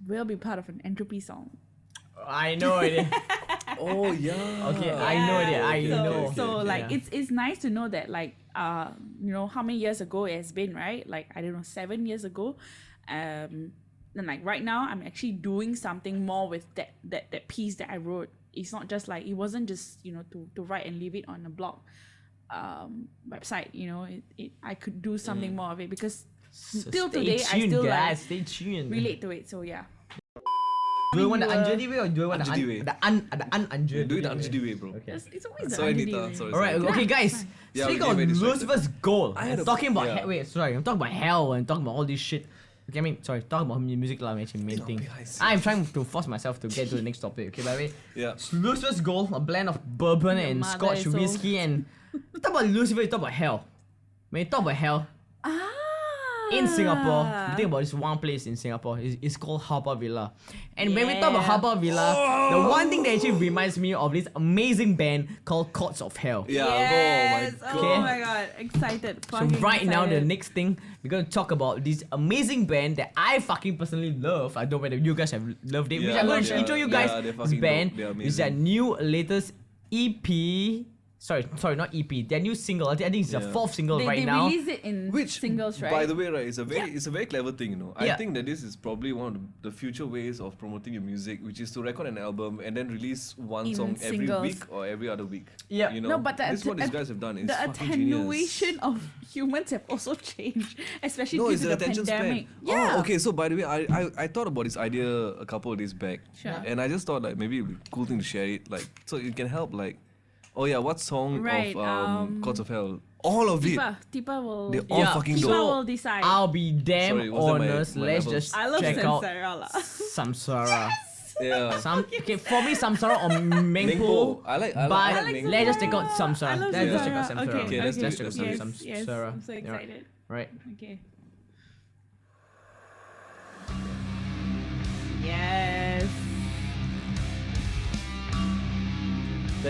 Speaker 3: will be part of an Entropy song.
Speaker 1: I know it.
Speaker 2: Oh yeah.
Speaker 1: Okay, I know it. I
Speaker 3: so,
Speaker 1: know.
Speaker 3: So like
Speaker 1: Yeah.
Speaker 3: it's nice to know that like how many years ago it has been, right? Like I don't know, 7 years ago. And like right now I'm actually doing something more with that piece that I wrote. It's not just like, it wasn't just to write and leave it on a blog website. I could do something more of it, because till today I still
Speaker 1: guys,
Speaker 3: like
Speaker 1: stay tuned.
Speaker 3: relate to it. So yeah.
Speaker 1: Do you want the
Speaker 3: You were-
Speaker 1: Anjali way or do you want
Speaker 2: Anjali way.
Speaker 1: the un-Anjali?
Speaker 2: Do it the Anjali way, bro.
Speaker 1: Okay.
Speaker 3: It's always the
Speaker 2: Sorry,
Speaker 3: Anjali
Speaker 2: Nita.
Speaker 3: way.
Speaker 2: Sorry.
Speaker 1: Alright, okay, guys.
Speaker 2: Yeah,
Speaker 1: Speaking
Speaker 2: we get very
Speaker 1: of
Speaker 2: distracted.
Speaker 1: Lucifer's goal,
Speaker 2: I had
Speaker 1: I'm
Speaker 2: a-
Speaker 1: talking about
Speaker 2: yeah.
Speaker 1: wait, sorry, I'm talking about hell and talking about all this shit. Okay, I mean, sorry, talking about music lah, actually main
Speaker 2: Don't
Speaker 1: thing.
Speaker 2: be nice.
Speaker 1: I'm trying to force myself to get to the next topic. Okay, by the way,
Speaker 2: Yeah.
Speaker 1: Lucifer's goal, a blend of bourbon
Speaker 3: Your
Speaker 1: and
Speaker 3: mother
Speaker 1: Scotch
Speaker 3: is so-
Speaker 1: whiskey, and you talk about Lucifer, you talk about hell. When you talk about hell in Singapore, you think about this one place in Singapore. It's called Haw Par Villa. And when we talk about
Speaker 3: Yeah.
Speaker 1: Haw Par Villa, the one thing that actually reminds me of this amazing band called Chords of Hell.
Speaker 2: Yeah.
Speaker 3: Yes.
Speaker 2: Oh my
Speaker 3: Oh
Speaker 2: god.
Speaker 3: my god. Excited.
Speaker 1: So
Speaker 3: Fucking
Speaker 1: right now, the
Speaker 3: excited.
Speaker 1: next thing we're gonna talk about this amazing band that I fucking personally love. I don't know whether you guys have loved it. Which
Speaker 2: Yeah,
Speaker 1: I'm gonna
Speaker 2: yeah,
Speaker 1: intro you
Speaker 2: yeah,
Speaker 1: guys.
Speaker 2: they're
Speaker 1: This
Speaker 2: fucking
Speaker 1: band
Speaker 2: dope. They're
Speaker 1: is their
Speaker 2: amazing.
Speaker 1: new latest EP. Sorry, not EP. Their new single. I think it's their
Speaker 2: Yeah.
Speaker 1: fourth single
Speaker 3: they
Speaker 1: right now.
Speaker 3: release it in
Speaker 2: Which,
Speaker 3: singles, right?
Speaker 2: by the way, right, it's a very clever thing, I
Speaker 1: Yeah.
Speaker 2: think that this is probably one of the future ways of promoting your music, which is to record an album and then release one
Speaker 3: In
Speaker 2: song every
Speaker 3: singles.
Speaker 2: week or every other week.
Speaker 1: Yeah.
Speaker 2: You know,
Speaker 3: No, but the
Speaker 2: this is what these
Speaker 3: att-
Speaker 2: guys have done. It's
Speaker 3: the
Speaker 2: fucking
Speaker 3: attenuation
Speaker 2: genius.
Speaker 3: of humans have also changed, especially
Speaker 2: No,
Speaker 3: due
Speaker 2: it's
Speaker 3: to
Speaker 2: the
Speaker 3: the
Speaker 2: attention
Speaker 3: pandemic.
Speaker 2: span.
Speaker 3: Yeah.
Speaker 2: Oh, okay. So by the way, I thought about this idea a couple of days back,
Speaker 3: Sure.
Speaker 2: and I just thought like maybe it'd be a cool thing to share it, like so it can help like, oh yeah, what song
Speaker 3: Right,
Speaker 2: of Chords of Hell? All of it.
Speaker 3: Tipa will.
Speaker 2: They're all
Speaker 1: Yeah,
Speaker 2: fucking
Speaker 3: Tipa
Speaker 2: dope.
Speaker 3: will decide.
Speaker 1: I'll be damn
Speaker 2: Sorry, was that my-
Speaker 1: honest.
Speaker 2: my
Speaker 1: Let's
Speaker 2: levels?
Speaker 1: just
Speaker 3: I love
Speaker 1: check out
Speaker 3: Samsara lah.
Speaker 1: Samsara.
Speaker 2: Yeah.
Speaker 1: Okay, for me, Samsara or Mengpo.
Speaker 2: I like
Speaker 1: But
Speaker 2: Mengpo.
Speaker 1: let's just take out
Speaker 3: I
Speaker 1: Samsara.
Speaker 3: love
Speaker 1: Let's just check out
Speaker 3: Samsara.
Speaker 1: Samsara.
Speaker 2: Okay, let's do
Speaker 1: let's
Speaker 2: it,
Speaker 1: check out
Speaker 2: let's do it.
Speaker 3: Yes,
Speaker 1: Samsara.
Speaker 3: I'm so
Speaker 1: Yeah,
Speaker 3: excited.
Speaker 1: right.
Speaker 3: Okay. Yes.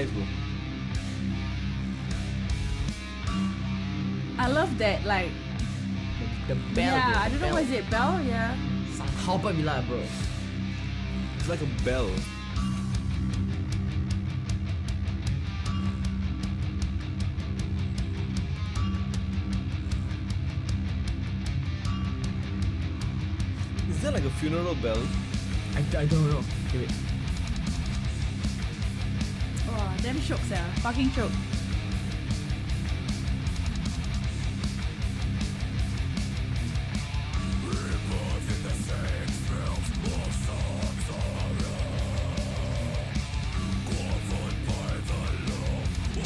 Speaker 2: Thanks, bro.
Speaker 3: I love that, like,
Speaker 1: The bell.
Speaker 3: yeah,
Speaker 1: bro,
Speaker 3: I
Speaker 1: the
Speaker 3: don't know
Speaker 1: bell.
Speaker 3: what is it, bell? Yeah.
Speaker 1: Some Haw Par Villa, bro.
Speaker 2: It's like a bell. Is that like a funeral bell?
Speaker 1: I don't know. Give it.
Speaker 3: Oh, damn shook, yeah. Fucking shook.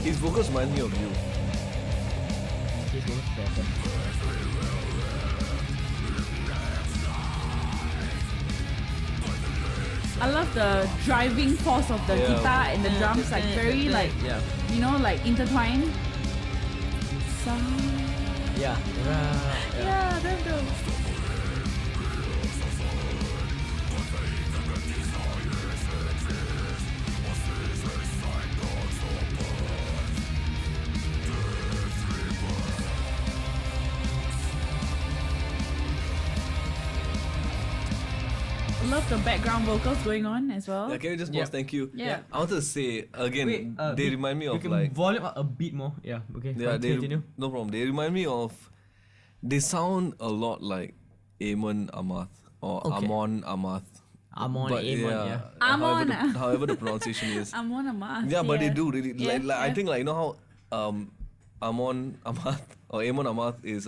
Speaker 2: His vocals remind me of you.
Speaker 1: His voice better.
Speaker 3: I love the driving force of the
Speaker 2: Yeah.
Speaker 3: guitar and the drums, like very like,
Speaker 1: Yeah.
Speaker 3: you know, like intertwined.
Speaker 1: Yeah.
Speaker 3: Yeah, damn dope. I love the background vocals going on as well.
Speaker 2: Yeah, can you just pause?
Speaker 1: Yeah.
Speaker 2: Thank you.
Speaker 3: Yeah.
Speaker 2: I wanted to say again, they remind me
Speaker 1: you
Speaker 2: of
Speaker 1: can
Speaker 2: like
Speaker 1: volume up a bit more. Yeah. Okay.
Speaker 2: yeah,
Speaker 1: fine,
Speaker 2: they
Speaker 1: continue.
Speaker 2: no problem. They remind me of. They sound a lot like Amon Amath or
Speaker 1: Okay.
Speaker 2: Amon Amath.
Speaker 1: Amon,
Speaker 2: But
Speaker 1: Amon, yeah.
Speaker 3: Amon.
Speaker 2: However the pronunciation is.
Speaker 3: I'm on a mask.
Speaker 2: Yeah, but they do really
Speaker 3: Yeah,
Speaker 2: like I
Speaker 3: yeah.
Speaker 2: think like you know how Amon Amath or Amon Amath is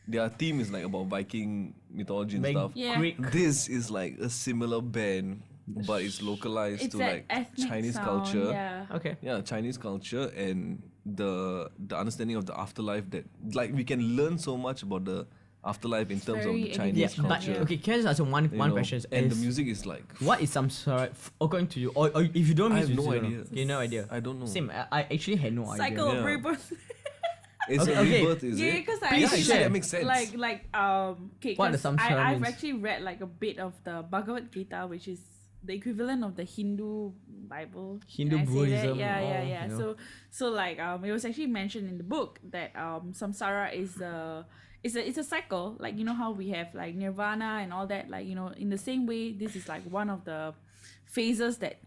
Speaker 2: their theme is like about Viking mythology and
Speaker 1: Like
Speaker 2: stuff.
Speaker 3: Yeah.
Speaker 1: Greek.
Speaker 2: This is like a similar band, but it's localized
Speaker 3: It's
Speaker 2: to
Speaker 3: that
Speaker 2: like
Speaker 3: ethnic
Speaker 2: Chinese
Speaker 3: sound,
Speaker 2: culture.
Speaker 3: Yeah.
Speaker 1: Okay.
Speaker 2: Yeah, Chinese culture and the understanding of the afterlife that like we can learn so much about the afterlife in terms of
Speaker 3: very
Speaker 2: the
Speaker 1: Yeah,
Speaker 2: Chinese
Speaker 1: but
Speaker 2: culture.
Speaker 1: okay, can I just ask you one
Speaker 2: you
Speaker 1: one
Speaker 2: know,
Speaker 1: question?
Speaker 2: And the
Speaker 1: Is-
Speaker 2: music is like
Speaker 1: What is samsara according to you? Or if you don't
Speaker 2: I
Speaker 1: mean
Speaker 2: have
Speaker 1: to
Speaker 2: no
Speaker 1: you don't
Speaker 2: idea.
Speaker 1: know. You no idea.
Speaker 2: I don't know.
Speaker 1: Same. I actually had no
Speaker 3: Cycle
Speaker 1: idea.
Speaker 3: of
Speaker 2: Yeah.
Speaker 3: rebirth.
Speaker 2: It's
Speaker 1: Okay,
Speaker 2: a
Speaker 1: okay.
Speaker 2: rebirth, is
Speaker 3: Yeah,
Speaker 2: it?
Speaker 3: because
Speaker 1: Please
Speaker 2: yeah,
Speaker 1: share.
Speaker 2: that makes sense.
Speaker 3: like okay,
Speaker 1: What the
Speaker 3: 'cause
Speaker 1: samsara
Speaker 3: I've
Speaker 1: means?
Speaker 3: actually read like a bit of the Bhagavad Gita, which is the equivalent of the Hindu Bible.
Speaker 1: Hindu
Speaker 3: Did I say that?
Speaker 1: Buddhism,
Speaker 3: Yeah, yeah,
Speaker 1: all,
Speaker 3: yeah.
Speaker 1: you know.
Speaker 3: So like it was actually mentioned in the book that samsara is it's a cycle. Like you know how we have like nirvana and all that. Like you know in the same way, this is like one of the phases that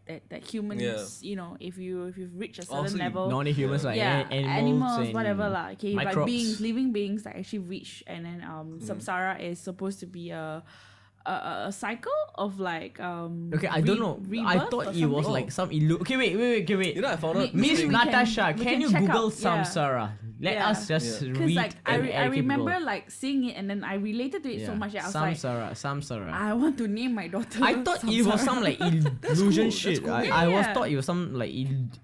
Speaker 3: humans
Speaker 2: Yeah.
Speaker 3: you know if you've reached a certain
Speaker 2: Also,
Speaker 3: level.
Speaker 1: Non-humans like
Speaker 3: Yeah,
Speaker 1: animals, and
Speaker 3: whatever lah. Okay, like
Speaker 1: microbes.
Speaker 3: beings, living beings that actually reach, and then samsara is supposed to be a cycle of like
Speaker 1: Okay, I don't know. I
Speaker 3: rebirth
Speaker 1: thought
Speaker 3: or
Speaker 1: it was
Speaker 3: something.
Speaker 1: like some okay, wait.
Speaker 2: You know, I found out
Speaker 3: Me-
Speaker 1: Miss
Speaker 2: this thing.
Speaker 3: we can-
Speaker 1: Natasha,
Speaker 3: we
Speaker 1: can
Speaker 3: can
Speaker 1: you
Speaker 3: check
Speaker 1: Google
Speaker 3: out, yeah.
Speaker 1: samsara? Let
Speaker 3: Yeah.
Speaker 1: us just
Speaker 2: Yeah.
Speaker 3: Because
Speaker 1: read
Speaker 3: like I
Speaker 1: and
Speaker 3: remember
Speaker 1: Google.
Speaker 3: like seeing it and then I related to it so much that I was like,
Speaker 1: samsara.
Speaker 3: I want to name my daughter.
Speaker 1: I thought it was some like illusion shit.
Speaker 2: cool.
Speaker 1: I was
Speaker 3: Yeah.
Speaker 1: thought it was some like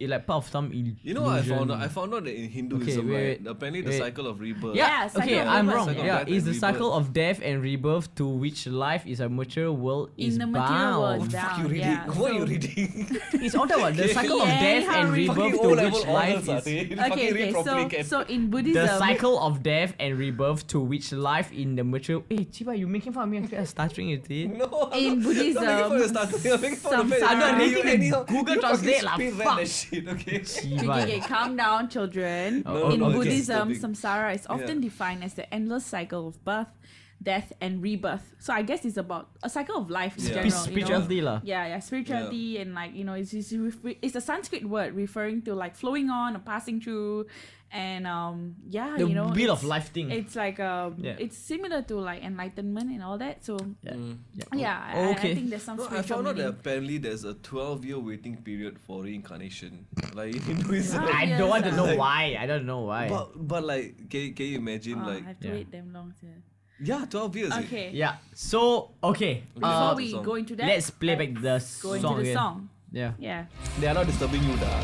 Speaker 1: like part of some illusion.
Speaker 2: You know what I found out? I found out that in Hinduism,
Speaker 1: wait,
Speaker 2: right, apparently the
Speaker 1: wait.
Speaker 2: cycle of rebirth.
Speaker 1: Yeah,
Speaker 3: Yeah, cycle
Speaker 1: okay,
Speaker 3: of
Speaker 1: I'm
Speaker 3: rebirth.
Speaker 1: wrong.
Speaker 2: Cycle of
Speaker 1: Yeah,
Speaker 2: death
Speaker 1: it's
Speaker 2: and
Speaker 1: the cycle
Speaker 2: rebirth.
Speaker 1: of death and rebirth to which life is a material world is
Speaker 3: In the material world
Speaker 1: bound.
Speaker 3: is
Speaker 2: Fuck
Speaker 3: down.
Speaker 2: you reading?
Speaker 3: Yeah,
Speaker 2: What are you
Speaker 3: so-
Speaker 2: reading?
Speaker 1: It's all about the cycle of
Speaker 3: Yeah,
Speaker 1: death
Speaker 3: how
Speaker 1: and
Speaker 3: we-
Speaker 1: rebirth
Speaker 2: Fucking
Speaker 1: to
Speaker 2: O-level
Speaker 1: which life
Speaker 2: honors, ah,
Speaker 1: is.
Speaker 2: they
Speaker 3: Okay,
Speaker 2: fucking read properly, can.
Speaker 3: so in Buddhism,
Speaker 1: The cycle of death and rebirth to which life in the material. Hey, Chiba, you making fun of me? Actually, I'm stuttering it.
Speaker 2: No,
Speaker 3: In Buddhism,
Speaker 2: I'm making fun of the start. I'm making fun of the
Speaker 3: samsara-
Speaker 2: fact
Speaker 3: I'm not
Speaker 2: that
Speaker 3: reading
Speaker 2: you
Speaker 1: the
Speaker 2: anyhow-
Speaker 1: Google
Speaker 2: you fucking
Speaker 1: Translate lah,
Speaker 2: speed read
Speaker 1: fuck.
Speaker 2: that shit, okay?
Speaker 3: okay, calm down, children.
Speaker 1: Oh,
Speaker 3: In
Speaker 1: okay.
Speaker 3: Buddhism,
Speaker 2: Disturbing.
Speaker 3: samsara is often
Speaker 2: Yeah.
Speaker 3: defined as the endless cycle of birth, death, and rebirth. So I guess it's about a cycle of life in
Speaker 2: Yeah.
Speaker 3: general. you know?
Speaker 1: Spirituality lah.
Speaker 3: Yeah, spirituality and like you know, it's a Sanskrit word referring to like flowing on or passing through, and yeah,
Speaker 1: The
Speaker 3: you know,
Speaker 1: wheel of
Speaker 3: it's-
Speaker 1: life thing.
Speaker 3: It's like
Speaker 1: Yeah.
Speaker 3: it's similar to like enlightenment and all that. So
Speaker 1: Yeah.
Speaker 3: yeah, I
Speaker 1: Okay.
Speaker 3: think there's some
Speaker 2: No, I
Speaker 3: spiritual
Speaker 2: found out that
Speaker 3: meaning.
Speaker 2: apparently there's a 12-year waiting period for reincarnation. Like in Hinduism.
Speaker 3: Ah.
Speaker 1: I don't want to know
Speaker 2: Like-
Speaker 1: why. I don't know why.
Speaker 2: But like, can you imagine
Speaker 3: Oh,
Speaker 2: like
Speaker 3: I have to
Speaker 1: Yeah.
Speaker 3: wait damn long to.
Speaker 2: yeah, 12 years.
Speaker 3: Okay.
Speaker 1: Yeah. So okay.
Speaker 3: Before
Speaker 2: Uh,
Speaker 3: we
Speaker 2: song.
Speaker 3: go into that,
Speaker 1: let's play back the
Speaker 3: go into
Speaker 1: song
Speaker 3: the
Speaker 1: again.
Speaker 3: song.
Speaker 1: Yeah.
Speaker 3: Yeah.
Speaker 2: They are not disturbing you, dah.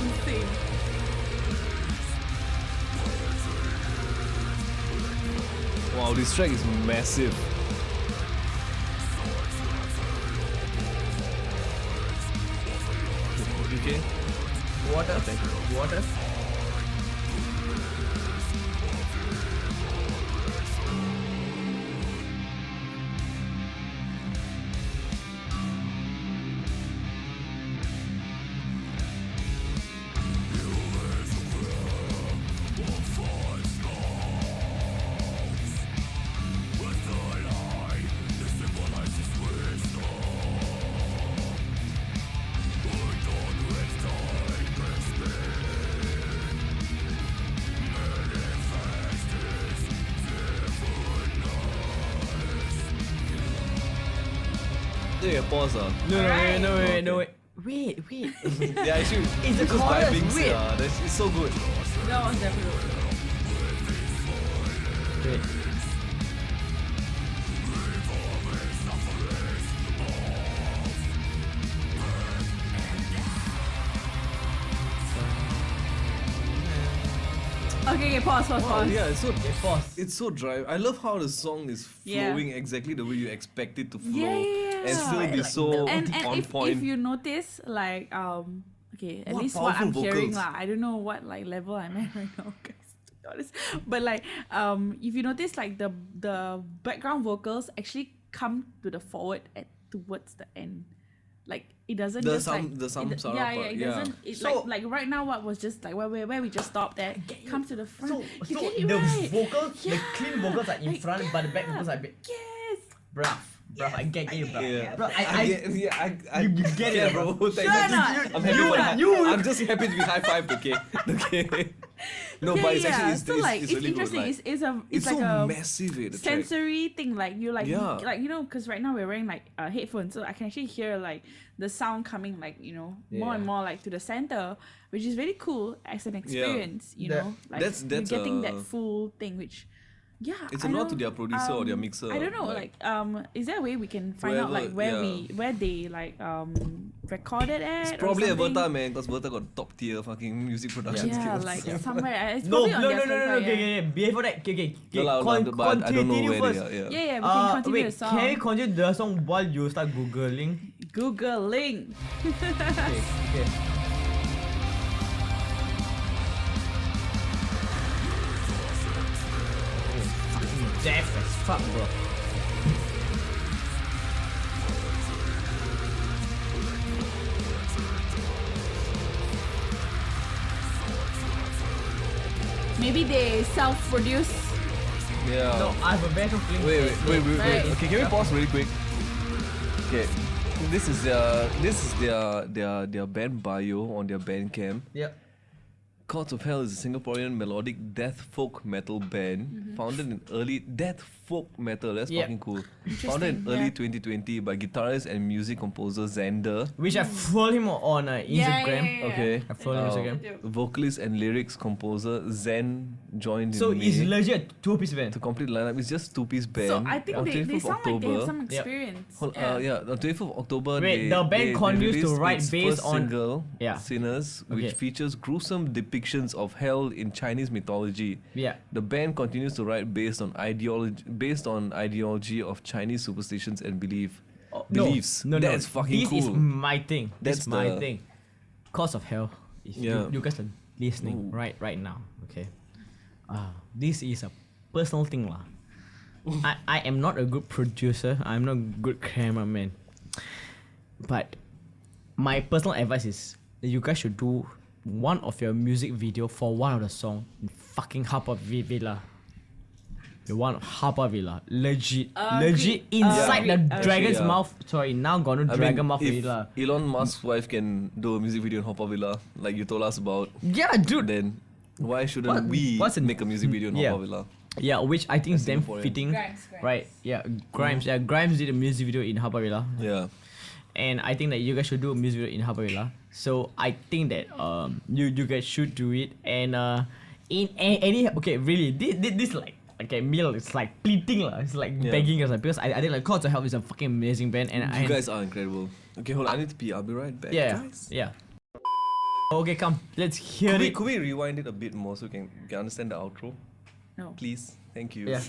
Speaker 3: Insane.
Speaker 2: Wow, this track is massive. Okay.
Speaker 1: Water. Water.
Speaker 2: pause.
Speaker 1: No,
Speaker 3: Alright.
Speaker 1: no, wait. Wait.
Speaker 2: Yeah, actually,
Speaker 1: It's a
Speaker 2: just
Speaker 1: chorus,
Speaker 2: vibing.
Speaker 1: wait.
Speaker 2: It's so good.
Speaker 3: That was definitely.
Speaker 1: Wait.
Speaker 3: Okay, pause.
Speaker 2: Wow, yeah,
Speaker 1: Pause.
Speaker 2: it's so dry. I love how the song is
Speaker 3: Yeah.
Speaker 2: flowing exactly the way you expect it to flow,
Speaker 3: Yeah.
Speaker 2: and still be
Speaker 1: Like
Speaker 2: so
Speaker 3: And
Speaker 2: on
Speaker 3: if
Speaker 2: point.
Speaker 3: you notice, like okay, at
Speaker 2: What
Speaker 3: least what I'm
Speaker 2: powerful
Speaker 3: hearing
Speaker 2: vocals.
Speaker 3: lah. I don't know what like level I'm at right now, guys. To be honest, but like if you notice, like the background vocals actually come to the forward towards the end. Like it doesn't
Speaker 2: The
Speaker 3: just
Speaker 2: sum-
Speaker 3: like
Speaker 2: the sum
Speaker 3: it,
Speaker 2: sara
Speaker 3: yeah,
Speaker 2: part,
Speaker 3: it
Speaker 2: yeah.
Speaker 3: doesn't it,
Speaker 1: So-
Speaker 3: like right now what was just like where we just stopped at comes to the front. You
Speaker 1: So
Speaker 3: get it
Speaker 1: the
Speaker 3: right.
Speaker 1: vocals, the
Speaker 3: Yeah.
Speaker 1: clean vocals are in
Speaker 3: Like,
Speaker 1: front, but the back
Speaker 3: yeah.
Speaker 1: vocals are a bit.
Speaker 3: Yes.
Speaker 1: Bruh, I get it, bruh.
Speaker 2: Yeah.
Speaker 1: Bro,
Speaker 2: I get,
Speaker 1: you get it,
Speaker 2: bro.
Speaker 1: bro.
Speaker 2: Thank
Speaker 3: Sure
Speaker 2: you.
Speaker 3: not?
Speaker 2: I'm happy
Speaker 3: Sure
Speaker 2: for
Speaker 3: not?
Speaker 2: that. I'm just happy to be high fived, okay? Okay. No, but it's actually
Speaker 3: so like
Speaker 2: it's really
Speaker 3: interesting.
Speaker 2: good. Like,
Speaker 3: It's
Speaker 2: it's
Speaker 3: like
Speaker 2: so
Speaker 3: a
Speaker 2: massive, the track.
Speaker 3: sensory thing. Like you like
Speaker 2: Yeah.
Speaker 3: like you know, because right now we're wearing like headphones, so I can actually hear like the sound coming like more and
Speaker 1: Yeah.
Speaker 3: more like to the center, which is really cool as an experience. You
Speaker 1: That-
Speaker 3: know, like
Speaker 2: that's-
Speaker 3: you're getting that
Speaker 2: uh,
Speaker 3: full thing, which. Yeah,
Speaker 2: It's a
Speaker 3: I
Speaker 2: nod
Speaker 3: know,
Speaker 2: to their producer or their mixer,
Speaker 3: I don't know,
Speaker 2: like,
Speaker 3: is there a way we can find out like
Speaker 2: whoever-
Speaker 3: where they like recorded at?
Speaker 2: It's probably
Speaker 3: or something?
Speaker 2: Averta, man, because Averta got top tier fucking music production
Speaker 3: Yeah,
Speaker 2: skills.
Speaker 3: like somewhere. It's
Speaker 1: No,
Speaker 3: probably on their Spotify,
Speaker 1: okay. Before that, okay.
Speaker 2: No lah,
Speaker 1: Con-
Speaker 2: but I don't know
Speaker 1: continue
Speaker 2: where
Speaker 1: first.
Speaker 2: they are.
Speaker 3: Yeah, we can continue
Speaker 1: wait,
Speaker 3: the song.
Speaker 1: can you continue the song while you start googling?
Speaker 3: Google link.
Speaker 1: Okay. Fucking deaf as fuck, bro.
Speaker 3: Maybe they self-produce.
Speaker 2: Yeah.
Speaker 1: No, I have a better feeling.
Speaker 2: Wait.
Speaker 3: Right.
Speaker 2: Okay, can we pause really quick? Okay. This is their band bio on their Bandcamp.
Speaker 1: Yeah.
Speaker 2: Chords of Hell is a Singaporean melodic death folk metal band founded in early death folk metal. That's
Speaker 1: Yeah.
Speaker 2: fucking cool. Founded in
Speaker 3: Interesting,
Speaker 2: early
Speaker 3: yeah.
Speaker 2: 2020 by guitarist and music composer Xander.
Speaker 1: Which I follow him on Instagram.
Speaker 2: Okay.
Speaker 1: I follow him on Instagram.
Speaker 2: Vocalist and lyrics composer Zen joined
Speaker 1: So
Speaker 2: in
Speaker 1: it's
Speaker 2: May
Speaker 1: legit a two-piece band.
Speaker 2: to complete lineup. It's just two-piece band.
Speaker 3: So I think
Speaker 2: On
Speaker 3: they
Speaker 2: 24th
Speaker 3: sound like they have some
Speaker 1: Yep.
Speaker 3: experience.
Speaker 2: On 24th of October,
Speaker 1: Wait, the band continues to
Speaker 2: released
Speaker 1: write
Speaker 2: its
Speaker 1: based
Speaker 2: first
Speaker 1: on-
Speaker 2: single,
Speaker 1: Yeah.
Speaker 2: Sinners, which
Speaker 1: Okay.
Speaker 2: features gruesome depictions of hell in Chinese mythology.
Speaker 1: Yeah.
Speaker 2: The band continues to write based on ideology of Chinese superstitions and beliefs.
Speaker 1: No,
Speaker 2: That's fucking
Speaker 1: this
Speaker 2: cool.
Speaker 1: is my thing.
Speaker 2: That's
Speaker 1: That's my
Speaker 2: the-
Speaker 1: thing. Cause of Hell. If
Speaker 2: Yeah.
Speaker 1: you guys are listening
Speaker 2: Ooh.
Speaker 1: right now, okay. This is a personal thing lah. I am not a good producer. I'm not a good cameraman. But my personal advice is that you guys should do one of your music video for one of the song in fucking Haw Par Villa. The one of Haw Par Villa. Legit inside the
Speaker 3: Agreed.
Speaker 1: dragon's
Speaker 2: Yeah.
Speaker 1: mouth. Sorry, now gonna dragon mouth
Speaker 2: if
Speaker 1: Villa.
Speaker 2: Elon Musk's wife can do a music video in Haw Par Villa, like you told us about,
Speaker 1: Yeah, dude.
Speaker 2: then why shouldn't
Speaker 1: What-
Speaker 2: we
Speaker 1: what's in-
Speaker 2: make a music video in
Speaker 1: Yeah.
Speaker 2: Haw Par Villa?
Speaker 1: Yeah, which I think is damn
Speaker 2: Singaporean.
Speaker 1: fitting.
Speaker 3: Grimes.
Speaker 1: Right? Yeah, Grimes. Yeah, Grimes did a music video in Haw Par Villa.
Speaker 2: Yeah.
Speaker 1: And I think that you guys should do a music video in Haw Par Villa. So I think that you guys should do it. And in any okay, really this like okay meal it's like pleading lah. It's like
Speaker 2: Yeah.
Speaker 1: begging us because I think like Chords of Hell is a fucking amazing band and
Speaker 2: You guys are incredible. Okay, hold on. I need to pee. I'll be right back,
Speaker 1: yeah
Speaker 2: guys.
Speaker 1: yeah. Okay, come. Let's hear it.
Speaker 2: Could we rewind it a bit more so we can understand the outro?
Speaker 3: No.
Speaker 2: Please. Thank you.
Speaker 1: Yeah.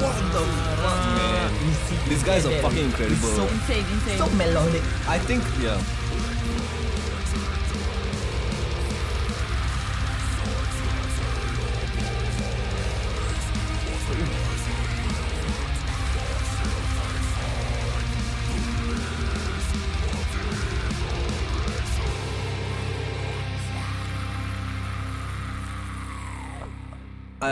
Speaker 2: What the fuck, man? These guys are fucking incredible.
Speaker 1: So,
Speaker 3: Insane.
Speaker 1: so melodic.
Speaker 2: I think, yeah.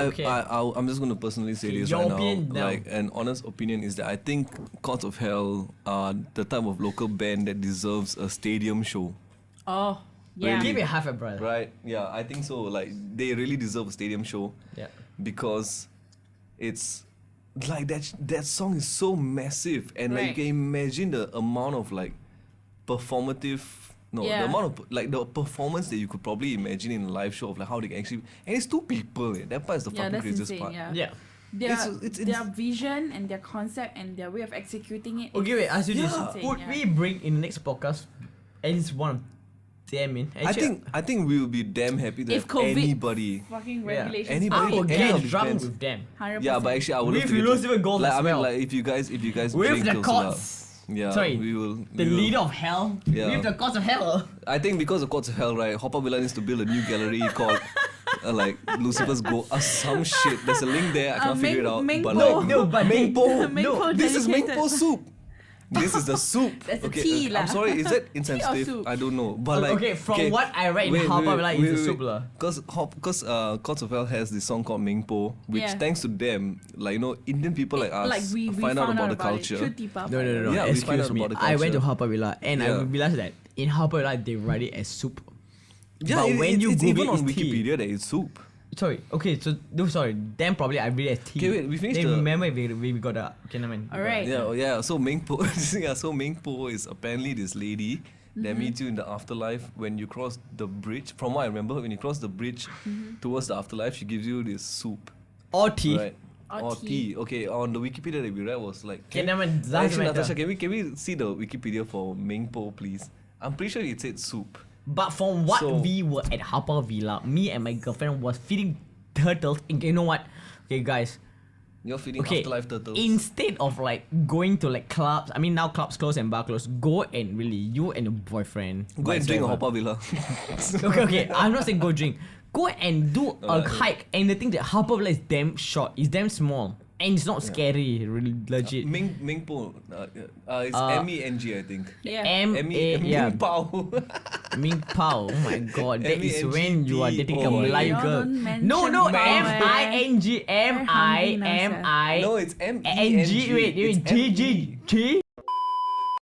Speaker 2: I'm just going to personally say
Speaker 1: Okay,
Speaker 2: this
Speaker 1: your
Speaker 2: right
Speaker 1: opinion
Speaker 2: now.
Speaker 1: now.
Speaker 2: Like, an honest opinion is that I think Chords of Hell are the type of local band that deserves a stadium show.
Speaker 3: Oh, yeah.
Speaker 1: Give me half a brother.
Speaker 2: Right? Yeah, I think so. Like, they really deserve a stadium show.
Speaker 1: Yeah.
Speaker 2: Because it's like that song is so massive, and like you
Speaker 3: Right.
Speaker 2: can imagine the amount of like performative the
Speaker 3: Yeah.
Speaker 2: amount of like the performance that you could probably imagine in a live show of like how they can actually, and it's 2 people. That part is the
Speaker 3: Yeah,
Speaker 2: fucking
Speaker 3: that's
Speaker 2: craziest
Speaker 3: insane.
Speaker 2: part.
Speaker 3: Yeah.
Speaker 1: Yeah.
Speaker 3: Their vision and their concept and their way of executing it.
Speaker 1: Okay, wait. Ask you this:
Speaker 3: Yeah.
Speaker 1: would
Speaker 3: Yeah.
Speaker 1: we bring in the next podcast at least one of them in?
Speaker 2: I think we will be damn happy to
Speaker 3: If
Speaker 2: have
Speaker 3: COVID
Speaker 2: anybody.
Speaker 3: fucking
Speaker 1: Yeah.
Speaker 3: regulations.
Speaker 2: Anybody-
Speaker 1: I will
Speaker 2: any
Speaker 1: get
Speaker 2: of these
Speaker 1: drunk
Speaker 2: bands.
Speaker 1: with them.
Speaker 3: 100%.
Speaker 2: Yeah, but actually I would love
Speaker 1: With
Speaker 2: to get
Speaker 1: Lose
Speaker 2: to-
Speaker 1: Even Gold
Speaker 2: like,
Speaker 1: as
Speaker 2: I mean,
Speaker 1: well.
Speaker 2: like if you guys
Speaker 1: With
Speaker 2: drink
Speaker 1: the
Speaker 2: close enough.
Speaker 1: Chords.
Speaker 2: Yeah,
Speaker 1: Sorry,
Speaker 2: we will.
Speaker 1: The
Speaker 2: we will.
Speaker 1: leader of hell.
Speaker 2: Yeah.
Speaker 1: With the Chords of Hell.
Speaker 2: I think because of Chords of Hell, right, Haw Par Villa needs to build a new gallery called like Lucifer's Gold or some shit. There's a link there. I can't figure it out.
Speaker 3: Meng
Speaker 2: But
Speaker 3: Po.
Speaker 2: like,
Speaker 1: No, but
Speaker 2: Mengpo.
Speaker 3: Meng Po
Speaker 2: This is
Speaker 3: dedicated.
Speaker 2: Mengpo soup. This is the soup.
Speaker 3: That's a
Speaker 2: okay,
Speaker 3: tea lah.
Speaker 2: I'm sorry. Is that insensitive?
Speaker 3: soup?
Speaker 2: I don't know. But like,
Speaker 1: Okay, from what I read in Haw Par Villa, it's a soup lah.
Speaker 2: Because Chords of Hell has this song called Mengpo, which
Speaker 3: Yeah.
Speaker 2: thanks to them, like people like us
Speaker 3: Like we
Speaker 2: find out about the culture.
Speaker 3: It. True Tipa.
Speaker 1: No.
Speaker 2: Yeah, we find out
Speaker 1: Excuse me.
Speaker 2: about the
Speaker 1: I went to
Speaker 2: culture.
Speaker 1: Haw Par Villa and I
Speaker 2: Yeah.
Speaker 1: realized that in Haw Par Villa they write it as soup.
Speaker 2: Yeah,
Speaker 1: But when you
Speaker 2: it's even
Speaker 1: Google
Speaker 2: on
Speaker 1: it's tea.
Speaker 2: Wikipedia that it's soup.
Speaker 1: Sorry. Okay. So no. Sorry. Then probably I read it as tea.
Speaker 2: Okay, wait, we finished
Speaker 1: Then
Speaker 2: the-
Speaker 1: remember we got the. Okay, never mind.
Speaker 3: Alright.
Speaker 2: Yeah. So Mengpo, so Mengpo is apparently this lady that meets you in the afterlife when you cross the bridge. From what I remember, when you cross the bridge towards the afterlife, she gives you this soup.
Speaker 1: Or tea.
Speaker 2: Right.
Speaker 3: Or
Speaker 2: tea. Okay, on the Wikipedia that we read was like.
Speaker 1: Okay, never mind. Doesn't
Speaker 2: Actually,
Speaker 1: matter.
Speaker 2: Natasha, can we see the Wikipedia for Mengpo, please? I'm pretty sure it said soup.
Speaker 1: But from what
Speaker 2: So-
Speaker 1: we were at Haw Par Villa, me and my girlfriend was feeding turtles. And you know what? Okay, guys.
Speaker 2: You're feeding
Speaker 1: Okay.
Speaker 2: afterlife turtles.
Speaker 1: Instead of like going to like clubs, I mean now clubs close and bar close. Go and really you and your boyfriend.
Speaker 2: Go and drink a Haw
Speaker 1: whatsoever.
Speaker 2: Par Villa.
Speaker 1: Okay. I'm not saying go drink. Go and do a
Speaker 2: Alright.
Speaker 1: hike. And the thing that Haw Par Villa is damn short. It's damn small. And it's not scary, really legit.
Speaker 2: Mengpo. It's MENG, I think.
Speaker 3: Yeah.
Speaker 1: Yeah.
Speaker 2: Mengpao.
Speaker 1: Ming Pao. Oh my god. That is
Speaker 2: MENGP.
Speaker 1: when you are dating a
Speaker 2: Oh,
Speaker 1: Melayu
Speaker 3: y'all
Speaker 1: girl.
Speaker 3: don't mention
Speaker 1: No,
Speaker 3: Mao,
Speaker 1: MING. MIMI.
Speaker 2: No, it's
Speaker 1: NG.
Speaker 2: MENG.
Speaker 1: Wait,
Speaker 2: It's
Speaker 1: GG.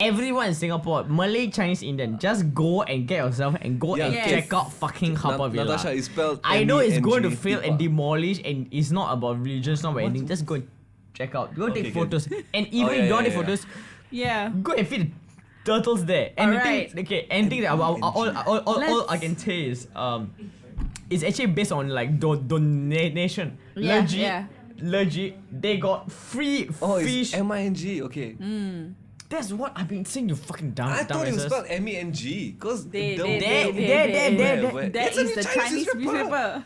Speaker 1: Everyone in Singapore, Malay, Chinese, Indian, just go and get yourself and go
Speaker 2: Yeah,
Speaker 1: and
Speaker 3: yes.
Speaker 1: check out fucking Haw Par Villa.
Speaker 2: Natasha is spelled
Speaker 1: I know it's going to
Speaker 2: MENG,
Speaker 1: fail and demolish, and it's not about religion, it's not about anything. Just go and check out. Go
Speaker 2: Okay,
Speaker 1: take
Speaker 2: good.
Speaker 1: photos, and even if
Speaker 2: yeah,
Speaker 1: you don't
Speaker 2: yeah,
Speaker 1: take
Speaker 2: yeah.
Speaker 1: photos,
Speaker 3: Yeah.
Speaker 1: go and feed the turtles there. And the
Speaker 3: Alright.
Speaker 1: thing, okay, anything that all I can say is it's actually based on like donation.
Speaker 3: Yeah, yeah.
Speaker 1: Legit, they got free
Speaker 2: Oh,
Speaker 1: fish.
Speaker 2: it's MENG. Okay.
Speaker 1: That's what I've been saying. You fucking dumb.
Speaker 2: I thought it was
Speaker 1: dumbasses.
Speaker 2: spelled MENG. Because
Speaker 3: They-
Speaker 2: Where?
Speaker 3: That
Speaker 2: It's in
Speaker 3: is the Chinese newspaper.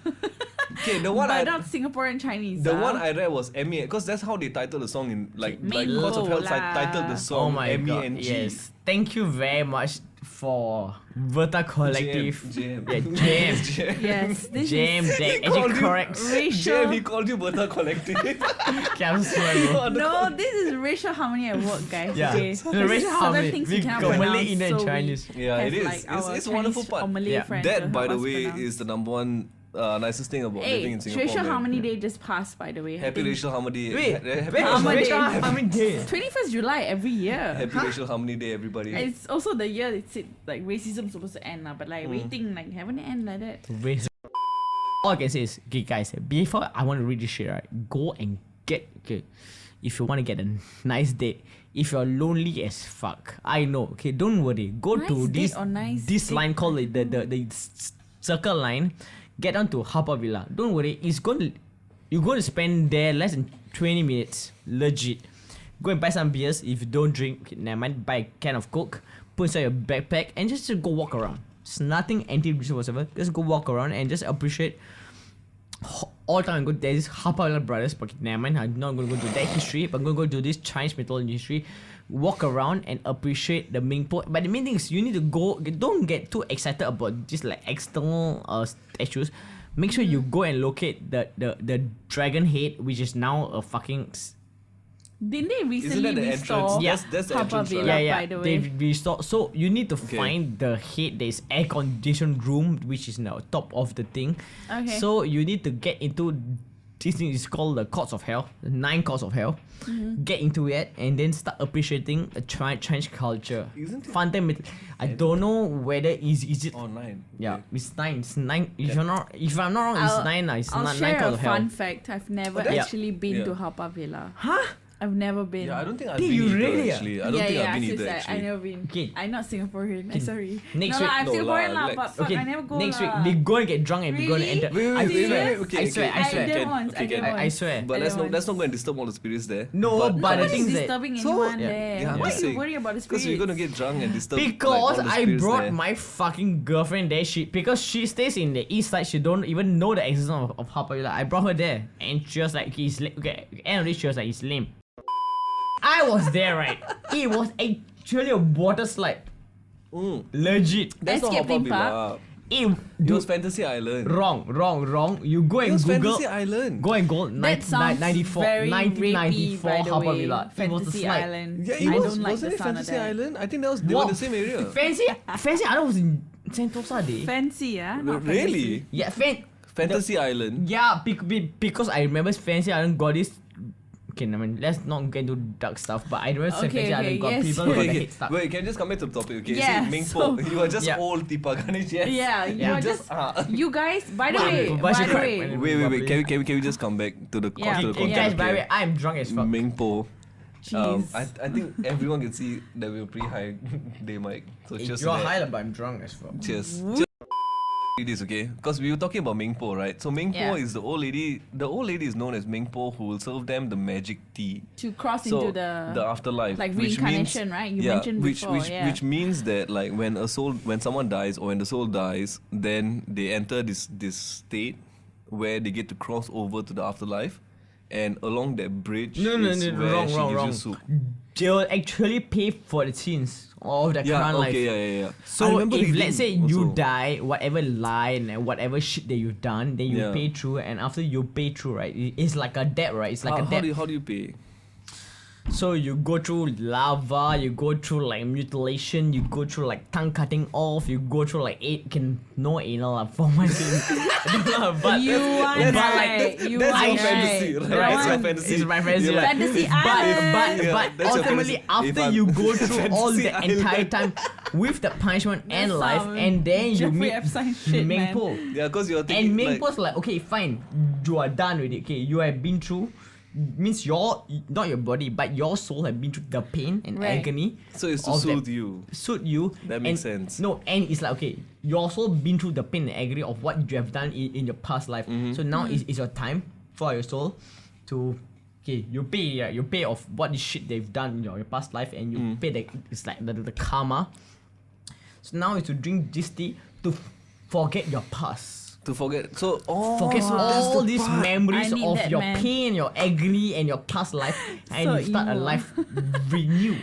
Speaker 2: Okay, the one
Speaker 3: But
Speaker 2: I
Speaker 3: not Singaporean Chinese.
Speaker 2: the one I read was MENG because that's how they titled the song in like Chords of Hell
Speaker 3: lah.
Speaker 2: titled the
Speaker 1: Oh
Speaker 2: song
Speaker 1: my god.
Speaker 2: MENG.
Speaker 1: Yes. Thank you very much for Verta Collective.
Speaker 2: Jam.
Speaker 1: Yeah, Jam.
Speaker 3: Yes, this
Speaker 1: Jam
Speaker 3: is
Speaker 1: that
Speaker 2: He called
Speaker 1: actually
Speaker 2: you-
Speaker 1: corrects.
Speaker 2: Jam,
Speaker 3: racial.
Speaker 2: he called you Bertha Collective.
Speaker 1: Okay, I'm sorry, bro.
Speaker 3: No, this is racial harmony at work, guys.
Speaker 1: Yeah.
Speaker 3: Okay.
Speaker 1: The
Speaker 3: There's
Speaker 1: racial
Speaker 3: certain
Speaker 1: harmony.
Speaker 3: things
Speaker 1: We
Speaker 3: cannot
Speaker 1: got Malay,
Speaker 3: pronounce,
Speaker 1: Indian, and
Speaker 3: so we
Speaker 1: Chinese.
Speaker 2: Yeah,
Speaker 3: have,
Speaker 2: it is.
Speaker 3: like,
Speaker 2: It's
Speaker 3: our
Speaker 2: a wonderful
Speaker 3: Chinese
Speaker 2: part.
Speaker 3: or Malay
Speaker 1: Yeah.
Speaker 3: friends to
Speaker 2: That, by
Speaker 3: help
Speaker 2: the
Speaker 3: us
Speaker 2: way,
Speaker 3: pronounce.
Speaker 2: is the number one nicest thing about living in
Speaker 3: Hey,
Speaker 2: Singapore.
Speaker 3: racial
Speaker 2: man.
Speaker 3: harmony day just passed, by the way. I
Speaker 2: Happy
Speaker 3: think.
Speaker 2: Racial Harmony.
Speaker 1: Wait,
Speaker 2: Happy
Speaker 1: wait,
Speaker 3: Harmony.
Speaker 1: racial harmony day.
Speaker 3: 21st July every year.
Speaker 2: Happy Racial Harmony Day, everybody.
Speaker 3: It's also the year it's like racism supposed to end, but like waiting, like haven't it end like that.
Speaker 1: Race. All I can say is, okay, guys, before I want to read this shit, right, go and get, okay, if you want to get a nice date, if you're lonely as fuck, I know, okay, don't worry, go
Speaker 3: Nice
Speaker 1: to
Speaker 3: date
Speaker 1: this
Speaker 3: or nice
Speaker 1: this
Speaker 3: date?
Speaker 1: line called the circle line, get on to Haw Par Villa. Don't worry, you're going to spend there less than 20 minutes, legit. Go and buy some beers. If you don't drink, okay, never mind, buy a can of Coke, put inside your backpack, and just go walk around. It's nothing anti-religious whatsoever. Just go walk around and just appreciate all time. I'm going to there's Haw Par Villa brothers, but never mind, I'm not going to go to that history, but I'm going to go to this Chinese mythology history. Walk around and appreciate the Mingpo. But the main thing is you need to go. Don't get too excited about just like external statues. Make sure you go and locate the dragon head, which is now a fucking
Speaker 3: Didn't they recently
Speaker 2: that the
Speaker 3: restore
Speaker 2: entrance?
Speaker 1: Yeah.
Speaker 2: That's the
Speaker 3: Haw Par
Speaker 2: entrance, right?
Speaker 3: Villa, by the way?
Speaker 1: They restore. So you need to
Speaker 2: Okay.
Speaker 1: find the head. There's air conditioned room, which is now top of the thing.
Speaker 3: Okay.
Speaker 1: So you need to get into this thing is called the Chords of Hell, the 9 Chords of Hell. Get into it and then start appreciating the Chinese culture.
Speaker 2: Isn't it?
Speaker 1: Fundamental. I don't know whether is it.
Speaker 2: Online.
Speaker 1: Yeah, it's 9. It's 9. If I'm not wrong, it's 9. It's
Speaker 3: I'll
Speaker 1: 9
Speaker 3: share
Speaker 1: Chords
Speaker 3: a
Speaker 1: of Hell.
Speaker 3: fun fact. I've never
Speaker 2: that's-
Speaker 3: actually been
Speaker 2: Yeah.
Speaker 3: to Haw Par Villa.
Speaker 1: Huh?
Speaker 3: I've never been.
Speaker 2: Yeah, I don't think I've
Speaker 1: Did
Speaker 2: been
Speaker 1: you
Speaker 2: either,
Speaker 1: really?
Speaker 2: actually. I don't think I've been either,
Speaker 3: seriously,
Speaker 2: actually.
Speaker 3: I never been.
Speaker 1: Okay.
Speaker 3: I'm not Singaporean. I'm sorry.
Speaker 1: Next
Speaker 3: no,
Speaker 1: week-
Speaker 3: I'm
Speaker 2: No
Speaker 3: Singaporean
Speaker 2: lah,
Speaker 3: lah, but fuck,
Speaker 1: Okay,
Speaker 3: I never go
Speaker 1: next week
Speaker 3: lah.
Speaker 1: we gonna get drunk and we gonna
Speaker 3: Really?
Speaker 1: enter.
Speaker 2: Wait,
Speaker 1: I swear.
Speaker 2: okay,
Speaker 1: I swear.
Speaker 2: okay,
Speaker 1: I
Speaker 3: I
Speaker 1: swear.
Speaker 3: didn't want.
Speaker 2: okay,
Speaker 3: I didn't
Speaker 2: can.
Speaker 3: want.
Speaker 1: I swear.
Speaker 2: But
Speaker 3: I
Speaker 2: let's
Speaker 3: don't
Speaker 2: not go and disturb all the spirits there.
Speaker 1: No, but the
Speaker 3: Nobody's
Speaker 1: thing is that
Speaker 3: disturbing
Speaker 2: So-
Speaker 3: anyone
Speaker 1: Yeah.
Speaker 3: there.
Speaker 2: Yeah, I'm
Speaker 3: Why
Speaker 2: just
Speaker 3: are you
Speaker 2: saying.
Speaker 3: worried about the
Speaker 2: Because
Speaker 3: spirits?
Speaker 2: we're gonna get drunk and disturb
Speaker 1: because
Speaker 2: all the
Speaker 1: I
Speaker 2: spirits
Speaker 1: brought
Speaker 2: there.
Speaker 1: my fucking girlfriend there. Because she stays in the east side. She don't even know the existence of Haw Par Villa. I brought her there, and she was like, "He's okay." End of it, she was like, "He's lame." I was there, right? It was actually a water slide. Legit.
Speaker 2: That's not Haw
Speaker 3: Escape
Speaker 2: Par
Speaker 3: theme park.
Speaker 2: Villa.
Speaker 1: It,
Speaker 2: It was
Speaker 1: dude,
Speaker 2: Fantasy Island.
Speaker 1: wrong. You go
Speaker 2: It
Speaker 1: and
Speaker 2: was
Speaker 1: Google.
Speaker 2: Fantasy Island.
Speaker 1: Go and go.
Speaker 3: That sounds
Speaker 1: 94,
Speaker 3: very rapey,
Speaker 1: 1994
Speaker 3: by the
Speaker 1: Haw Par
Speaker 3: way.
Speaker 1: Villa. It was a
Speaker 3: Fantasy
Speaker 1: slide.
Speaker 3: Island.
Speaker 2: Yeah,
Speaker 3: I
Speaker 2: it was.
Speaker 3: don't like
Speaker 2: Wasn't
Speaker 3: the
Speaker 2: it
Speaker 3: sound of
Speaker 2: Fantasy
Speaker 3: that.
Speaker 2: Island? I think they were in the same area.
Speaker 1: Fancy Island was in Sentosa Day.
Speaker 3: Fancy, ah? Not
Speaker 2: Really?
Speaker 3: fantasy.
Speaker 1: Yeah,
Speaker 2: Fantasy Island.
Speaker 1: Yeah, because I remember Fancy Island got this. Okay, I mean, let's not get into dark stuff. But I remember
Speaker 3: Okay,
Speaker 1: Fancy Island got
Speaker 3: yes.
Speaker 1: people got the
Speaker 2: Okay,
Speaker 1: head stuck.
Speaker 2: wait, can you just come back to the topic? Okay,
Speaker 3: Yeah,
Speaker 2: see, Ming
Speaker 3: so-
Speaker 2: Po, you are just
Speaker 1: Yeah.
Speaker 2: old Tipa Ganesh, yes.
Speaker 3: Yeah,
Speaker 1: Yeah.
Speaker 3: you're just you guys. By the
Speaker 1: Wow,
Speaker 3: way,
Speaker 1: but
Speaker 3: by
Speaker 1: she
Speaker 3: the
Speaker 1: cried.
Speaker 3: way,
Speaker 2: Wait, can we just come back to the
Speaker 3: Yeah.
Speaker 2: to the
Speaker 1: Hey,
Speaker 2: content?
Speaker 1: guys, by the
Speaker 2: okay?
Speaker 1: way, I'm drunk as fuck.
Speaker 2: Ming Po.
Speaker 3: Jeez.
Speaker 2: I think everyone can see that we're pretty high day, Mike. So cheers to
Speaker 1: You're
Speaker 2: that.
Speaker 1: high, but I'm drunk as fuck.
Speaker 2: Cheers. It is okay, because we were talking about Ming Po, right? So Ming Po
Speaker 3: Yeah.
Speaker 2: is the old lady. The old lady is known as Ming Po, who will serve them the magic tea.
Speaker 3: to cross
Speaker 2: So
Speaker 3: into the
Speaker 2: afterlife,
Speaker 3: like
Speaker 2: which
Speaker 3: reincarnation, right? You mentioned before, yeah.
Speaker 2: which means that like when someone dies or when the soul dies, then they enter this state where they get to cross over to the afterlife, and along that bridge
Speaker 1: No,
Speaker 2: is where
Speaker 1: wrong,
Speaker 2: she
Speaker 1: wrong,
Speaker 2: gives
Speaker 1: wrong.
Speaker 2: you soup.
Speaker 1: They'll actually pay for the sins of the
Speaker 2: Yeah,
Speaker 1: current life.
Speaker 2: okay, yeah. I
Speaker 1: So
Speaker 2: remember
Speaker 1: if
Speaker 2: reading
Speaker 1: let's say you
Speaker 2: also.
Speaker 1: die, whatever line and whatever shit that you've done, then you
Speaker 2: Yeah.
Speaker 1: pay through, and after you pay through, right, it's like a debt, right? It's like a
Speaker 2: how
Speaker 1: debt.
Speaker 2: do you pay?
Speaker 1: So you go through lava, you go through like mutilation, you go through like tongue cutting off, you go through like no anal for my thing. but
Speaker 3: You are
Speaker 1: but
Speaker 3: right. You
Speaker 2: that's
Speaker 3: are
Speaker 2: your
Speaker 3: right.
Speaker 2: fantasy, right?
Speaker 3: That
Speaker 2: That's my
Speaker 3: one.
Speaker 2: fantasy.
Speaker 1: It's my fantasy,
Speaker 2: You're
Speaker 1: right?
Speaker 3: Fantasy
Speaker 1: but
Speaker 3: Island.
Speaker 2: Yeah,
Speaker 1: but
Speaker 2: that's your
Speaker 1: ultimately
Speaker 2: fantasy. If
Speaker 1: after
Speaker 2: I'm-
Speaker 1: you go through all
Speaker 2: Fantasy
Speaker 1: the entire
Speaker 2: Island.
Speaker 1: time with the punishment and
Speaker 3: That's
Speaker 1: life,
Speaker 3: some
Speaker 1: and then you
Speaker 3: Jeffrey
Speaker 1: meet
Speaker 3: Epstein shit,
Speaker 1: Ming
Speaker 3: man.
Speaker 1: Po.
Speaker 2: Yeah, because you're thinking
Speaker 1: And Ming
Speaker 2: like,
Speaker 1: Po's like, okay, fine, you are done with it. Okay, you have been through, means not your body, but your soul have been through the pain and
Speaker 3: Right.
Speaker 1: agony.
Speaker 2: so it's to
Speaker 1: of that-
Speaker 2: soothe you.
Speaker 1: Suit you.
Speaker 2: That makes
Speaker 1: and-
Speaker 2: sense.
Speaker 1: No, and it's like, okay, you also been through the pain and agony of what you have done in your past life.
Speaker 2: Mm-hmm.
Speaker 1: So now is your time for your soul to, okay, you pay of what the shit they've done in your past life, and you
Speaker 2: Mm.
Speaker 1: pay it's like the karma. So now is to drink this tea to forget your past.
Speaker 2: To forget. So
Speaker 1: Forget
Speaker 2: that's
Speaker 1: all
Speaker 2: the
Speaker 1: these
Speaker 2: part.
Speaker 1: memories
Speaker 3: I need
Speaker 1: of
Speaker 3: that,
Speaker 1: your
Speaker 3: man.
Speaker 1: pain, your agony, and your past life, and
Speaker 3: So
Speaker 1: you start a
Speaker 3: emo.
Speaker 1: life renew.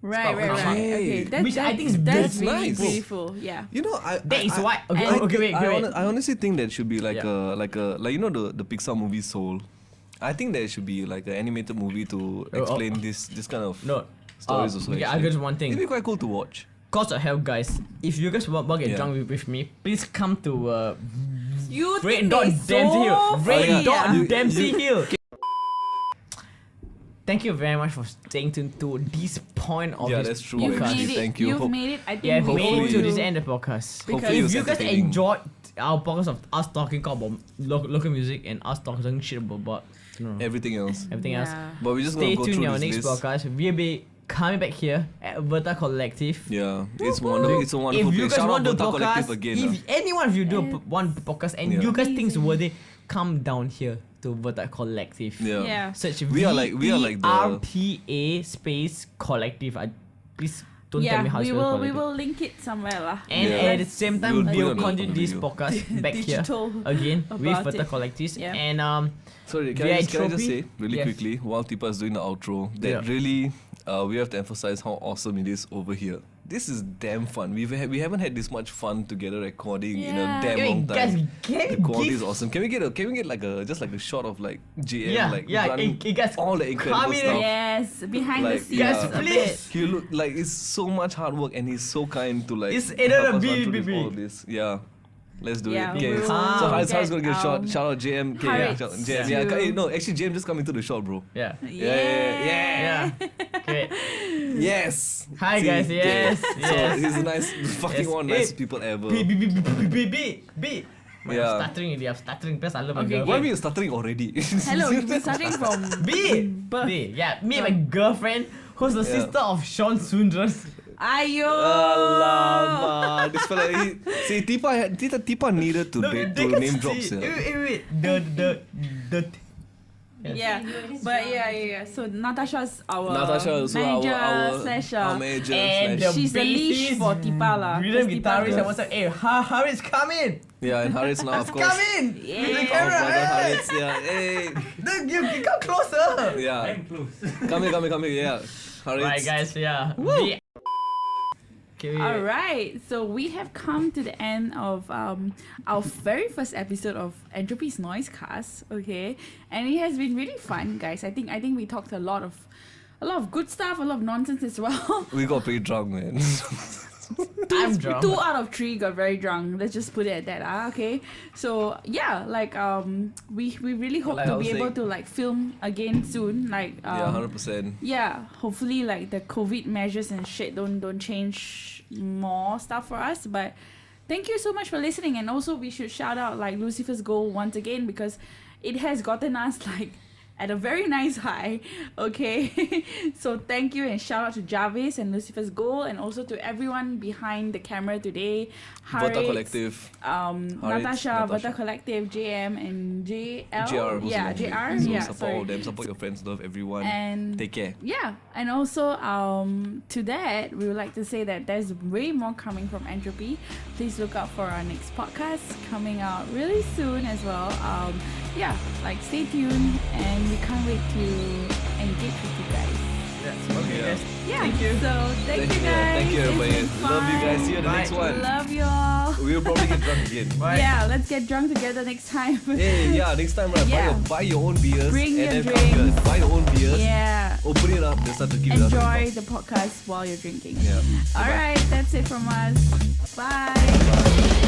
Speaker 3: Right.
Speaker 2: Okay.
Speaker 3: Okay, that's,
Speaker 1: Which I think is
Speaker 3: that's
Speaker 2: very
Speaker 3: really
Speaker 2: nice.
Speaker 3: beautiful. Yeah.
Speaker 2: You know,
Speaker 1: That is why. Okay,
Speaker 3: and-
Speaker 1: okay, wait.
Speaker 2: I honestly think that should be like
Speaker 1: Yeah.
Speaker 2: like you know the Pixar movie Soul. I think there should be like an animated movie to explain this kind of
Speaker 1: No.
Speaker 2: stories also.
Speaker 1: Okay, I
Speaker 2: actually.
Speaker 1: got one thing.
Speaker 2: It'd be quite cool to watch.
Speaker 1: Cause of help, guys. If you guys want to get
Speaker 2: Yeah.
Speaker 1: drunk with me, please come to
Speaker 3: You
Speaker 1: Red
Speaker 3: think
Speaker 1: Dot
Speaker 3: they
Speaker 1: Dempsey Hill.
Speaker 3: so
Speaker 1: Red
Speaker 3: free,
Speaker 1: Dot
Speaker 3: ah?
Speaker 1: Dempsey Hill. Thank you very much for staying tuned to this point of
Speaker 2: Yeah,
Speaker 1: this
Speaker 2: that's true.
Speaker 3: You've
Speaker 1: podcast.
Speaker 3: made it.
Speaker 2: Thank you.
Speaker 3: You've
Speaker 2: Hope-
Speaker 3: made it. I think
Speaker 1: Yeah,
Speaker 3: we
Speaker 1: made
Speaker 3: owe
Speaker 1: it to
Speaker 2: Hopefully-
Speaker 1: this
Speaker 3: you.
Speaker 1: end of the podcast.
Speaker 2: Hopefully it
Speaker 1: If
Speaker 2: was
Speaker 1: you guys
Speaker 2: entertaining.
Speaker 1: enjoyed our podcast of us talking about local music and us talking shit about you know,
Speaker 2: Everything else.
Speaker 1: everything else,
Speaker 3: Yeah.
Speaker 2: But we're just
Speaker 1: stay
Speaker 2: gonna go
Speaker 1: tuned
Speaker 2: through
Speaker 1: in our
Speaker 2: this
Speaker 1: next
Speaker 2: list.
Speaker 1: podcast. We'll be coming back here at Verta Collective.
Speaker 2: Yeah, it's wonderful. It's a wonderful
Speaker 1: If you
Speaker 2: place.
Speaker 1: guys
Speaker 2: Shout
Speaker 1: want
Speaker 2: out
Speaker 1: to
Speaker 2: Vauxite Collective
Speaker 1: podcast,
Speaker 2: again.
Speaker 1: if anyone of you do one podcast and
Speaker 2: Yeah.
Speaker 1: you guys think it's
Speaker 3: Amazing.
Speaker 1: worthy, come down here to Vauxite Collective.
Speaker 2: Yeah.
Speaker 3: Yeah.
Speaker 1: Search
Speaker 2: We are like the-
Speaker 1: VERTA space collective. Please don't tell me how
Speaker 3: we
Speaker 1: to spell
Speaker 3: will we
Speaker 1: collective.
Speaker 3: will link it somewhere lah.
Speaker 1: And
Speaker 2: Yeah.
Speaker 1: at the same time,
Speaker 2: We'll put
Speaker 1: we'll
Speaker 2: it on the
Speaker 1: continue this
Speaker 2: video.
Speaker 1: podcast back here
Speaker 3: Digital
Speaker 1: again with
Speaker 3: about
Speaker 1: Verta
Speaker 3: it.
Speaker 1: Collectives.
Speaker 3: Yeah.
Speaker 1: And
Speaker 2: Sorry,
Speaker 1: The
Speaker 2: can I just
Speaker 1: entropy?
Speaker 2: say really
Speaker 1: Yes.
Speaker 2: quickly while Tipa is doing the outro that
Speaker 1: Yeah.
Speaker 2: really we have to emphasize how awesome it is over here. This is damn fun. We haven't had this much fun together recording in a
Speaker 3: Yeah.
Speaker 2: damn
Speaker 1: Hey,
Speaker 2: long
Speaker 1: guys,
Speaker 2: time.
Speaker 1: can
Speaker 2: The
Speaker 1: you
Speaker 2: quality
Speaker 1: give-
Speaker 2: is awesome. Can we get like a shot of like JM
Speaker 1: yeah,
Speaker 2: like
Speaker 1: yeah,
Speaker 2: running
Speaker 1: it guys,
Speaker 2: all the incredible
Speaker 1: come in.
Speaker 2: stuff?
Speaker 3: Yes, behind
Speaker 2: Like,
Speaker 3: the scenes
Speaker 2: yeah.
Speaker 3: a bit.
Speaker 1: Please.
Speaker 2: He look like it's so much hard work and he's so kind to like
Speaker 1: It's
Speaker 2: help
Speaker 1: either
Speaker 2: us
Speaker 1: a
Speaker 2: run through
Speaker 1: BBB.
Speaker 2: all this. Yeah. Let's do
Speaker 3: Yeah,
Speaker 2: it. Okay.
Speaker 3: we'll
Speaker 2: So Haris gonna get a
Speaker 3: get,
Speaker 2: shout out JM. Okay,
Speaker 3: Haris
Speaker 2: JM. Yeah. No, actually JM just coming to the shop, bro.
Speaker 1: Yeah.
Speaker 3: Yeah.
Speaker 1: Okay.
Speaker 2: Yes.
Speaker 1: Hi
Speaker 2: See,
Speaker 1: guys.
Speaker 2: okay.
Speaker 1: Yes.
Speaker 2: So
Speaker 1: Yes.
Speaker 2: he's the fucking
Speaker 1: Yes.
Speaker 2: one nicest people ever.
Speaker 1: B.
Speaker 2: Yeah.
Speaker 1: I'm stuttering already. I'm stuttering. Plus, I love my
Speaker 3: Okay,
Speaker 1: girl.
Speaker 2: Why are you stuttering already?
Speaker 3: Hello, you've been starting from
Speaker 1: B.
Speaker 3: birth.
Speaker 1: B. Yeah. Me and my girlfriend, who's the sister of Sean Sundran.
Speaker 3: Ayo.
Speaker 2: Alamak, this fella. See, Tipa needed to name drop.
Speaker 1: Wait. The.
Speaker 3: Yeah, but yeah. So Natasha's our
Speaker 2: Natasha also
Speaker 3: manager
Speaker 2: our
Speaker 3: slash
Speaker 2: manager
Speaker 1: And
Speaker 2: slash-
Speaker 3: she's the leash
Speaker 1: bassist,
Speaker 3: for Tipa lah.
Speaker 1: rhythm
Speaker 3: Because Tipa
Speaker 1: guitarist.
Speaker 3: does-
Speaker 1: And what's up? Hey, Haris, come in.
Speaker 2: Yeah, and Haris now, of course.
Speaker 1: Come in.
Speaker 3: Yeah.
Speaker 1: With the
Speaker 2: Our
Speaker 1: camera.
Speaker 2: brother
Speaker 1: Hey.
Speaker 2: Haris, yeah. Hey.
Speaker 1: Look, you come closer.
Speaker 2: Yeah.
Speaker 1: I'm close.
Speaker 2: Come here, yeah. Haris.
Speaker 1: Right, guys. Yeah.
Speaker 2: Woo.
Speaker 1: Okay.
Speaker 3: All right, so we have come to the end of our very first episode of Entropy's Noisecast. Okay, and it has been really fun, guys. I think we talked a lot of good stuff, a lot of nonsense as well.
Speaker 2: We got pretty drunk, man.
Speaker 1: I'm drunk.
Speaker 3: 2 out of 3 got very drunk. Let's just put it at that. Okay, so yeah, like we really hope
Speaker 2: Like I
Speaker 3: to
Speaker 2: was
Speaker 3: be able
Speaker 2: saying-
Speaker 3: to like film again soon. Like
Speaker 2: Yeah, 100%.
Speaker 3: yeah, hopefully like the COVID measures and shit don't change more stuff for us. But thank you so much for listening, and also we should shout out like Lucifer's Goal once again, because it has gotten us like at a very nice high. Okay. So thank you and shout out to Jarvis and Lucifer's Goal, and also to everyone behind the camera today.
Speaker 2: Vauxite
Speaker 3: Harit,
Speaker 2: Collective.
Speaker 3: Natasha, Vauxite Collective, JM and JL.
Speaker 2: JR.
Speaker 3: Yeah, JR.
Speaker 2: So
Speaker 3: Yeah,
Speaker 2: support
Speaker 3: sorry.
Speaker 2: all them, support your friends, love everyone.
Speaker 3: And
Speaker 2: Take care.
Speaker 3: yeah, and also to that, we would like to say that there's way more coming from Entropy. Please look out for our next podcast coming out really soon as well. Yeah, like stay tuned, and we can't wait to engage with you guys.
Speaker 1: Yes. Okay,
Speaker 2: Yeah.
Speaker 1: guys.
Speaker 3: Yeah,
Speaker 1: Thank you.
Speaker 3: so thank you guys.
Speaker 2: Thank you,
Speaker 3: It's
Speaker 2: everybody.
Speaker 3: been
Speaker 2: Love you guys.
Speaker 3: fun.
Speaker 2: See you in the
Speaker 1: Bye.
Speaker 2: next one.
Speaker 3: Love y'all.
Speaker 2: We'll probably get drunk again.
Speaker 1: Bye.
Speaker 3: Yeah, let's get drunk together next time.
Speaker 2: Hey, yeah, next time, right?
Speaker 3: Yeah.
Speaker 2: Buy your own beers.
Speaker 3: Bring
Speaker 2: and
Speaker 3: your
Speaker 2: then come
Speaker 3: drinks.
Speaker 2: here. Buy your own beers.
Speaker 3: Yeah.
Speaker 2: Open it up, then start to give it up.
Speaker 3: Enjoy the podcast while you're drinking.
Speaker 2: Yeah.
Speaker 3: All right, that's it from us. Bye.
Speaker 2: Bye.